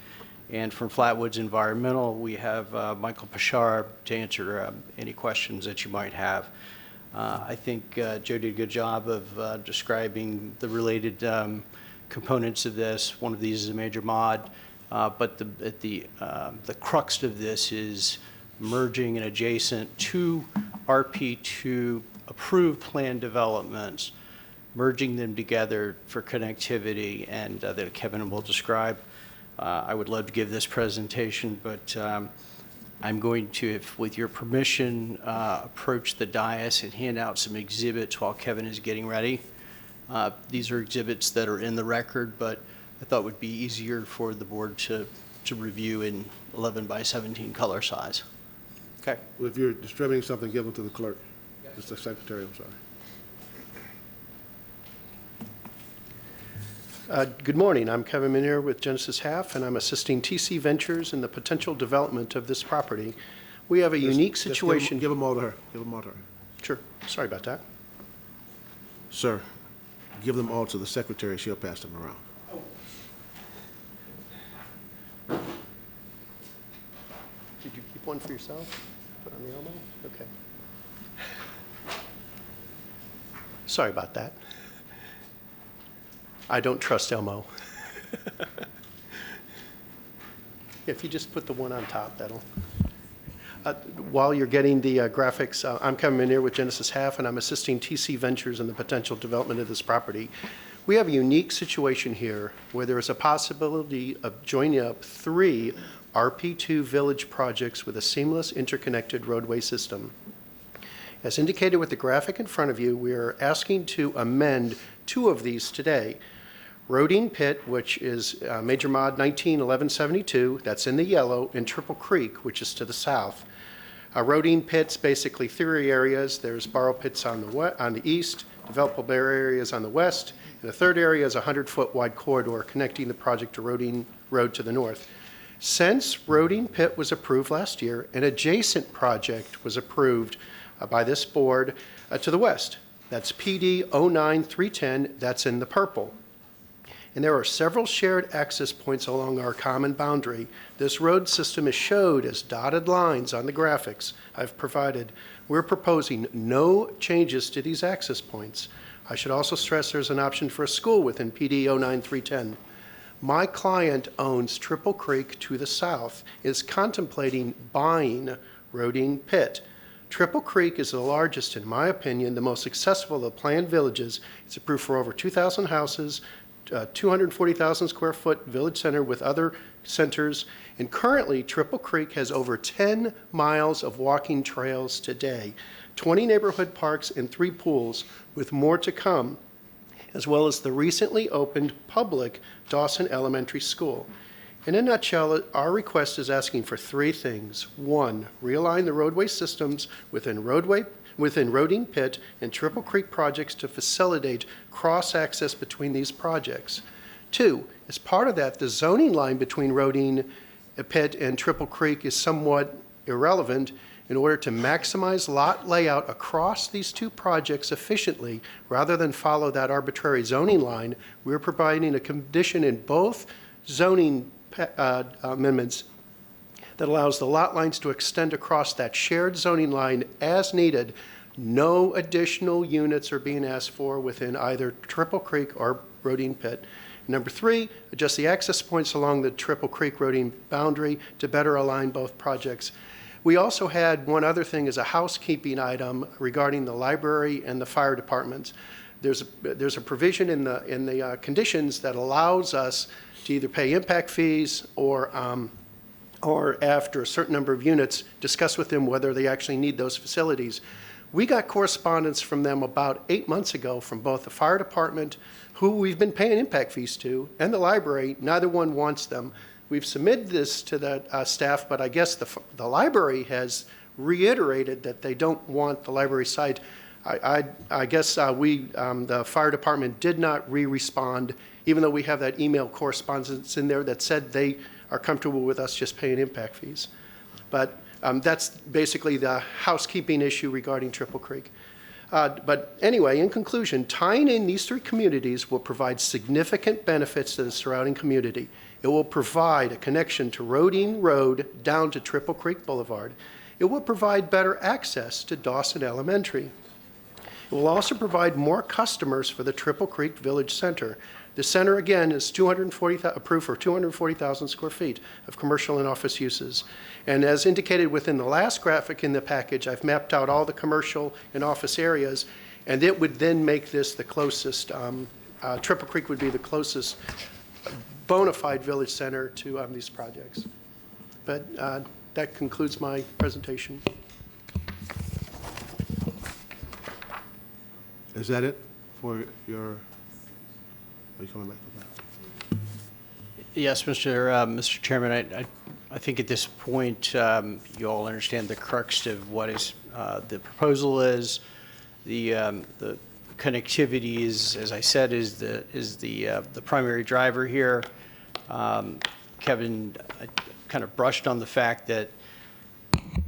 And from Flatwoods Environmental, we have Michael Pashar to answer any questions that you might have. I think Joe did a good job of describing the related components of this. One of these is a major mod, but the crux of this is merging and adjacent to RP2 approved plan developments, merging them together for connectivity, and that Kevin will describe. I would love to give this presentation, but I'm going to, if with your permission, approach the dais and hand out some exhibits while Kevin is getting ready. These are exhibits that are in the record, but I thought would be easier for the board to review in 11 by 17 color size. Okay. Well, if you're distributing something, give them to the clerk. It's the secretary, I'm sorry. Good morning. I'm Kevin Minier with Genesis Half, and I'm assisting TC Ventures in the potential development of this property. We have a unique situation. Give them all to her. Give them all to her. Sure. Sorry about that. Sir, give them all to the secretary. She'll pass them around. Did you keep one for yourself? Put on the elbow? Okay. Sorry about that. I don't trust Elmo. If you just put the one on top, that'll... while you're getting the graphics, I'm Kevin Minier with Genesis Half, and I'm assisting TC Ventures in the potential development of this property. We have a unique situation here where there is a possibility of joining up 3 RP2 village projects with a seamless interconnected roadway system. As indicated with the graphic in front of you, we are asking to amend 2 of these today. Rodine Pit, which is Major Mod 191172, that's in the yellow, and Triple Creek, which is to the south. Rodine Pit's basically 3 areas. There's borrow pits on the east, developable areas on the west, and the 3rd area is a 100-foot wide corridor connecting the project to Rodine Road to the north. Since Rodine Pit was approved last year, an adjacent project was approved by this board to the west. That's PD 09310, that's in the purple. And there are several shared access points along our common boundary. This road system is showed as dotted lines on the graphics I've provided. We're proposing no changes to these access points. I should also stress there's an option for a school within PD 09310. My client owns Triple Creek to the south, is contemplating buying Rodine Pit. Triple Creek is the largest, in my opinion, the most successful of the planned villages. It's approved for over 2,000 houses, 240,000 square foot village center with other centers, and currently Triple Creek has over 10 miles of walking trails today, 20 neighborhood parks, and 3 pools, with more to come, as well as the recently opened public Dawson Elementary School. In a nutshell, our request is asking for 3 things. 1, realign the roadway systems within Rodine Pit and Triple Creek projects to facilitate cross-access between these projects. 2, as part of that, the zoning line between Rodine Pit and Triple Creek is somewhat irrelevant. In order to maximize lot layout across these 2 projects efficiently, rather than follow that arbitrary zoning line, we're providing a condition in both zoning amendments that allows the lot lines to extend across that shared zoning line as needed. No additional units are being asked for within either Triple Creek or Rodine Pit. Number 3, adjust the access points along the Triple Creek Rodine boundary to better align both projects. We also had one other thing as a housekeeping item regarding the library and the fire departments. There's a provision in the conditions that allows us to either pay impact fees or after a certain number of units, discuss with them whether they actually need those facilities. We got correspondence from them about 8 months ago from both the fire department, who we've been paying impact fees to, and the library. Neither one wants them. We've submitted this to the staff, but I guess the library has reiterated that they don't want the library site. I guess the fire department did not respond, even though we have that email correspondence in there that said they are comfortable with us just paying impact fees. But that's basically the housekeeping issue regarding Triple Creek. But anyway, in conclusion, tying in these 3 communities will provide significant benefits to the surrounding community. It will provide a connection to Rodine Road down to Triple Creek Boulevard. It will provide better access to Dawson Elementary. It will also provide more customers for the Triple Creek Village Center. The center, again, is approved for 240,000 square feet of commercial and office uses. And as indicated within the last graphic in the package, I've mapped out all the commercial and office areas, and it would then make this the closest, Triple Creek would be the closest bona fide village center to these projects. But that concludes my presentation. Is that it for your, are you coming back with that? Yes, Mr. Chairman, I think at this point, you all understand the crux of what is, the proposal is. The connectivity is, as I said, is the primary driver here. Kevin kind of brushed on the fact that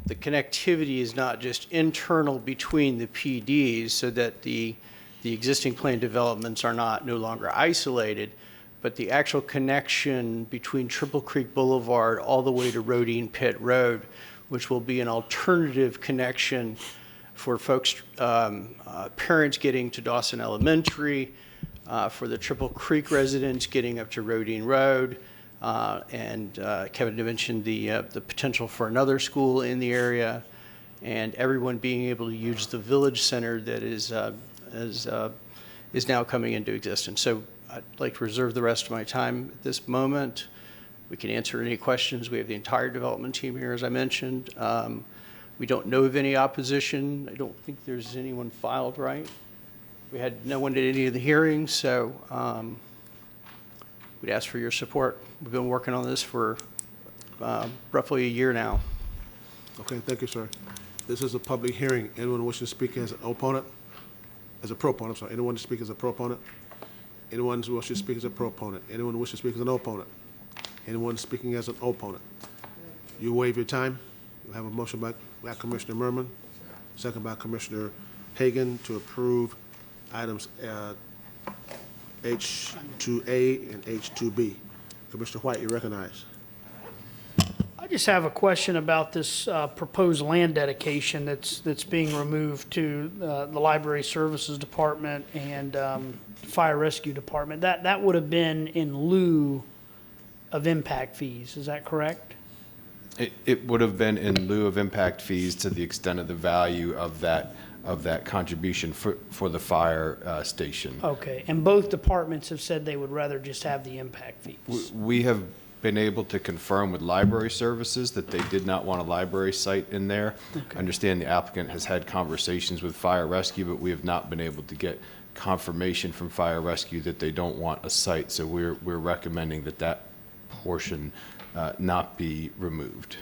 the connectivity is not just internal between the PDs so that the existing planned developments are no longer isolated, but the actual connection between Triple Creek Boulevard all the way to Rodine Pit Road, which will be an alternative connection for folks, parents getting to Dawson Elementary, for the Triple Creek residents getting up to Rodine Road, and Kevin mentioned the potential for another school in the area, and everyone being able to use the village center that is now coming into existence. So I'd like to reserve the rest of my time at this moment. We can answer any questions. We have the entire development team here, as I mentioned. We don't know of any opposition. I don't think there's anyone filed, right? We had no one at any of the hearings, so we'd ask for your support. We've been working on this for roughly a year now. Okay, thank you, sir. This is a public hearing. Anyone wishing to speak as an opponent? As a proponent, I'm sorry. Anyone to speak as a proponent? Anyone who wishes to speak as a proponent? Anyone who wishes to speak as an opponent? Anyone speaking as an opponent? You waive your time. We have a motion by Commissioner Merman, second by Commissioner Hagan to approve items H2A and H2B. Commissioner White, you recognize. I just have a question about this proposed land dedication that's being removed to the Library Services Department and Fire Rescue Department. That would have been in lieu of impact fees, is that correct? It would have been in lieu of impact fees to the extent of the value of that contribution for the fire station. Okay, and both departments have said they would rather just have the impact fees. We have been able to confirm with library services that they did not want a library site in there. Okay. I understand the applicant has had conversations with fire rescue, but we have not been able to get confirmation from fire rescue that they don't want a site. So we're recommending that portion not be removed.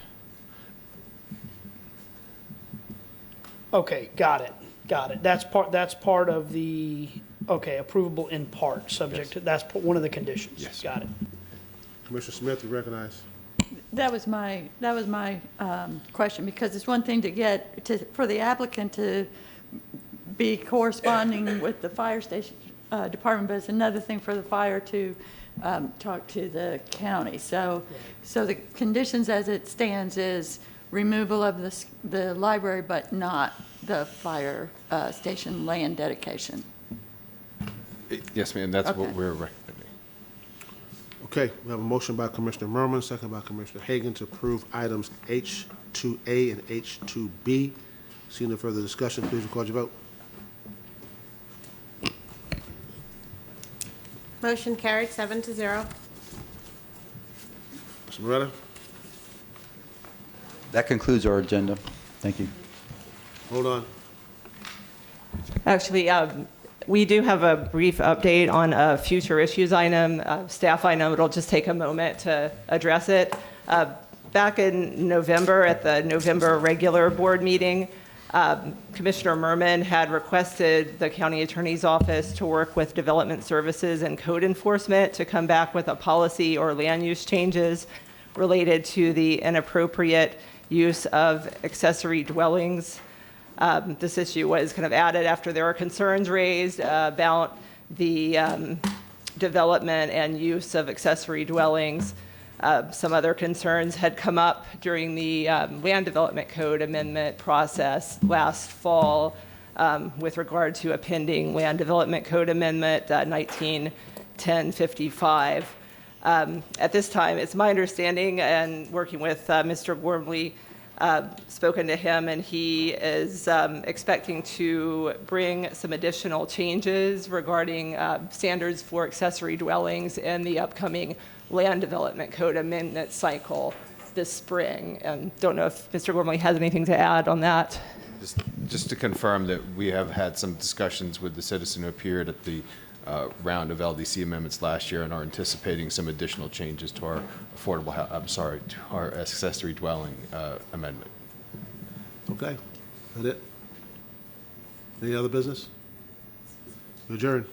Okay, got it. That's part of the, okay, approvable in part, subject to, that's one of the conditions. Yes. Got it. Commissioner Smith, you recognize. That was my question, because it's one thing for the applicant to be corresponding with the fire station department, but it's another thing for the fire to talk to the county. So the conditions as it stands is removal of the library, but not the fire station land dedication. Yes, ma'am, that's what Okay. we're recommending. Okay, we have a motion by Commissioner Merman, second by Commissioner Hagan to approve items H2A and H2B. Seeing no further discussion, please record your vote. Motion carried, 7-0. Mr. Moretta? That concludes our agenda. Thank you. Hold on. Actually, we do have a brief update on a future issues item, staff item. It'll just take a moment to address it. Back in November, at the November regular board meeting, Commissioner Merman had requested the county attorney's office to work with development services and code enforcement to come back with a policy or land use changes related to the inappropriate use of accessory dwellings. This issue was kind of added after there were concerns raised about the development and use of accessory dwellings. Some other concerns had come up during the land development code amendment process last fall with regard to a pending land development code amendment 191055. At this time, it's my understanding, and working with Mr. Gormley, spoken to him, and he is expecting to bring some additional changes regarding standards for accessory dwellings in the upcoming land development code amendment cycle this spring. And don't know if Mr. Gormley has anything to add on that. Just to confirm that we have had some discussions with the citizen who appeared at the round of LDC amendments last year and are anticipating some additional changes to our to our accessory dwelling amendment. Okay, that it? Any other business? Adjourn.